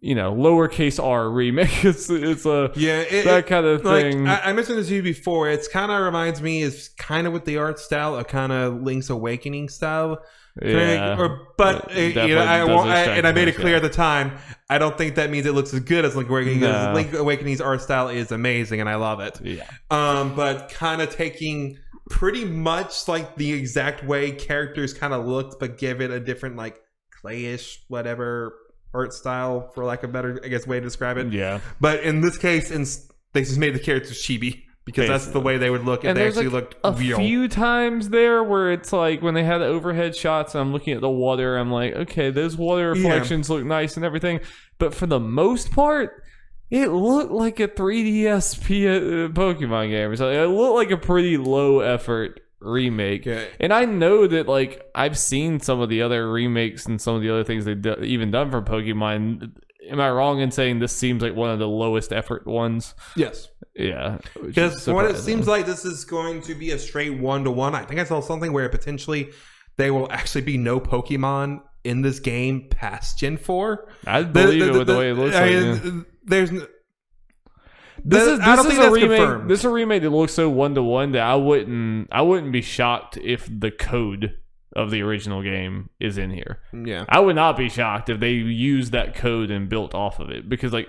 lowercase r remake. It's that kind of thing. Like, I mentioned this to you before. It's kind of reminds me, is kind of with the art style, a kind of Link's Awakening style. Yeah, I made it clear at the time, I don't think that means it looks as good as Link Awakening. Because Link Awakening's art style is amazing and I love it. Yeah. But kind of taking pretty much like the exact way characters kind of looked, but give it a different like clayish whatever art style, for lack of a better, I guess, way to describe it. Yeah. But in this case, they just made the characters chibi. Because that's the way they would look if they actually looked real. A few times there where it's like when they had the overhead shots and I'm looking at the water, I'm like, okay, those water reflections look nice and everything. But for the most part, it looked like a 3DS Pokemon game. So it looked like a pretty low effort remake. Okay. And I know that like I've seen some of the other remakes and some of the other things they've even done for Pokemon. Am I wrong in saying this seems like one of the lowest effort ones? Yes. Yeah. Because what it seems like this is going to be a straight 1-to-1. I think I saw something where potentially there will actually be no Pokemon in this game past Gen 4. I believe it with the way it looks There's This is a remake. Confirmed. This is a remake that looks so 1-to-1 that I wouldn't be shocked if the code of the original game is in here. Yeah. I would not be shocked if they used that code and built off of it, because like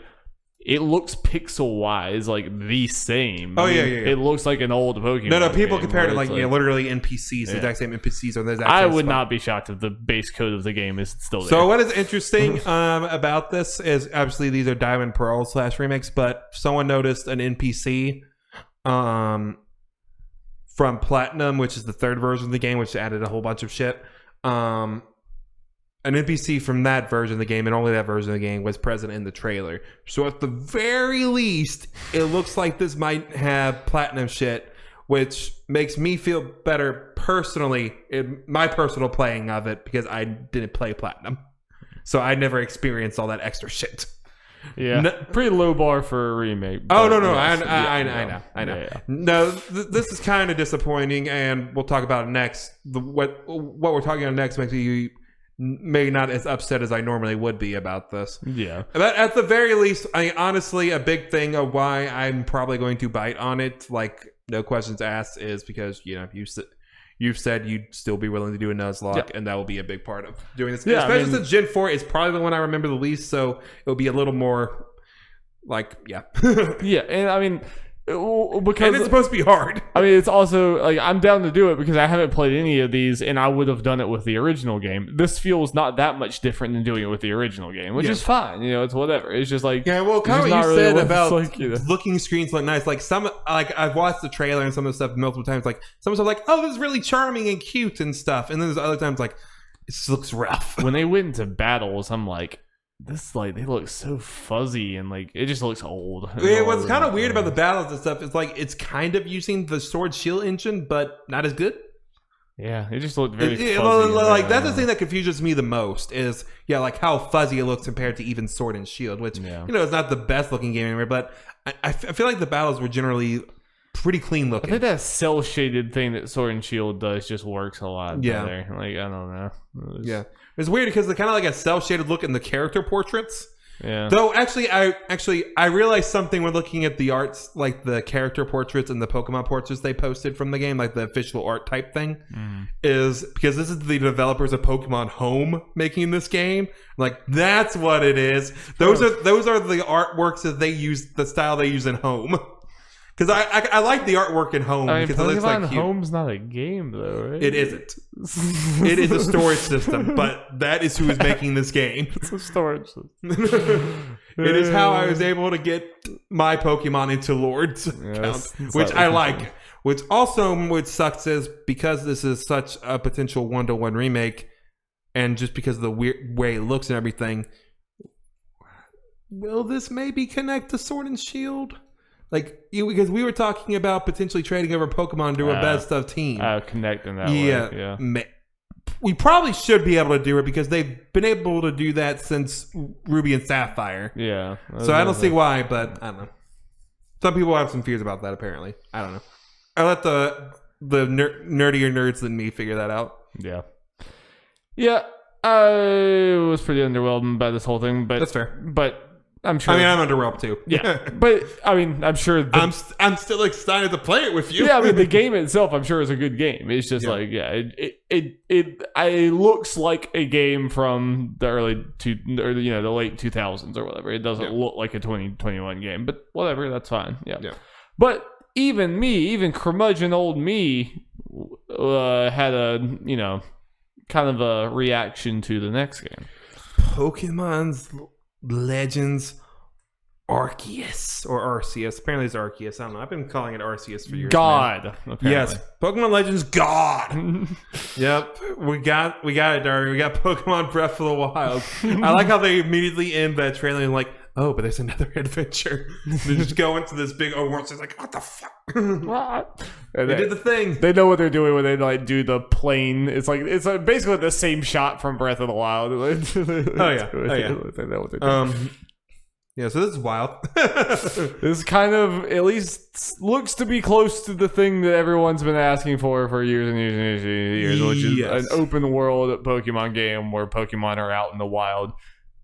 it looks pixel wise like the same. Oh yeah. It looks like an old Pokemon. No, people compare it to like literally NPCs. The exact same NPCs are the I would not be shocked if the base code of the game is still there. So what is interesting about this is obviously these are Diamond Pearl / remakes, but someone noticed an NPC from Platinum, which is the third version of the game, which added a whole bunch of shit. An NPC from that version of the game, and only that version of the game, was present in the trailer. So at the very least, it looks like this might have Platinum shit, which makes me feel better personally in my personal playing of it, because I didn't play Platinum. So I never experienced all that extra shit. Yeah, pretty low bar for a remake. Oh no, yes, I know. Yeah. No, this is kind of disappointing, and we'll talk about it next. What we're talking about next makes you may not as upset as I normally would be about this. Yeah, but at the very least, honestly, a big thing of why I'm probably going to bite on it, like no questions asked, is because you've said you'd still be willing to do a Nuzlocke, and that will be a big part of doing this. Yeah, especially since Gen 4 is probably the one I remember the least, so it'll be a little more like, yeah. Yeah, and I mean, because and it's supposed to be hard. I mean, it's also like I'm down to do it because I haven't played any of these, and I would have done it with the original game. This feels not that much different than doing it with the original game, which is fine. It's whatever. It's just like, kind of what you said about looking screens look nice. Like I've watched the trailer and some of the stuff multiple times. Like some stuff, like, oh, this is really charming and cute and stuff, and then there's other times like it just looks rough. When they went into battles, I'm like, this, like, they look so fuzzy and like it just looks old. What's kind of weird about the battles and stuff is like it's kind of using the Sword Shield engine, but not as good. Yeah, it just looked very fuzzy. Like that's the thing that confuses me the most is like how fuzzy it looks compared to even Sword and Shield, which it's not the best looking game anymore. But I feel like the battles were generally pretty clean looking. I think that cell shaded thing that Sword and Shield does just works a lot better. Like, I don't know. It's weird because they kind of like a cell shaded look in the character portraits, Yeah. Though I realized something when looking at the arts, like the character portraits and the Pokemon portraits they posted from the game, like the official art type thing, is because this is the developers of Pokemon Home making this game. Like that's what it is. Those are the artworks that they use, the style they use in Home. Because I like the artwork in Home because it looks like cute. Home's not a game though, right? It isn't. It is a storage system, but that is who is making this game. It's a storage system. It is how I was able to get my Pokemon into Lord's account, which I like. Which sucks is because this is such a potential 1-to-1 remake, and just because of the weird way it looks and everything, will this maybe connect to Sword and Shield? Like, because we were talking about potentially trading over Pokemon to a best of team. Connecting that way. Yeah. We probably should be able to do it because they've been able to do that since Ruby and Sapphire. Yeah. So I don't see why, but I don't know. Some people have some fears about that, apparently. I don't know. I let the nerdier nerds than me figure that out. Yeah. Yeah. I was pretty underwhelmed by this whole thing, but that's fair. But I'm sure. I mean, I'm underwhelmed too. Yeah, but I mean, I'm sure. I'm still excited to play it with you. Yeah, I mean, the game itself, I'm sure, is a good game. It's just it looks like a game from the the late 2000s or whatever. It doesn't look like a 2021 game, but whatever, that's fine. Yeah. But even curmudgeon old me, had a kind of a reaction to the next game. Pokemon's Legends Arceus or Arceus. Apparently it's Arceus. I don't know. I've been calling it Arceus for years. God. Yes. Pokemon Legends God. Yep. We got it, Darby. We got Pokemon Breath of the Wild. I like how they immediately end that trailer and like, oh, but there's another adventure. They just go into this big Overwatch. It's like, what the fuck? What? They did the thing. They know what they're doing when they like do the plane. It's basically the same shot from Breath of the Wild. Oh yeah. They know what they're doing. Yeah, so this is wild. This kind of at least looks to be close to the thing that everyone's been asking for years and years and years and years, which is an open world Pokemon game where Pokemon are out in the wild.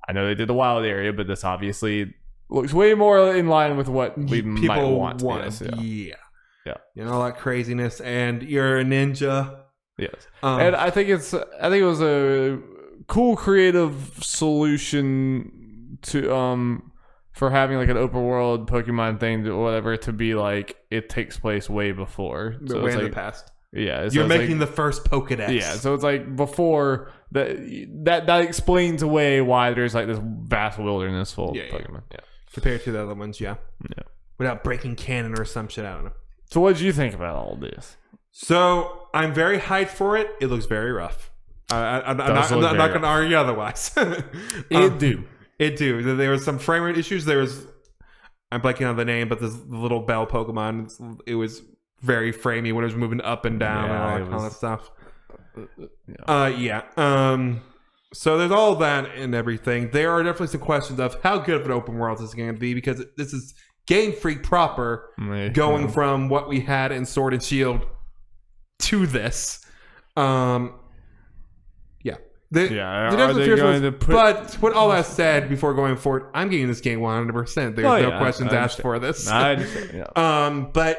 I know they did the wild area, but this obviously looks way more in line with what we might want. Yes, yeah. All that craziness, and you're a ninja. Yes, and I think it was a cool creative solution to for having like an open world Pokemon thing or whatever to be like it takes place way before, so way in the past. Yeah, so you're making the first Pokedex. Yeah, so it's like before that explains away why there's like this vast wilderness full of Pokemon. Yeah, compared to the other ones, yeah, without breaking canon or some shit. I don't know. So what did you think about all this? So I'm very hyped for it. It looks very rough. I'm not going to argue otherwise. It do. There was some frame rate issues. I'm blanking on the name, but this little bell Pokemon. It was very framey when it was moving up and down and all that stuff. So there's all that and everything. There are definitely some questions of how good of an open world this is going to be because this is Game Freak proper, going from what we had in Sword and Shield to this. But with all that said, before going forward, I'm getting this game 100%. There's no questions asked for this. But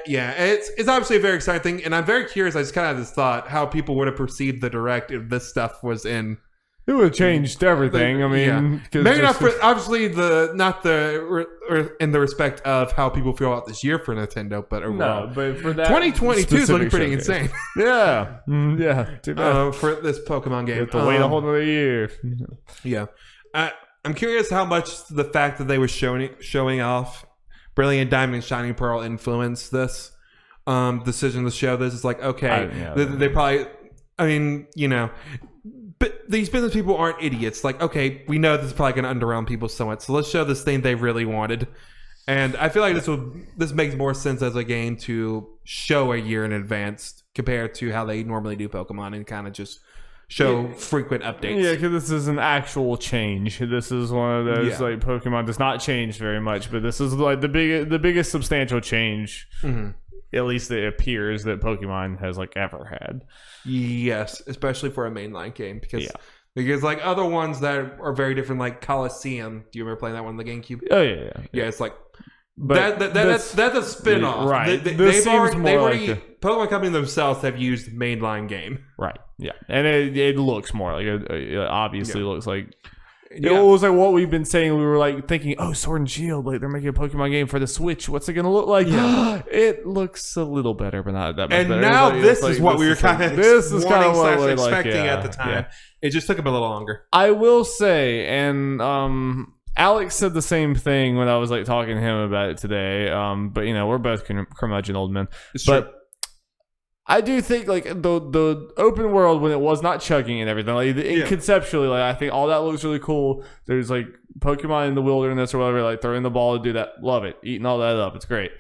yeah, it's obviously a very exciting thing, and I'm very curious. I just kind of had this thought how people would have perceived the Direct if this stuff was in. It would have changed everything. I mean, maybe not for obviously in the respect of how people feel about this year for Nintendo, but overall, no, but for that 2022 is looking pretty insane. Yeah. Too bad. For this Pokemon game, you have to wait a whole another year. Yeah, I'm curious how much the fact that they were showing off Brilliant Diamond and Shining Pearl influenced this decision to show this. It's like they probably. I mean, but these business people aren't idiots. Like, okay, we know this is probably going to underwhelm people somewhat, so let's show this thing they really wanted. And I feel like this makes more sense as a game to show a year in advance compared to how they normally do Pokemon and kind of just show frequent updates. Yeah, because this is an actual change. This is one of those like Pokemon does not change very much, but this is like the biggest substantial change. Mm-hmm. At least it appears that Pokemon has like ever had. Yes, especially for a mainline game because Because like other ones that are very different, like Coliseum. Do you remember playing that one on the GameCube? Oh yeah. Yeah, it's like But that's a spin-off. Right. They've already Pokemon Company themselves have used mainline game. Right. Yeah. And it looks more like it obviously looks like it Yeah. was like what we've been saying. We were like thinking, oh, Sword and Shield, like they're making a Pokemon game for the Switch. What's it gonna look like? Yeah. It looks a little better, but not that much And better. now This is what we were kind of what we're expecting like, at the time. It just took them a little longer. I will say, and Alex said the same thing when I was like talking to him about it today. But you know, we're both curmudgeon old men. It's but true. I do think like the open world when it was not chugging and everything, like conceptually, like I think all that looks really cool. There's like Pokemon in the wilderness or whatever, like throwing the ball to do that. Love it. Eating all that up. It's great.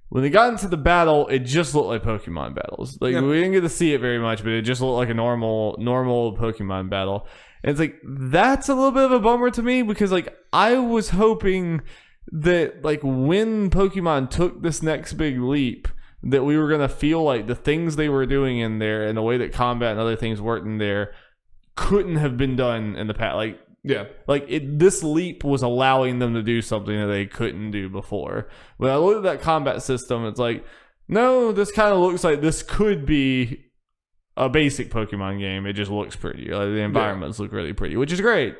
When they got into the battle, it just looked like Pokemon battles. Like we didn't get to see it very much, but it just looked like a normal Pokemon battle. And it's like that's a little bit of a bummer to me because like I was hoping that like when Pokemon took this next big leap, that we were gonna feel like the things they were doing in there and the way that combat and other things worked in there couldn't have been done in the past. This leap was allowing them to do something that they couldn't do before. When I look at that combat system, it's like, no, this kind of looks like this could be a basic Pokemon game. It just looks pretty. Like, the environments look really pretty, which is great.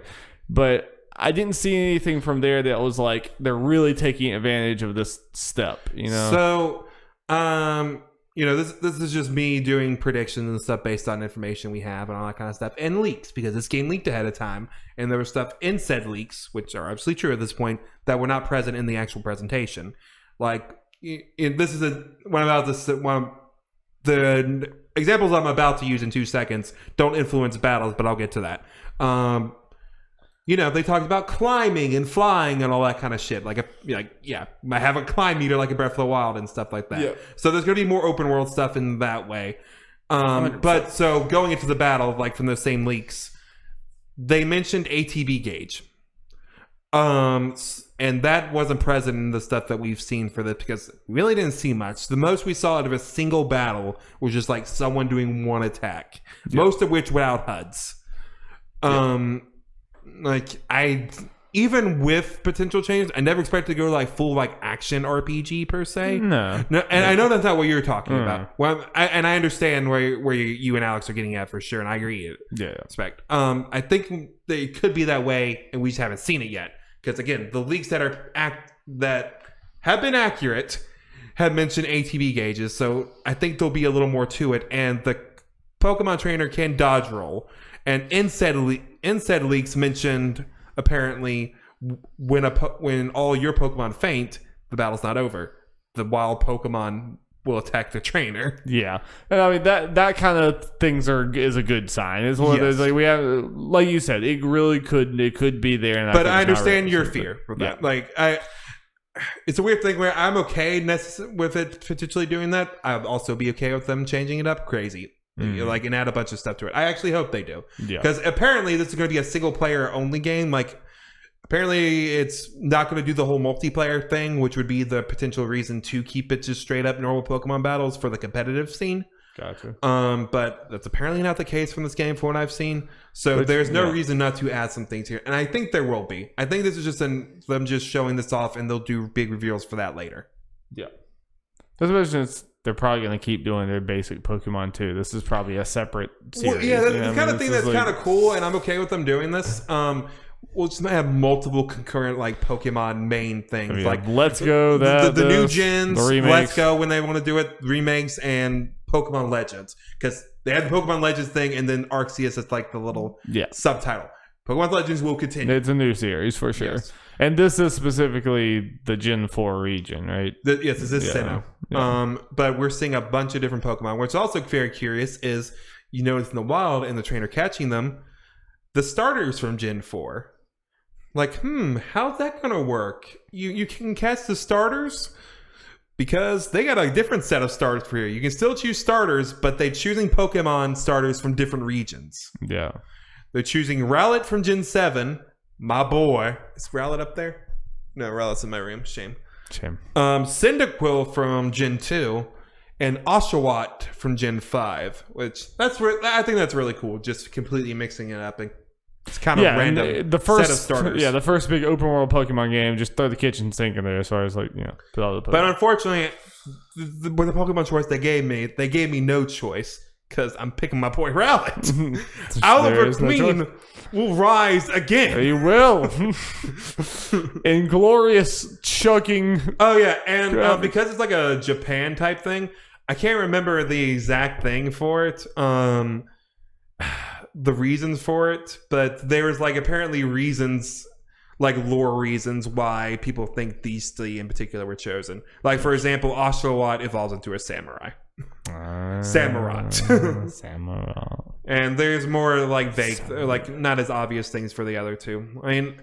But I didn't see anything from there that was like they're really taking advantage of this step. You know. So, this is just me doing predictions and stuff based on information we have and all that kind of stuff, and leaks, because this game leaked ahead of time, and there was stuff in said leaks, which are absolutely true at this point, that were not present in the actual presentation. Like, this is one of the examples I'm about to use in 2 seconds don't influence battles, but I'll get to that. They talked about climbing and flying and all that kind of shit. I have a climb meter like a Breath of the Wild and stuff like that. Yeah. So there's going to be more open world stuff in that way. But so going into the battle, like from those same leaks, they mentioned ATB gauge. And that wasn't present in the stuff that we've seen for this because we really didn't see much. The most we saw out of a single battle was just like someone doing one attack, most of which without HUDs. Even with potential changes, I never expected to go like full like action RPG per se. No, and I know that's not what you're talking about. Well, I understand where you and Alex are getting at for sure, and I agree. Respect. I think it could be that way, and we just haven't seen it yet. Because again, the leaks that have been accurate have mentioned ATB gauges, so I think there'll be a little more to it. And the Pokemon trainer can dodge roll, and in said leaks mentioned apparently when all your Pokemon faint, the battle's not over. The wild Pokemon will attack the trainer. Yeah, and I mean that kind of things is a good sign. It's one of those like we have, like you said, it could be there. And but I understand your fear for that. Yeah. It's a weird thing where I'm okay with it potentially doing that. I'd also be okay with them changing it up crazy. Like and add a bunch of stuff to it. I actually hope they do. Because apparently this is going to be a single player only game. Like apparently it's not going to do the whole multiplayer thing, which would be the potential reason to keep it just straight up normal Pokemon battles for the competitive scene. Gotcha. But that's apparently not the case from this game from what I've seen. So there's no reason not to add some things here. And I think there will be. I think this is just them just showing this off, and they'll do big reveals for that later. Yeah. They're probably going to keep doing their basic Pokemon too. This is probably a separate series. Well, yeah, that's the kind of thing that's kind of cool, and I'm okay with them doing this. We'll just have multiple concurrent like Pokemon main things. I mean, like Let's Go, the new gens, Let's Go when they want to do it, remakes, and Pokemon Legends. Because they had the Pokemon Legends thing, and then Arceus is like the little subtitle. Pokemon Legends will continue. It's a new series for sure. Yes. And this is specifically the Gen 4 region, right? Yes, this is Sinnoh. Yeah. But we're seeing a bunch of different Pokemon. What's also very curious is you notice in the wild and the trainer catching them, the starters from Gen 4. Like, how's that going to work? You can catch the starters? Because they got a different set of starters for you. You can still choose starters, but they're choosing Pokemon starters from different regions. Yeah. They're choosing Rowlet from Gen 7. My boy. Is Rowlet up there? No, Rowlet's in my room. Shame. Cyndaquil from Gen 2. And Oshawott from Gen 5. Which, I think that's really cool. Just completely mixing it up and It's kind of random. The first set of starters. Yeah, the first big open world Pokemon game, just throw the kitchen sink in there as far as like put all the Pokemon. But unfortunately, with the Pokemon choice they gave me no choice because I'm picking my boy Rowlet. Oliver Queen will rise again. He will. Inglorious chugging. Oh yeah, and because it's like a Japan type thing, I can't remember the exact thing for it. The reasons for it, but there was like apparently reasons, like lore reasons why people think these three in particular were chosen. Like for example, Oshawott evolves into a samurai. Samurott. And there's more like vague, like not as obvious things for the other two. I mean,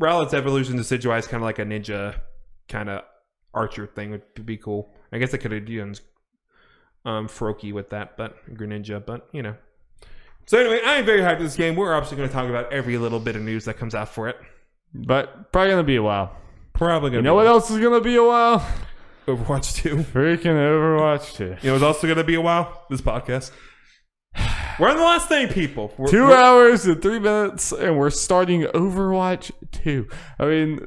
Rowlet's evolution to Decidueye is kind of like a ninja kind of archer thing. Would be cool. I guess I could have done Froakie with that, but Greninja, but So anyway, I'm very hyped for this game. We're obviously going to talk about every little bit of news that comes out for it. But probably going to be a while. Probably going to be. You know what else is going to be a while? Overwatch 2. Freaking Overwatch 2. You know what's also going to be a while? This podcast. We're on the last thing, people. 2 hours and 3 minutes, and we're starting Overwatch 2. I mean,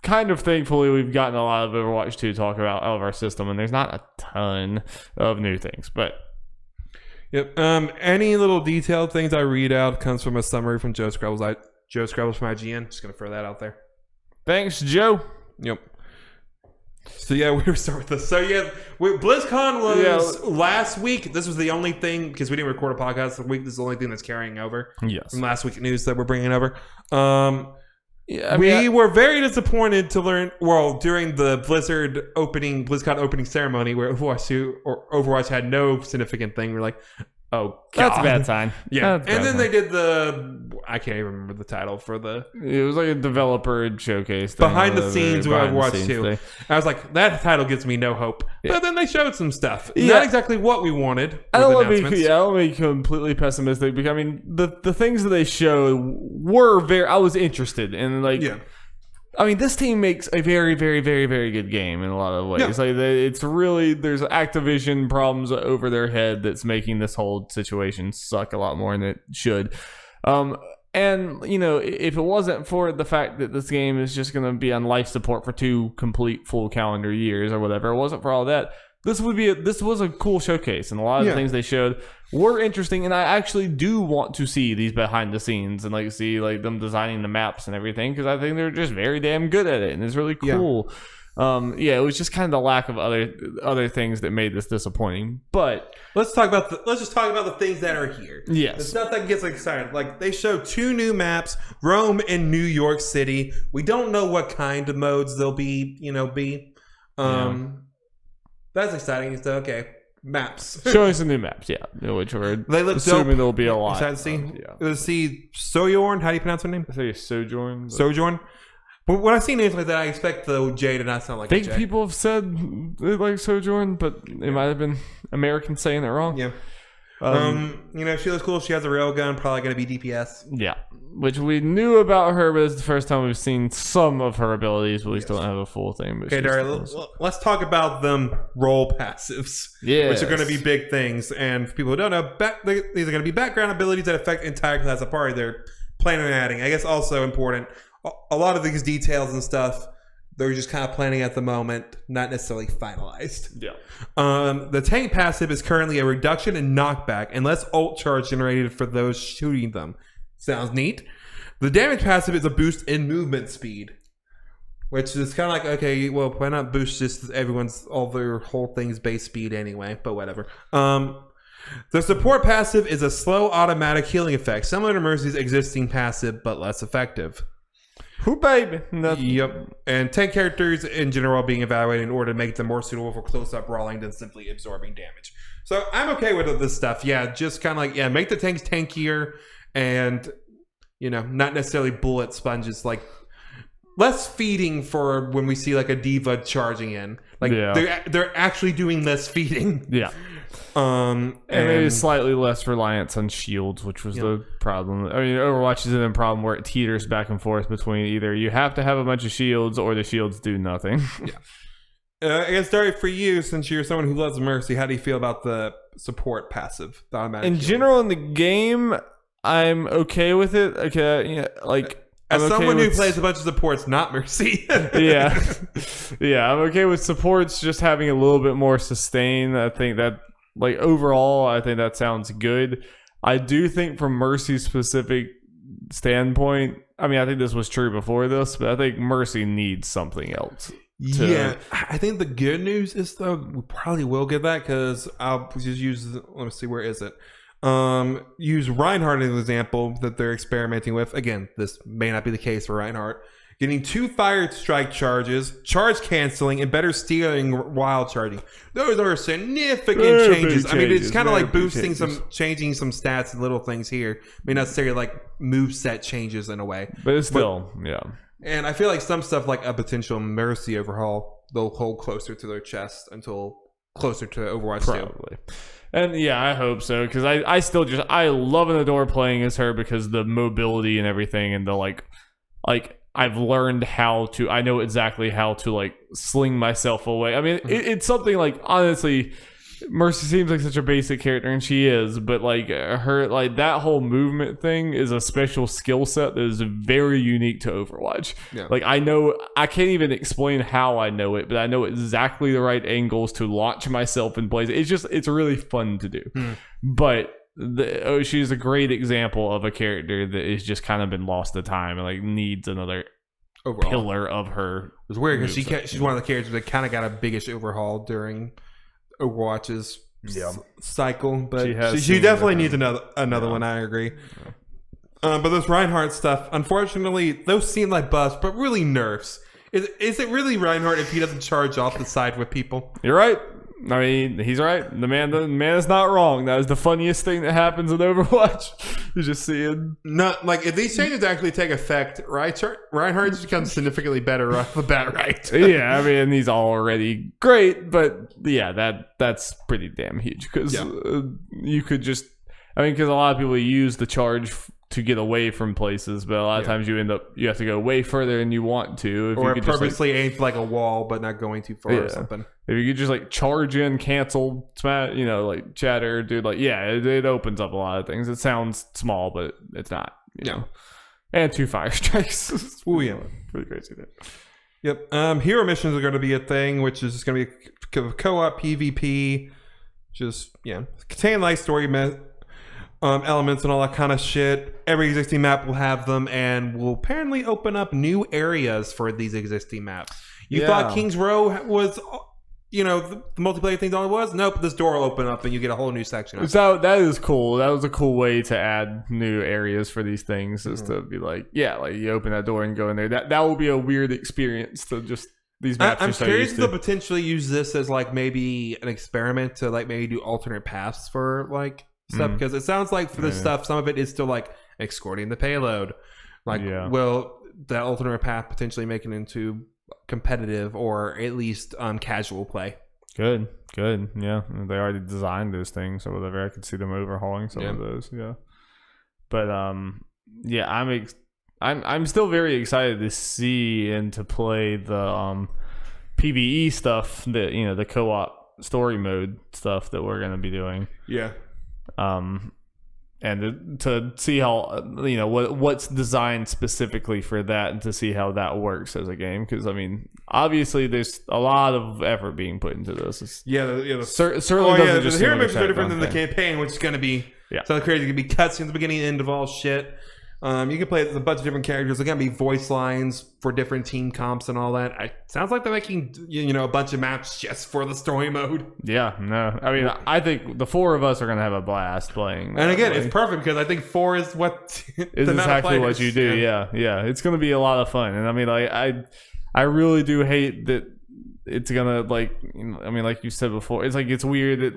kind of thankfully, we've gotten a lot of Overwatch 2 talk about out of our system, and there's not a ton of new things, but... Yep. Any little detailed things I read out comes from a summary from Joe Scrabbles. Joe Scrabbles from IGN. Just going to throw that out there. Thanks, Joe. Yep. So yeah, we were starting with this. So yeah, BlizzCon was last week. This was the only thing, because we didn't record a podcast this week. This is the only thing that's carrying over from last week's news that we're bringing over. We were very disappointed to learn, during the BlizzCon opening ceremony where Overwatch had no significant thing. We're like, oh, God. That's a bad sign. Yeah. And then they did I can't even remember the title for it was like a developer showcase thing. Behind the scenes with Overwatch 2. I was like, that title gives me no hope. Yeah. But then they showed some stuff. Yeah. Not exactly what we wanted. I don't want to be completely pessimistic, because I mean, the things that they showed were I was interested in, like... Yeah. I mean, this team makes a very, very, very, very good game in a lot of ways. Yeah. Like, it's really, there's Activision problems over their head that's making this whole situation suck a lot more than it should. And, if it wasn't for the fact that this game is just going to be on life support for 2 complete full calendar years or whatever, it wasn't for all that, this was a cool showcase, and a lot of the things they showed were interesting, and I actually do want to see these behind the scenes and see them designing the maps and everything, because I think they're just very damn good at it, and it's really cool. It was just kind of the lack of other things that made this disappointing. But let's just talk about the things that are here. Yes, the stuff that gets excited. Like, they showed 2 new maps, Rome and New York City. We don't know what kind of modes they'll be. That's exciting. So okay, maps. Showing some new maps, which we're assuming there'll be a lot. Excited to see. Let's see Sojourn. How do you pronounce her name? I say Sojourn. Sojourn. But when I see names like that, I expect the J to not sound like a J. I think people have said they like Sojourn, but it might have been Americans saying it wrong. Yeah. She looks cool. She has a railgun, probably going to be DPS. Yeah, which we knew about her, but it's the first time we've seen some of her abilities, but we still don't have a full thing. Okay, Darby, let's talk about them role passives, which are going to be big things. And for people who don't know, these are going to be background abilities that affect entire class of party. They're planning on adding. I guess also important, a lot of these details and stuff, they're just kind of planning at the moment, not necessarily finalized. Yeah. The tank passive is currently a reduction in knockback and less ult charge generated for those shooting them. Sounds neat. The damage passive is a boost in movement speed, which is kind of like, okay, well, why not boost just all their whole thing's base speed anyway, but whatever. The support passive is a slow automatic healing effect, similar to Mercy's existing passive, but less effective. Who baby? Yep. And 10 characters in general are being evaluated in order to make them more suitable for close-up brawling than simply absorbing damage. So I'm okay with this stuff. Yeah, just kind of like, make the tanks tankier and, not necessarily bullet sponges. Like, less feeding for when we see like a diva charging in. Like, they're actually doing less feeding. Yeah. And maybe slightly less reliance on shields, which was the problem. I mean, Overwatch is in a problem where it teeters back and forth between either you have to have a bunch of shields or the shields do nothing. I guess, Darby, for you, since you're someone who loves Mercy, how do you feel about the support passive? The automatic in general in the game, I'm okay with it. Okay, yeah, like as I'm someone okay who with, plays a bunch of supports, not Mercy. yeah, yeah, I'm okay with supports just having a little bit more sustain. I think that, like, overall, I think that sounds good. I do think from Mercy's specific standpoint, I mean, I think this was true before this, but I think Mercy needs something else. Yeah, I think the good news is, though, we probably will get that, because I'll just use, let me see, where is it? Use Reinhardt as an example that they're experimenting with. Again, this may not be the case for Reinhardt. Getting 2 fire strike charges, charge canceling, and better stealing while charging. Those are significant changes. I mean, it's kind of like boosting changing some stats and little things here. I mean, not necessarily like move set changes in a way, but it's still, yeah. And I feel like some stuff like a potential Mercy overhaul, they'll hold closer to their chest until closer to Overwatch 2. Probably. And yeah, I hope so, because I still just, I love and adore playing as her because the mobility and everything, and the like I've learned how to, I know exactly how to like sling myself away. I mean, it's something like, honestly, Mercy seems like such a basic character, and she is, but like her, like that whole movement thing is a special skill set that is very unique to Overwatch. Yeah. Like I know, I can't even explain how I know it, but I know exactly the right angles to launch myself in places. It's really fun to do. But she's a great example of a character that has just kind of been lost to time and like needs another pillar of her. It's weird because she's one of the characters that kind of got a biggish overhaul during Overwatch's cycle, but she definitely needs another one. I agree. But this Reinhardt stuff, unfortunately, those seem like buffs, but really nerfs. Is it really Reinhardt if he doesn't charge off the side with people? You're right. I mean, he's right. The man is not wrong. That is the funniest thing that happens in Overwatch. You're just seeing, not like if these changes actually take effect, Reinhardt just becomes significantly better off the bat, right? Yeah, I mean, he's already great, but yeah, that's pretty damn huge because you could just, I mean, because a lot of people use the charge to get away from places, but a lot of times you have to go way further than you want to. Or purposely aim for like a wall, but not going too far or something. If you could just like charge in, cancel, smash, like chatter, dude, like, it opens up a lot of things. It sounds small, but it's not. You know? And 2 fire strikes. Oh yeah. Pretty crazy there. Yep. Hero missions are going to be a thing, which is just going to be a co-op PvP. Just, contain life story elements and all that kind of shit. Every existing map will have them, and will apparently open up new areas for these existing maps. You thought King's Row was, the multiplayer thing all it was? Nope, this door will open up and you get a whole new section. So that is cool. That was a cool way to add new areas for these things, is to be like, like you open that door and go in there. That will be a weird experience to just these maps. I'm curious to potentially use this as like maybe an experiment to like maybe do alternate paths for like stuff, because it sounds like for this stuff, some of it is still like escorting the payload. Like, will that alternate path potentially make it into competitive or at least casual play? Good. Yeah, they already designed those things or whatever. I could see them overhauling some of those. But I'm still very excited to see and to play the PvE stuff, that the co-op story mode stuff that we're going to be doing. And to see how what's designed specifically for that, and to see how that works as a game, because I mean, obviously there's a lot of effort being put into this. Certainly doesn't just the hero missions are different than the campaign, which is going to be something crazy. It's going to be cutscenes at the beginning and end of all shit. You can play a bunch of different characters. There's going to be voice lines for different team comps and all that. It sounds like they're making a bunch of maps just for the story mode. I mean, I think the 4 of us are going to have a blast playing. And again, it's perfect because I think 4 is what is exactly what you do. Yeah. It's going to be a lot of fun. And I mean, I really do hate that it's going to like you said before, it's like, it's weird that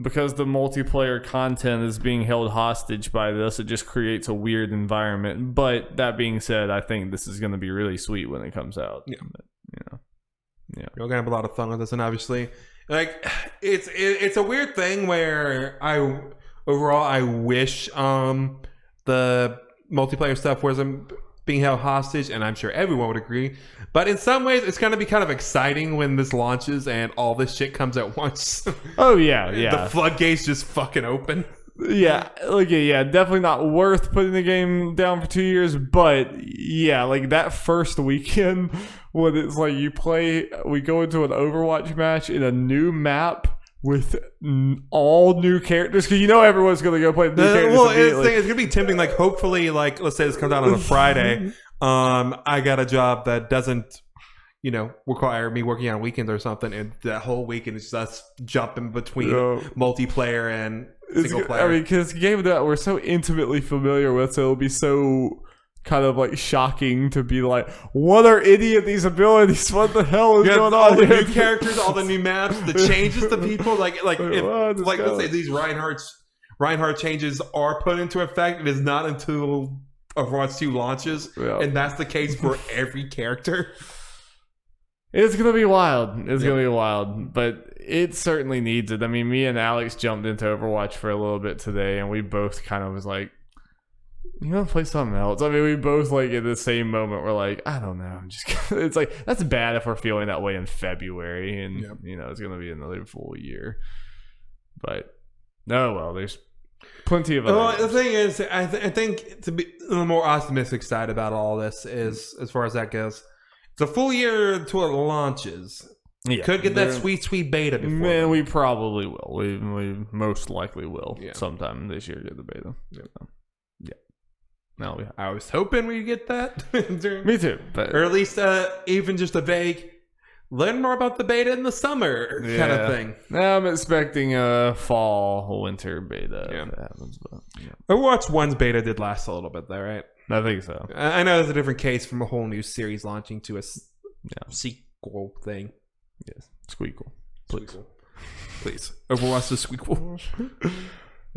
because the multiplayer content is being held hostage by this, it just creates a weird environment. But that being said, I think this is going to be really sweet when it comes out. We're going to have a lot of fun with this, and obviously, like, it's a weird thing where I wish the multiplayer stuff wasn't being held hostage, and I'm sure everyone would agree. But in some ways, it's going to be kind of exciting when this launches and all this shit comes at once. Oh, yeah. The floodgates just fucking open. Yeah, definitely not worth putting the game down for 2 years, but yeah, like that first weekend when it's like we go into an Overwatch match in a new map with all new characters, because everyone's going to go play the new characters immediately. It's going to be tempting, like hopefully, like let's say this comes out on a Friday, I got a job that doesn't require me working on weekends or something, and that whole weekend is just jumping between multiplayer and single player. I mean, because the game that we're so intimately familiar with, so it'll be so kind of like shocking to be like, what are any of these abilities? What the hell is going on? All the new characters, all the new maps, the changes to people, let's say these Reinhardt changes are put into effect. It is not until Overwatch 2 launches, and that's the case for every character. It's going to be wild. It's going to be wild. But it certainly needs it. I mean, me and Alex jumped into Overwatch for a little bit today, and we both kind of was like, you want to play something else? I mean, we both, like, at the same moment, we're like, I don't know. I'm just it's like, that's bad if we're feeling that way in February. And, it's going to be another full year. But, there's plenty of other Well, the thing is, I think to be the more optimistic side about all this is, as far as that goes, it's a full year until it launches. Yeah, could get that sweet beta before. Man, we probably will. We most likely will sometime this year get the beta. Yeah. No, I was hoping we'd get that. Me too. Or at least even just a vague, learn more about the beta in the summer kind of thing. Now I'm expecting a fall, winter beta. If that happens, but, Overwatch 1's beta did last a little bit though, right? I think so. I know it's a different case from a whole new series launching to a sequel thing. Yes. Squeakle. Please. Overwatch the Squeakle.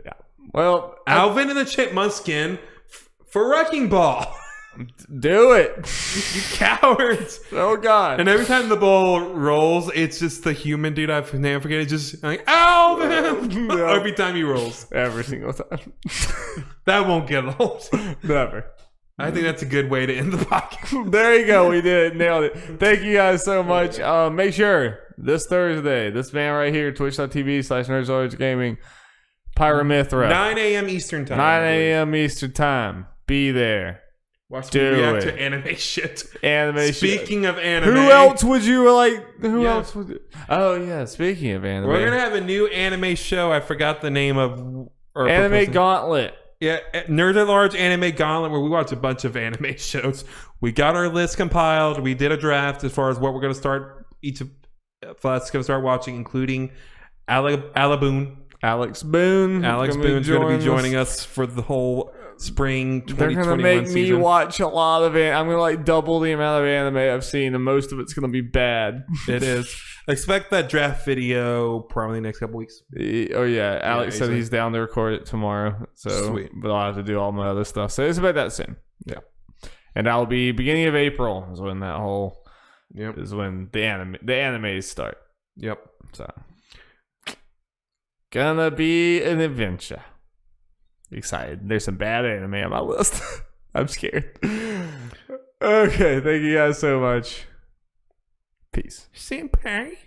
Yeah. Well, Alvin and the Chipmunk skin for Wrecking Ball. Do it. You cowards. Oh, God. And every time the ball rolls, it's just the human dude I never forget. It's just like, Alvin. Every time he rolls. Every single time. That won't get old. Never. I think that's a good way to end the podcast. There you go. We did it. Nailed it. Thank you guys so much. Make sure this Thursday, this man right here, twitch.tv/NerdsAlwaysGaming, Pyra Mythra. 9 a.m. Eastern time. 9 a.m. Eastern time. Be there. Watch me react to anime shit. Speaking of anime. Who else would you like? Who else would you? Oh, yeah. Speaking of anime. We're going to have a new anime show. I forgot the name of. Anime Gauntlet. Yeah, Nerd at Large Anime Gauntlet, where we watch a bunch of anime shows. We got our list compiled. We did a draft as far as what we're going to start. Each of us going to start watching, including Alex Boone. Alex Boone. Alex Boone's going to be joining us for the whole spring 2021 They're going to make me watch a lot of it. I'm going to double the amount of anime I've seen, and most of it's going to be bad. It is. Expect that draft video probably in the next couple weeks. Oh, yeah. Alex said he's down to record it tomorrow. So, sweet. But I'll have to do all my other stuff. So it's about that soon. Yeah. And that'll be beginning of April is when that whole... is when the animes start. Yep. So... Gonna be an adventure. Excited. There's some bad anime on my list. I'm scared. Okay, thank you guys so much. Peace. Senpai.